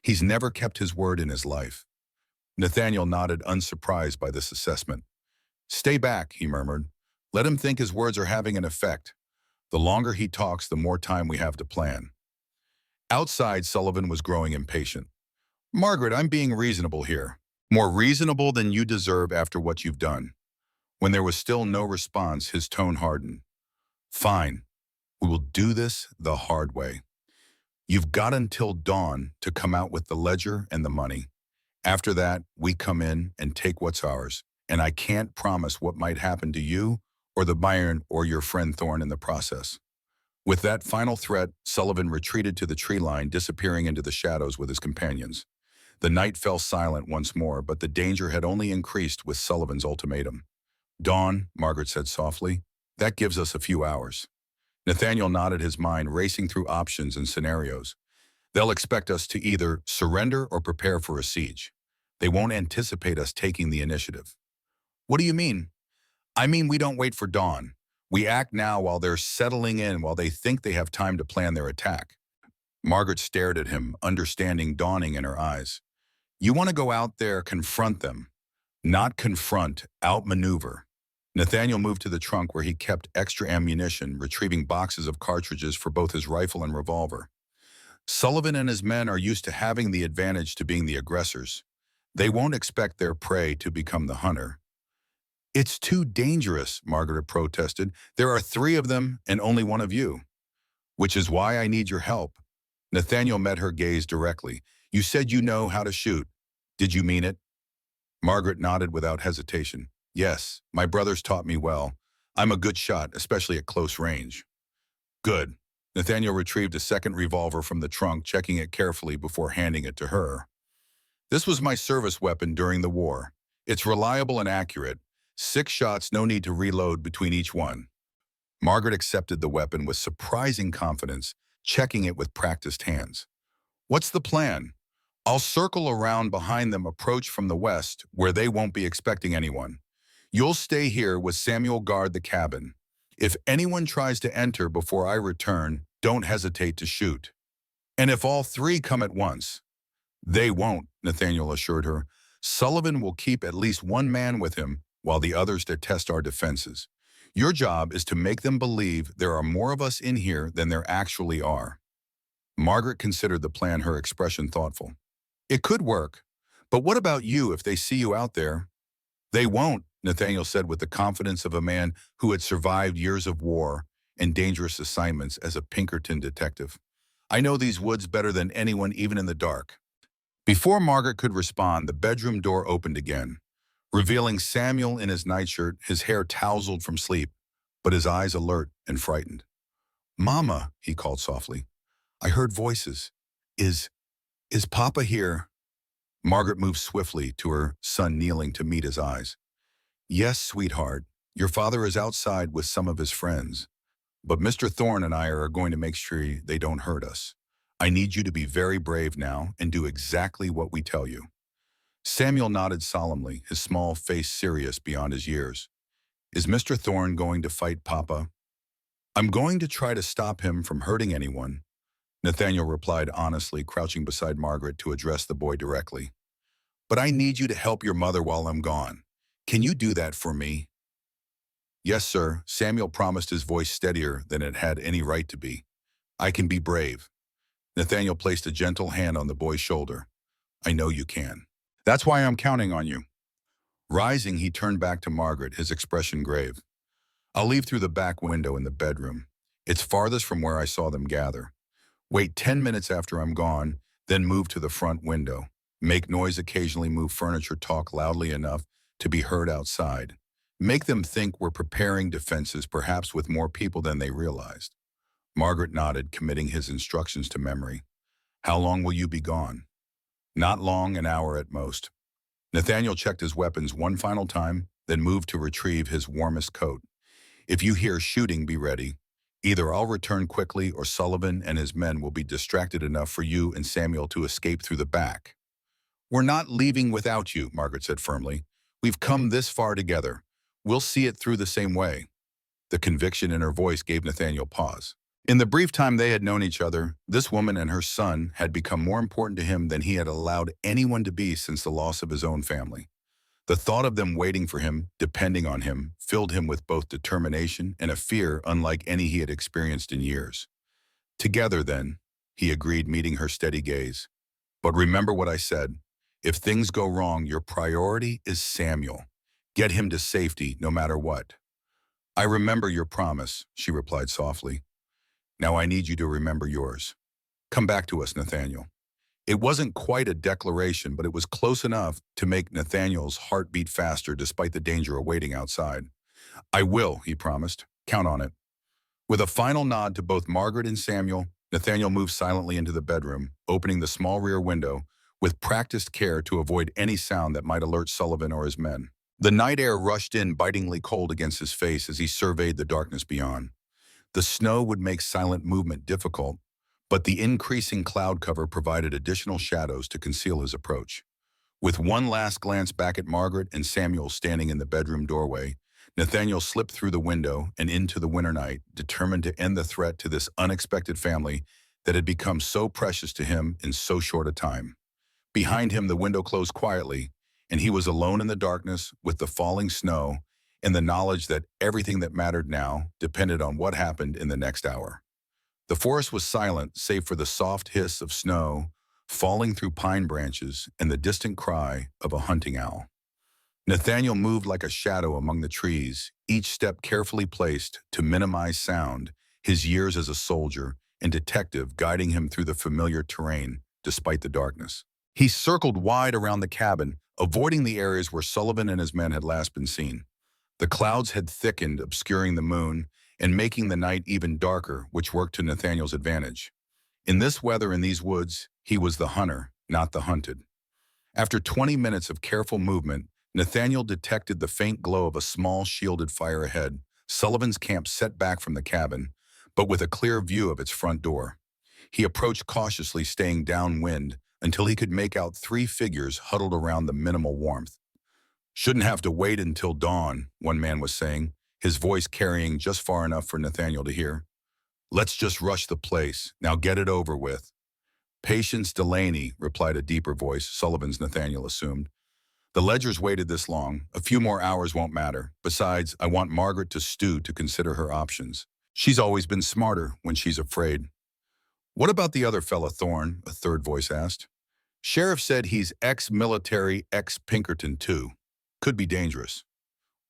"He's never kept his word in his life." Nathaniel nodded, unsurprised by this assessment. "Stay back," he murmured. "Let him think his words are having an effect. The longer he talks, the more time we have to plan." Outside, Sullivan was growing impatient. "Margaret, I'm being reasonable here. More reasonable than you deserve after what you've done." When there was still no response, his tone hardened. "Fine. We will do this the hard way. You've got until dawn to come out with the ledger and the money. After that, we come in and take what's ours, and I can't promise what might happen to you or the Byron or your friend Thorne in the process." With that final threat, Sullivan retreated to the tree line, disappearing into the shadows with his companions. The night fell silent once more, but the danger had only increased with Sullivan's ultimatum. "Dawn," Margaret said softly. "That gives us a few hours." Nathaniel nodded, his mind racing through options and scenarios. "They'll expect us to either surrender or prepare for a siege. They won't anticipate us taking the initiative." "What do you mean?" "I mean, we don't wait for dawn. We act now while they're settling in, while they think they have time to plan their attack." Margaret stared at him, understanding dawning in her eyes. "You want to go out there, confront them. Not confront, outmaneuver." Nathaniel moved to the trunk where he kept extra ammunition, retrieving boxes of cartridges for both his rifle and revolver. Sullivan and his men are used to having the advantage, to being the aggressors. They won't expect their prey to become the hunter. "It's too dangerous," Margaret protested. "There are three of them and only one of you." "Which is why I need your help." Nathaniel met her gaze directly. "You said you know how to shoot. Did you mean it?" Margaret nodded without hesitation. "Yes, my brothers taught me well. I'm a good shot, especially at close range." "Good." Nathaniel retrieved a second revolver from the trunk, checking it carefully before handing it to her. "This was my service weapon during the war. It's reliable and accurate. 6 shots, no need to reload between each one." Margaret accepted the weapon with surprising confidence, checking it with practiced hands. "What's the plan?" "I'll circle around behind them, approach from the west, where they won't be expecting anyone. You'll stay here with Samuel, guard the cabin. If anyone tries to enter before I return, don't hesitate to shoot. And if all three come at once—" "They won't," Nathaniel assured her. "Sullivan will keep at least one man with him, while the others test our defenses. Your job is to make them believe there are more of us in here than there actually are." Margaret considered the plan, her expression thoughtful. "It could work. But what about you if they see you out there?" "They won't," Nathaniel said with the confidence of a man who had survived years of war and dangerous assignments as a Pinkerton detective. I know these woods better than anyone, even in the dark." Before Margaret could respond, the bedroom door opened again, revealing Samuel in his nightshirt, his hair tousled from sleep, but his eyes alert and frightened. "Mama," he called softly. "I heard voices. Is, is Papa here?" Margaret moved swiftly to her son kneeling to meet his eyes. "Yes, sweetheart. Your father is outside with some of his friends. But Mr. Thorne and I are going to make sure they don't hurt us. I need you to be very brave now and do exactly what we tell you." Samuel nodded solemnly, his small face serious beyond his years. "Is Mr. Thorne going to fight Papa?" "I'm going to try to stop him from hurting anyone," Nathaniel replied honestly, crouching beside Margaret to address the boy directly. "But I need you to help your mother while I'm gone. Can you do that for me?" "Yes, sir," Samuel promised, his voice steadier than it had any right to be. "I can be brave." Nathaniel placed a gentle hand on the boy's shoulder. "I know you can. That's why I'm counting on you." Rising, he turned back to Margaret, his expression grave. "I'll leave through the back window in the bedroom. It's farthest from where I saw them gather. Wait 10 minutes after I'm gone, then move to the front window. Make noise occasionally, move furniture, talk loudly enough to be heard outside. Make them think we're preparing defenses, perhaps with more people than they realized." Margaret nodded, committing his instructions to memory. "How long will you be gone?" "Not long, an hour at most." Nathaniel checked his weapons one final time, then moved to retrieve his warmest coat. "If you hear shooting, be ready. Either I'll return quickly or Sullivan and his men will be distracted enough for you and Samuel to escape through the back." "We're not leaving without you," Margaret said firmly. "We've come this far together. We'll see it through the same way." The conviction in her voice gave Nathaniel pause. In the brief time they had known each other, this woman and her son had become more important to him than he had allowed anyone to be since the loss of his own family. The thought of them waiting for him, depending on him, filled him with both determination and a fear unlike any he had experienced in years. "Together, then," he agreed, meeting her steady gaze. "But remember what I said. If things go wrong, your priority is Samuel. Get him to safety no matter what." "I remember your promise," she replied softly. "Now I need you to remember yours. Come back to us, Nathaniel." It wasn't quite a declaration, but it was close enough to make Nathaniel's heart beat faster despite the danger awaiting outside. "I will," he promised. "Count on it." With a final nod to both Margaret and Samuel, Nathaniel moved silently into the bedroom, opening the small rear window with practiced care to avoid any sound that might alert Sullivan or his men. The night air rushed in, bitingly cold against his face as he surveyed the darkness beyond. The snow would make silent movement difficult, but the increasing cloud cover provided additional shadows to conceal his approach. With one last glance back at Margaret and Samuel standing in the bedroom doorway, Nathaniel slipped through the window and into the winter night, determined to end the threat to this unexpected family that had become so precious to him in so short a time. Behind him, the window closed quietly, and he was alone in the darkness with the falling snow and the knowledge that everything that mattered now depended on what happened in the next hour. The forest was silent, save for the soft hiss of snow falling through pine branches and the distant cry of a hunting owl. Nathaniel moved like a shadow among the trees, each step carefully placed to minimize sound, his years as a soldier and detective guiding him through the familiar terrain despite the darkness. He circled wide around the cabin, avoiding the areas where Sullivan and his men had last been seen. The clouds had thickened, obscuring the moon and making the night even darker, which worked to Nathaniel's advantage. In this weather, in these woods, he was the hunter, not the hunted. After 20 minutes of careful movement, Nathaniel detected the faint glow of a small shielded fire ahead, Sullivan's camp set back from the cabin, but with a clear view of its front door. He approached cautiously, staying downwind, until he could make out 3 figures huddled around the minimal warmth. "Shouldn't have to wait until dawn," one man was saying, his voice carrying just far enough for Nathaniel to hear. "Let's just rush the place. Now get it over with." "Patience Delaney," replied a deeper voice, Sullivan's, Nathaniel assumed. "The Ledgers waited this long. A few more hours won't matter. Besides, I want Margaret to stew to consider her options. She's always been smarter when she's afraid." "What about the other fella, Thorne?" a third voice asked. "Sheriff said he's ex-military, ex-Pinkerton too. Could be dangerous."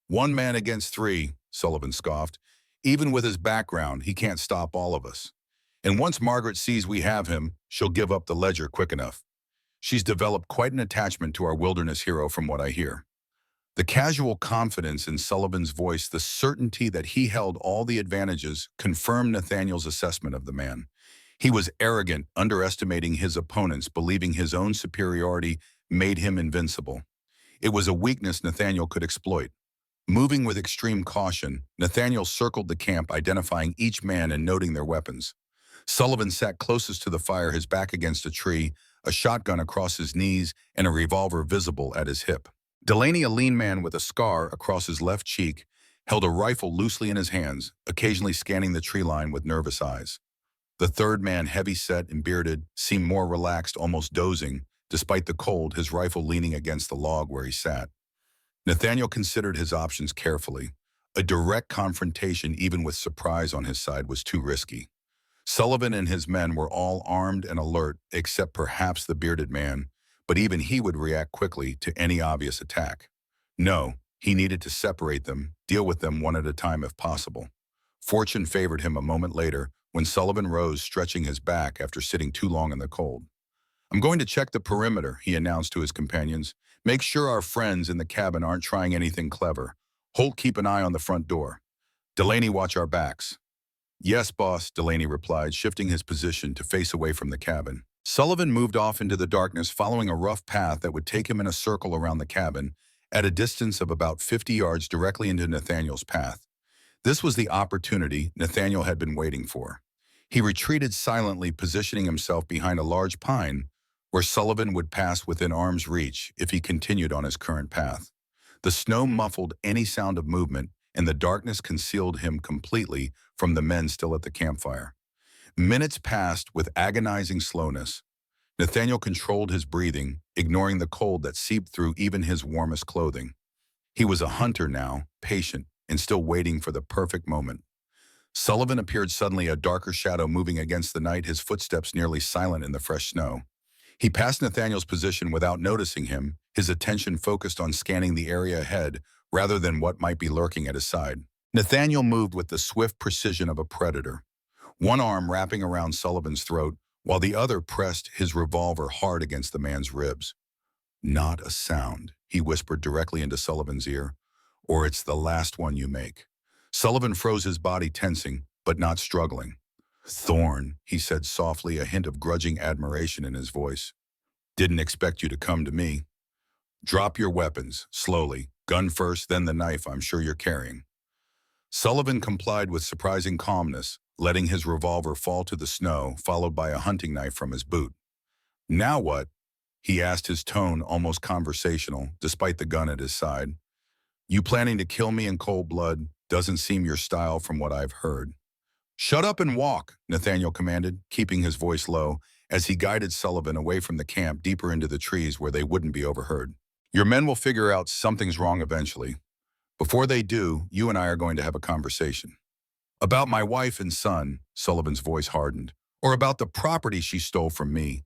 "One man against 3, Sullivan scoffed. "Even with his background, he can't stop all of us. And once Margaret sees we have him, she'll give up the ledger quick enough. She's developed quite an attachment to our wilderness hero from what I hear. The casual confidence in Sullivan's voice, the certainty that he held all the advantages, confirmed Nathaniel's assessment of the man. He was arrogant, underestimating his opponents, believing his own superiority made him invincible. It was a weakness Nathaniel could exploit. Moving with extreme caution, Nathaniel circled the camp, identifying each man and noting their weapons. Sullivan sat closest to the fire, his back against a tree, a shotgun across his knees, and a revolver visible at his hip. Delaney, a lean man with a scar across his left cheek, held a rifle loosely in his hands, occasionally scanning the tree line with nervous eyes. The third man, heavy-set and bearded, seemed more relaxed, almost dozing, despite the cold, his rifle leaning against the log where he sat. Nathaniel considered his options carefully. A direct confrontation, even with surprise on his side, was too risky. Sullivan and his men were all armed and alert, except perhaps the bearded man, but even he would react quickly to any obvious attack. No, he needed to separate them, deal with them one at a time if possible. Fortune favored him a moment later when Sullivan rose, stretching his back after sitting too long in the cold. "I'm going to check the perimeter," he announced to his companions. "Make sure our friends in the cabin aren't trying anything clever. Holt, keep an eye on the front door. Delaney, watch our backs." "Yes, boss," Delaney replied, shifting his position to face away from the cabin. Sullivan moved off into the darkness, following a rough path that would take him in a circle around the cabin, at a distance of about 50 yards directly into Nathaniel's path. This was the opportunity Nathaniel had been waiting for. He retreated silently, positioning himself behind a large pine where Sullivan would pass within arm's reach if he continued on his current path. The snow muffled any sound of movement, and the darkness concealed him completely from the men still at the campfire. Minutes passed with agonizing slowness. Nathaniel controlled his breathing, ignoring the cold that seeped through even his warmest clothing. He was a hunter now, patient, and still waiting for the perfect moment. Sullivan appeared suddenly, a darker shadow moving against the night, his footsteps nearly silent in the fresh snow. He passed Nathaniel's position without noticing him, his attention focused on scanning the area ahead rather than what might be lurking at his side. Nathaniel moved with the swift precision of a predator, one arm wrapping around Sullivan's throat while the other pressed his revolver hard against the man's ribs. "Not a sound," he whispered directly into Sullivan's ear, "or it's the last one you make." Sullivan froze, his body tensing, but not struggling. "Thorn," he said softly, a hint of grudging admiration in his voice. "Didn't expect you to come to me. Drop your weapons, slowly. Gun first, then the knife I'm sure you're carrying." Sullivan complied with surprising calmness, letting his revolver fall to the snow, followed by a hunting knife from his boot. "Now what?" he asked, his tone almost conversational, despite the gun at his side. "You planning to kill me in cold blood? Doesn't seem your style from what I've heard." "Shut up and walk," Nathaniel commanded, keeping his voice low, as he guided Sullivan away from the camp deeper into the trees where they wouldn't be overheard. "Your men will figure out something's wrong eventually. Before they do, you and I are going to have a conversation." "About my wife and son," Sullivan's voice hardened. "Or about the property she stole from me."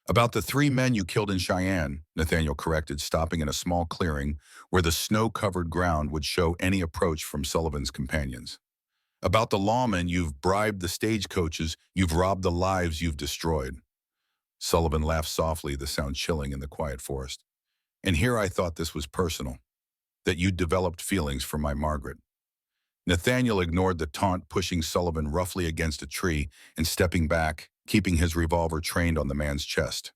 "About the 3 men you killed in Cheyenne," Nathaniel corrected, stopping in a small clearing where the snow-covered ground would show any approach from Sullivan's companions. "About the lawmen you've bribed, the stagecoaches you've robbed, the lives you've destroyed." Sullivan laughed softly, the sound chilling in the quiet forest. "And here I thought this was personal, that you'd developed feelings for my Margaret." Nathaniel ignored the taunt, pushing Sullivan roughly against a tree and stepping back, keeping his revolver trained on the man's chest.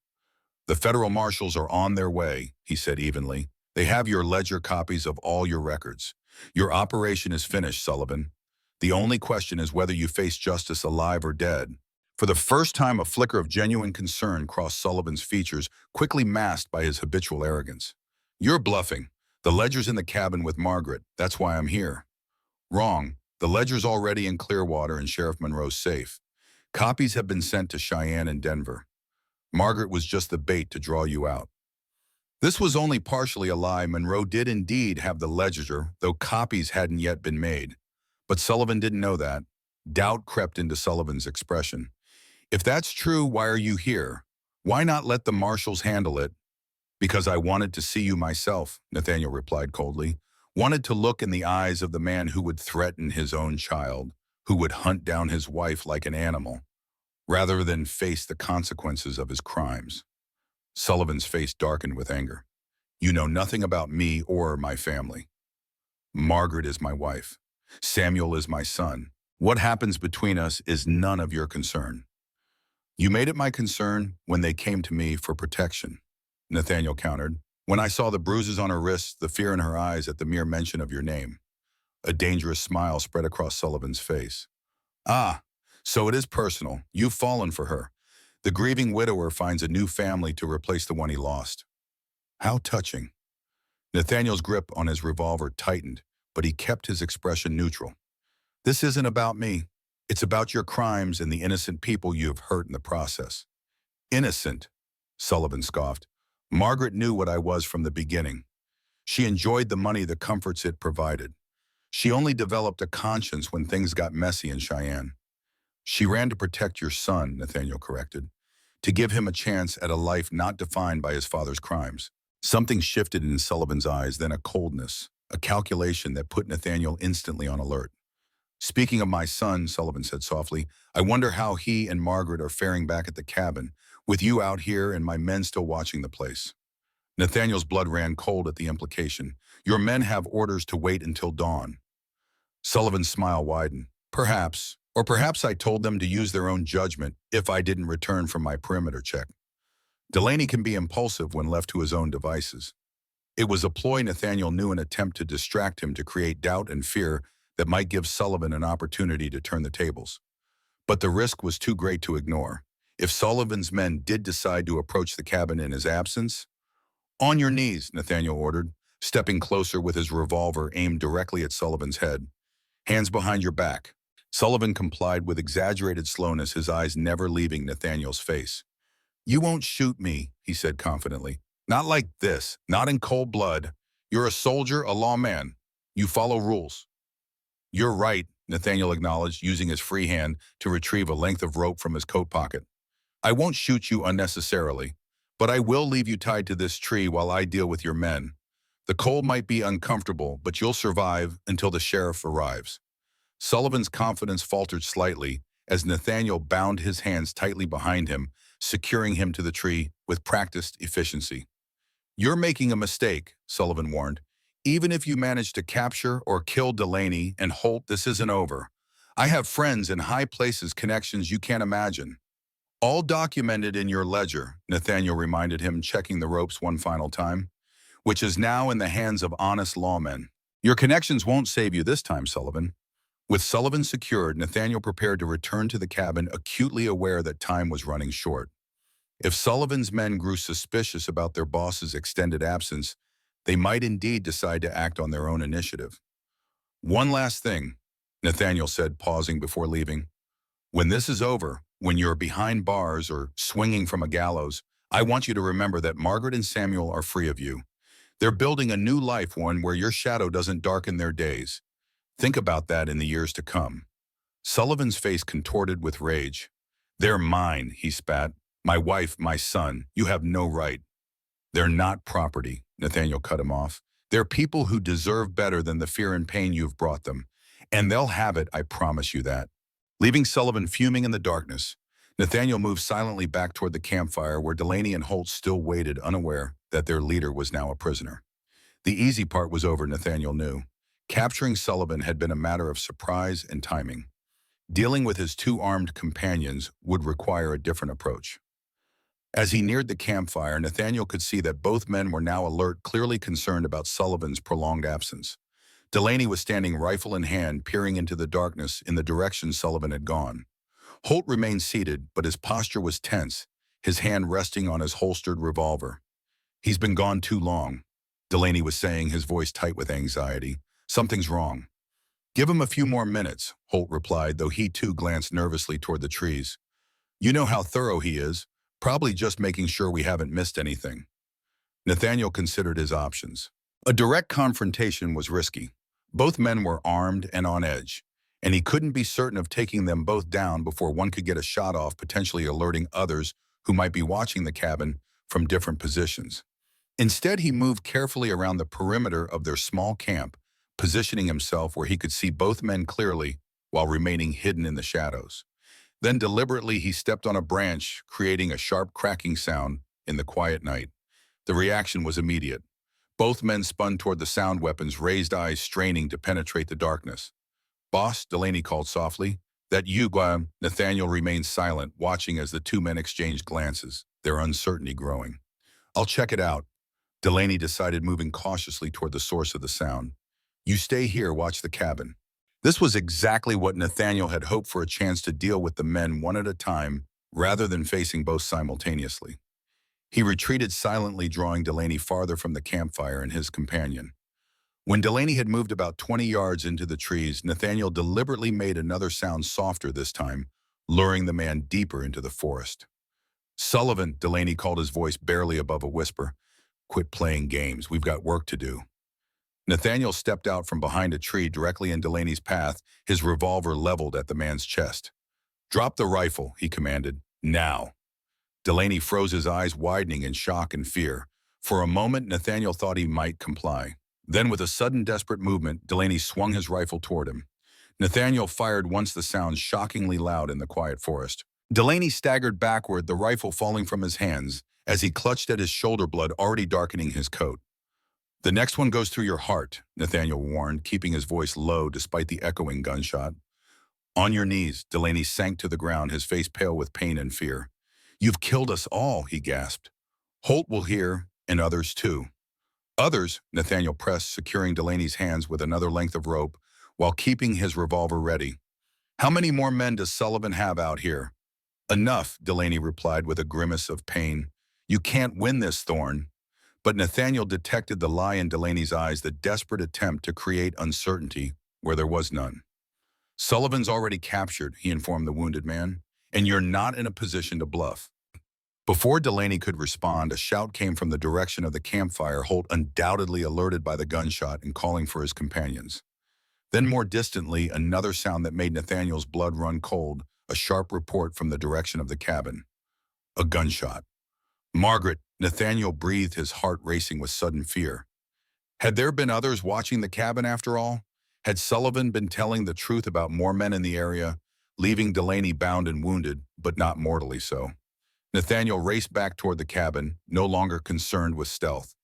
"The federal marshals are on their way," he said evenly. "They have your ledger copies of all your records. Your operation is finished, Sullivan. The only question is whether you face justice alive or dead." For the first time, a flicker of genuine concern crossed Sullivan's features, quickly masked by his habitual arrogance. "You're bluffing. The ledger's in the cabin with Margaret. That's why I'm here." "Wrong. The ledger's already in Clearwater and Sheriff Monroe's safe. Copies have been sent to Cheyenne and Denver. Margaret was just the bait to draw you out." This was only partially a lie. Monroe did indeed have the ledger, though copies hadn't yet been made. But Sullivan didn't know that. Doubt crept into Sullivan's expression. "If that's true, why are you here? Why not let the marshals handle it?" "Because I wanted to see you myself," Nathaniel replied coldly. "Wanted to look in the eyes of the man who would threaten his own child, who would hunt down his wife like an animal." rather than face the consequences of his crimes. Sullivan's face darkened with anger. You know nothing about me or my family. Margaret is my wife. Samuel is my son. What happens between us is none of your concern. You made it my concern when they came to me for protection, Nathaniel countered. When I saw the bruises on her wrists, the fear in her eyes at the mere mention of your name. A dangerous smile spread across Sullivan's face. Ah, so it is personal. You've fallen for her. The grieving widower finds a new family to replace the one he lost. How touching. Nathaniel's grip on his revolver tightened, but he kept his expression neutral. This isn't about me. It's about your crimes and the innocent people you have hurt in the process. Innocent, Sullivan scoffed. Margaret knew what I was from the beginning. She enjoyed the money, the comforts it provided. She only developed a conscience when things got messy in Cheyenne. She ran to protect your son, Nathaniel corrected, to give him a chance at a life not defined by his father's crimes. Something shifted in Sullivan's eyes, then a coldness, a calculation that put Nathaniel instantly on alert. Speaking of my son, Sullivan said softly, I wonder how he and Margaret are faring back at the cabin, with you out here and my men still watching the place. Nathaniel's blood ran cold at the implication. Your men have orders to wait until dawn. Sullivan's smile widened. Perhaps, or perhaps I told them to use their own judgment if I didn't return from my perimeter check. Delaney can be impulsive when left to his own devices. It was a ploy Nathaniel knew, an attempt to distract him, to create doubt and fear that might give Sullivan an opportunity to turn the tables. But the risk was too great to ignore. If Sullivan's men did decide to approach the cabin in his absence, on your knees, Nathaniel ordered, stepping closer with his revolver aimed directly at Sullivan's head. Hands behind your back. Sullivan complied with exaggerated slowness, his eyes never leaving Nathaniel's face. You won't shoot me, he said confidently. Not like this, not in cold blood. You're a soldier, a lawman. You follow rules. You're right, Nathaniel acknowledged, using his free hand to retrieve a length of rope from his coat pocket. I won't shoot you unnecessarily, but I will leave you tied to this tree while I deal with your men. The cold might be uncomfortable, but you'll survive until the sheriff arrives. Sullivan's confidence faltered slightly as Nathaniel bound his hands tightly behind him, securing him to the tree with practiced efficiency. You're making a mistake, Sullivan warned. Even if you manage to capture or kill Delaney and Holt, this isn't over. I have friends in high places, connections you can't imagine. All documented in your ledger, Nathaniel reminded him, checking the ropes one final time, which is now in the hands of honest lawmen. Your connections won't save you this time, Sullivan. With Sullivan secured, Nathaniel prepared to return to the cabin, acutely aware that time was running short. If Sullivan's men grew suspicious about their boss's extended absence, they might indeed decide to act on their own initiative. One last thing, Nathaniel said, pausing before leaving. When this is over, when you're behind bars or swinging from a gallows, I want you to remember that Margaret and Samuel are free of you. They're building a new life, one where your shadow doesn't darken their days. Think about that in the years to come. Sullivan's face contorted with rage. They're mine, he spat. My wife, my son. You have no right. They're not property, Nathaniel cut him off. They're people who deserve better than the fear and pain you've brought them. And they'll have it, I promise you that. Leaving Sullivan fuming in the darkness, Nathaniel moved silently back toward the campfire where Delaney and Holt still waited, unaware that their leader was now a prisoner. The easy part was over, Nathaniel knew. Capturing Sullivan had been a matter of surprise and timing. Dealing with his two armed companions would require a different approach. As he neared the campfire, Nathaniel could see that both men were now alert, clearly concerned about Sullivan's prolonged absence. Delaney was standing rifle in hand, peering into the darkness in the direction Sullivan had gone. Holt remained seated, but his posture was tense, his hand resting on his holstered revolver. He's been gone too long, Delaney was saying, his voice tight with anxiety. Something's wrong. Give him a few more minutes, Holt replied, though he too glanced nervously toward the trees. You know how thorough he is, probably just making sure we haven't missed anything. Nathaniel considered his options. A direct confrontation was risky. Both men were armed and on edge, and he couldn't be certain of taking them both down before one could get a shot off, potentially alerting others who might be watching the cabin from different positions. Instead, he moved carefully around the perimeter of their small camp, positioning himself where he could see both men clearly while remaining hidden in the shadows. Then deliberately he stepped on a branch, creating a sharp cracking sound in the quiet night. The reaction was immediate. Both men spun toward the sound weapons, raised eyes straining to penetrate the darkness. "Boss," Delaney called softly. "That you, Guam?" Nathaniel remained silent, watching as the two men exchanged glances, their uncertainty growing. "I'll check it out," Delaney decided, moving cautiously toward the source of the sound. "You stay here, watch the cabin." This was exactly what Nathaniel had hoped for, a chance to deal with the men one at a time, rather than facing both simultaneously. He retreated silently, drawing Delaney farther from the campfire and his companion. When Delaney had moved about 20 yards into the trees, Nathaniel deliberately made another sound, softer this time, luring the man deeper into the forest. "Sullivan," Delaney called, his voice barely above a whisper. "Quit playing games. We've got work to do." Nathaniel stepped out from behind a tree directly in Delaney's path, his revolver leveled at the man's chest. "Drop the rifle," he commanded. "Now." Delaney froze, his eyes widening in shock and fear. For a moment, Nathaniel thought he might comply. Then, with a sudden desperate movement, Delaney swung his rifle toward him. Nathaniel fired once, the sound shockingly loud in the quiet forest. Delaney staggered backward, the rifle falling from his hands, as he clutched at his shoulder, blood already darkening his coat. "The next one goes through your heart," Nathaniel warned, keeping his voice low despite the echoing gunshot. "On your knees," Delaney sank to the ground, his face pale with pain and fear. "You've killed us all," he gasped. "Holt will hear, and others too." "Others?" Nathaniel pressed, securing Delaney's hands with another length of rope, while keeping his revolver ready. "How many more men does Sullivan have out here?" "Enough," Delaney replied with a grimace of pain. "You can't win this, Thorne." But Nathaniel detected the lie in Delaney's eyes, the desperate attempt to create uncertainty where there was none. "Sullivan's already captured," he informed the wounded man, "and you're not in a position to bluff." Before Delaney could respond, a shout came from the direction of the campfire, Holt undoubtedly alerted by the gunshot and calling for his companions. Then more distantly, another sound that made Nathaniel's blood run cold, a sharp report from the direction of the cabin. A gunshot. "Margaret," Nathaniel breathed, his heart racing with sudden fear. Had there been others watching the cabin after all? Had Sullivan been telling the truth about more men in the area, leaving Delaney bound and wounded, but not mortally so? Nathaniel raced back toward the cabin, no longer concerned with stealth.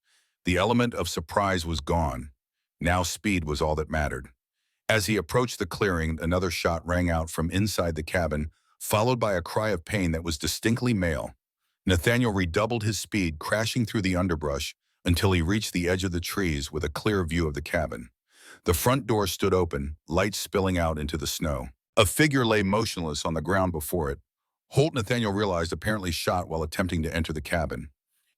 The element of surprise was gone. Now speed was all that mattered. As he approached the clearing, another shot rang out from inside the cabin, followed by a cry of pain that was distinctly male. Nathaniel redoubled his speed, crashing through the underbrush until he reached the edge of the trees with a clear view of the cabin. The front door stood open, light spilling out into the snow. A figure lay motionless on the ground before it. Holt, Nathaniel realized, apparently shot while attempting to enter the cabin.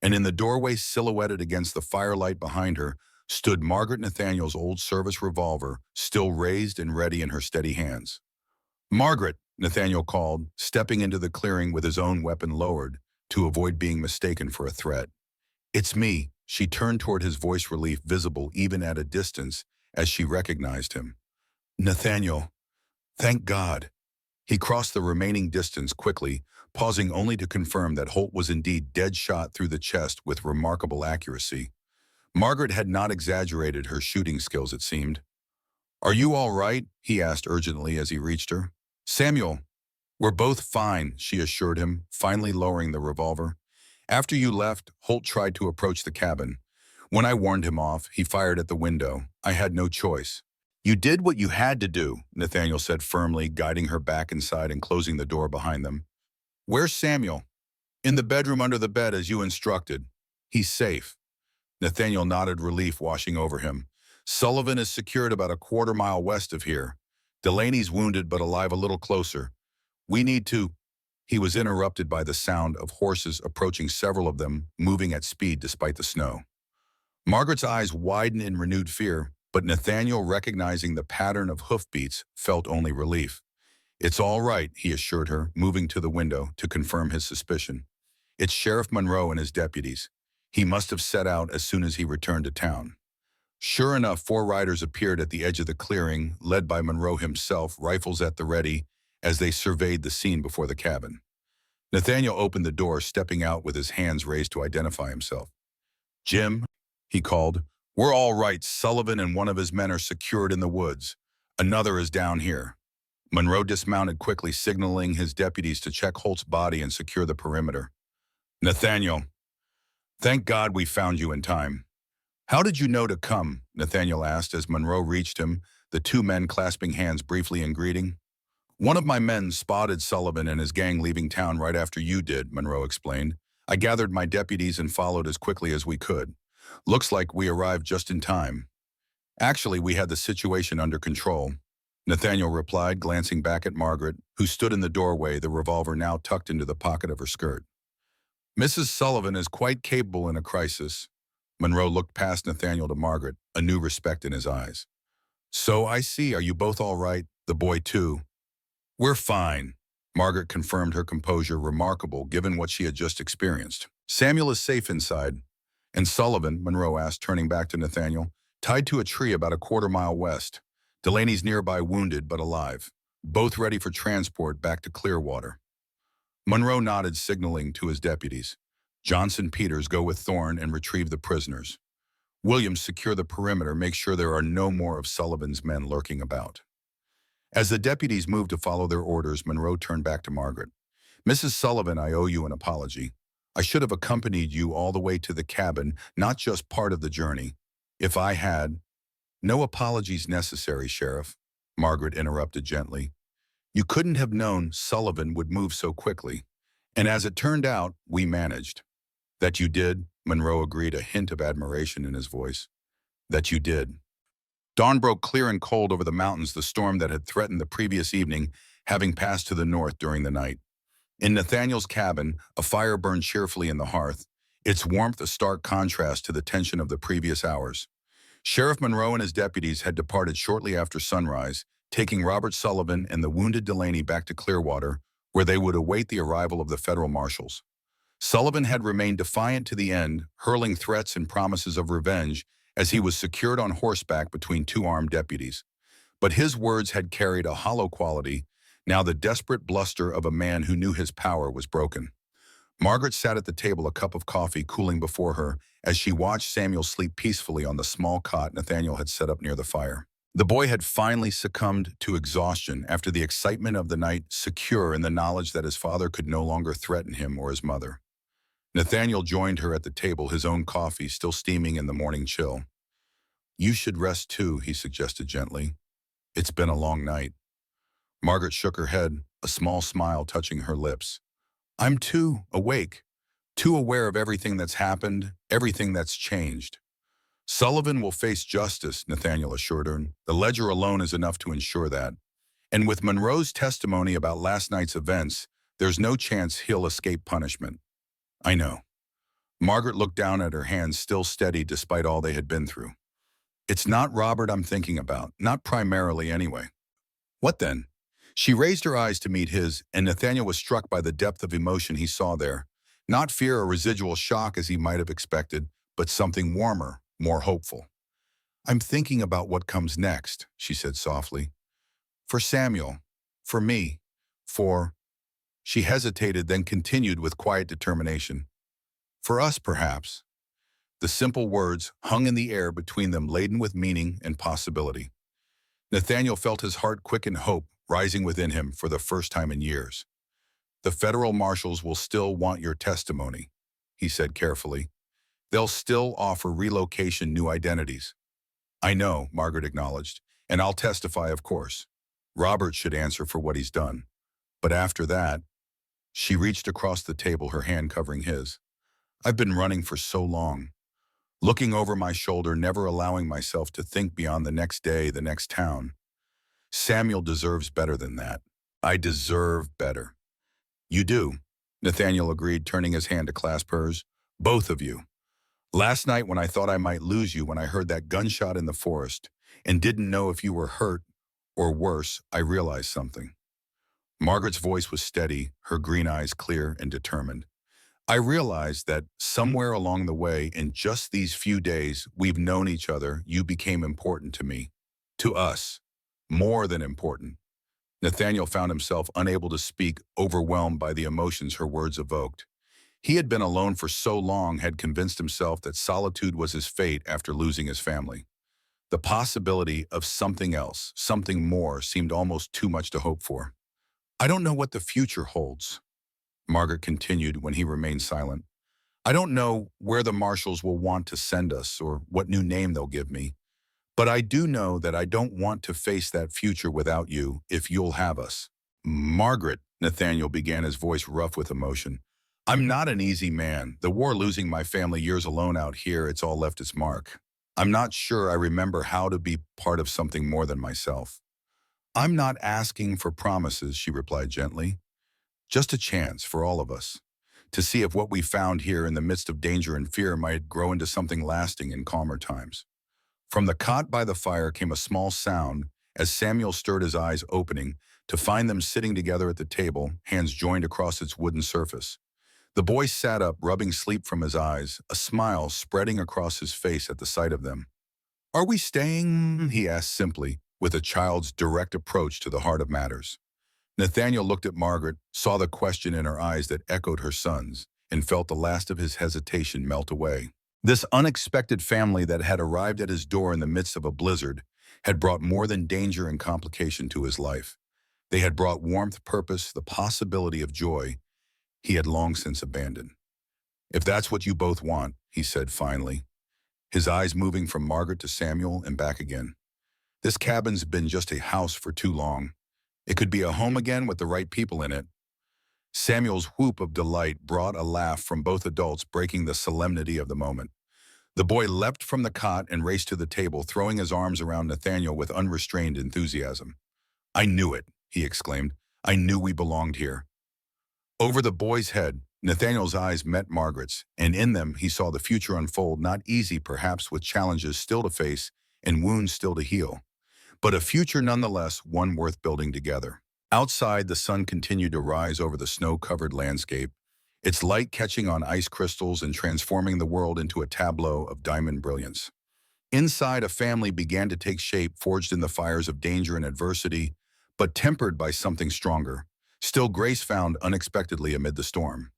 And in the doorway, silhouetted against the firelight behind her, stood Margaret, Nathaniel's old service revolver, still raised and ready in her steady hands. "Margaret," Nathaniel called, stepping into the clearing with his own weapon lowered to avoid being mistaken for a threat. "It's me." She turned toward his, voice relief visible even at a distance as she recognized him. "Nathaniel, thank God." He crossed the remaining distance quickly, pausing only to confirm that Holt was indeed dead, shot through the chest with remarkable accuracy. Margaret had not exaggerated her shooting skills, it seemed. "Are you all right?" he asked urgently as he reached her. "Samuel, we're both fine," she assured him, finally lowering the revolver. "After you left, Holt tried to approach the cabin. When I warned him off, he fired at the window. I had no choice." "You did what you had to do," Nathaniel said firmly, guiding her back inside and closing the door behind them. "Where's Samuel?" "In the bedroom under the bed as you instructed. He's safe." Nathaniel nodded, relief washing over him. "Sullivan is secured about a quarter-mile west of here. Delaney's wounded but alive a little closer. We need to—" He was interrupted by the sound of horses approaching, several of them moving at speed despite the snow. Margaret's eyes widened in renewed fear, but Nathaniel, recognizing the pattern of hoofbeats, felt only relief. "It's all right," he assured her, moving to the window to confirm his suspicion. "It's Sheriff Monroe and his deputies. He must have set out as soon as he returned to town." Sure enough, 4 riders appeared at the edge of the clearing, led by Monroe himself, rifles at the ready, as they surveyed the scene before the cabin. Nathaniel opened the door, stepping out with his hands raised to identify himself. "Jim," he called, "we're all right. Sullivan and one of his men are secured in the woods. Another is down here." Monroe dismounted quickly, signaling his deputies to check Holt's body and secure the perimeter. Nathaniel, thank God we found you in time. How did you know to come? Nathaniel asked as Monroe reached him, the two men clasping hands briefly in greeting. One of my men spotted Sullivan and his gang leaving town right after you did, Monroe explained. I gathered my deputies and followed as quickly as we could. Looks like we arrived just in time. Actually, we had the situation under control, Nathaniel replied, glancing back at Margaret, who stood in the doorway, the revolver now tucked into the pocket of her skirt. Mrs. Sullivan is quite capable in a crisis. Monroe looked past Nathaniel to Margaret, a new respect in his eyes. So I see, are you both all right? The boy too. We're fine, Margaret confirmed, her composure remarkable given what she had just experienced. Samuel is safe inside. And Sullivan, Monroe asked, turning back to Nathaniel, tied to a tree about a quarter-mile west. Delaney's nearby, wounded but alive, both ready for transport back to Clearwater. Monroe nodded, signaling to his deputies. Johnson, Peters, go with Thorne and retrieve the prisoners. Williams, secure the perimeter, make sure there are no more of Sullivan's men lurking about. As the deputies moved to follow their orders, Monroe turned back to Margaret. Mrs. Sullivan, I owe you an apology. I should have accompanied you all the way to the cabin, not just part of the journey. If I had... No apologies necessary, Sheriff, Margaret interrupted gently. You couldn't have known Sullivan would move so quickly. And as it turned out, we managed. That you did, Monroe agreed, a hint of admiration in his voice. That you did. Dawn broke clear and cold over the mountains, the storm that had threatened the previous evening having passed to the north during the night. In Nathaniel's cabin, a fire burned cheerfully in the hearth, its warmth a stark contrast to the tension of the previous hours. Sheriff Monroe and his deputies had departed shortly after sunrise, taking Robert Sullivan and the wounded Delaney back to Clearwater, where they would await the arrival of the federal marshals. Sullivan had remained defiant to the end, hurling threats and promises of revenge as he was secured on horseback between two armed deputies. But his words had carried a hollow quality, now the desperate bluster of a man who knew his power was broken. Margaret sat at the table, a cup of coffee cooling before her, as she watched Samuel sleep peacefully on the small cot Nathaniel had set up near the fire. The boy had finally succumbed to exhaustion after the excitement of the night, secure in the knowledge that his father could no longer threaten him or his mother. Nathaniel joined her at the table, his own coffee still steaming in the morning chill. You should rest too, he suggested gently. It's been a long night. Margaret shook her head, a small smile touching her lips. I'm too awake, too aware of everything that's happened, everything that's changed. Sullivan will face justice, Nathaniel assured her. The ledger alone is enough to ensure that. And with Monroe's testimony about last night's events, there's no chance he'll escape punishment. I know. Margaret looked down at her hands, still steady despite all they had been through. It's not Robert I'm thinking about, not primarily anyway. What then? She raised her eyes to meet his, and Nathaniel was struck by the depth of emotion he saw there. Not fear or residual shock as he might have expected, but something warmer, more hopeful. I'm thinking about what comes next, she said softly. For Samuel, for me, for... She hesitated, then continued with quiet determination. For us, perhaps. The simple words hung in the air between them, laden with meaning and possibility. Nathaniel felt his heart quicken, hope rising within him for the first time in years. The federal marshals will still want your testimony, he said carefully. They'll still offer relocation, new identities. I know, Margaret acknowledged, and I'll testify, of course. Robert should answer for what he's done. But after that, she reached across the table, her hand covering his. I've been running for so long, looking over my shoulder, never allowing myself to think beyond the next day, the next town. Samuel deserves better than that. I deserve better. You do, Nathaniel agreed, turning his hand to clasp hers. Both of you. Last night when I thought I might lose you, when I heard that gunshot in the forest and didn't know if you were hurt or worse, I realized something. Margaret's voice was steady, her green eyes clear and determined. I realized that somewhere along the way, in just these few days we've known each other, you became important to me. To us. More than important. Nathaniel found himself unable to speak, overwhelmed by the emotions her words evoked. He had been alone for so long, had convinced himself that solitude was his fate after losing his family. The possibility of something else, something more, seemed almost too much to hope for. I don't know what the future holds, Margaret continued when he remained silent. I don't know where the marshals will want to send us or what new name they'll give me, but I do know that I don't want to face that future without you if you'll have us. Margaret, Nathaniel began, his voice rough with emotion. I'm not an easy man. The war losing my family years alone out here, it's all left its mark. I'm not sure I remember how to be part of something more than myself. I'm not asking for promises, she replied gently. Just a chance for all of us to see if what we found here in the midst of danger and fear might grow into something lasting in calmer times. From the cot by the fire came a small sound as Samuel stirred his eyes opening to find them sitting together at the table, hands joined across its wooden surface. The boy sat up, rubbing sleep from his eyes, a smile spreading across his face at the sight of them. Are we staying? He asked simply, with a child's direct approach to the heart of matters. Nathaniel looked at Margaret, saw the question in her eyes that echoed her son's, and felt the last of his hesitation melt away. This unexpected family that had arrived at his door in the midst of a blizzard had brought more than danger and complication to his life. They had brought warmth, purpose, the possibility of joy he had long since abandoned. If that's what you both want, he said finally, his eyes moving from Margaret to Samuel and back again. This cabin's been just a house for too long. It could be a home again with the right people in it. Samuel's whoop of delight brought a laugh from both adults, breaking the solemnity of the moment. The boy leapt from the cot and raced to the table, throwing his arms around Nathaniel with unrestrained enthusiasm. I knew it, he exclaimed. I knew we belonged here. Over the boy's head, Nathaniel's eyes met Margaret's, and in them he saw the future unfold, not easy perhaps, with challenges still to face and wounds still to heal, but a future nonetheless, one worth building together. Outside, the sun continued to rise over the snow-covered landscape, its light catching on ice crystals and transforming the world into a tableau of diamond brilliance. Inside, a family began to take shape, forged in the fires of danger and adversity, but tempered by something stronger. Still, grace found unexpectedly amid the storm.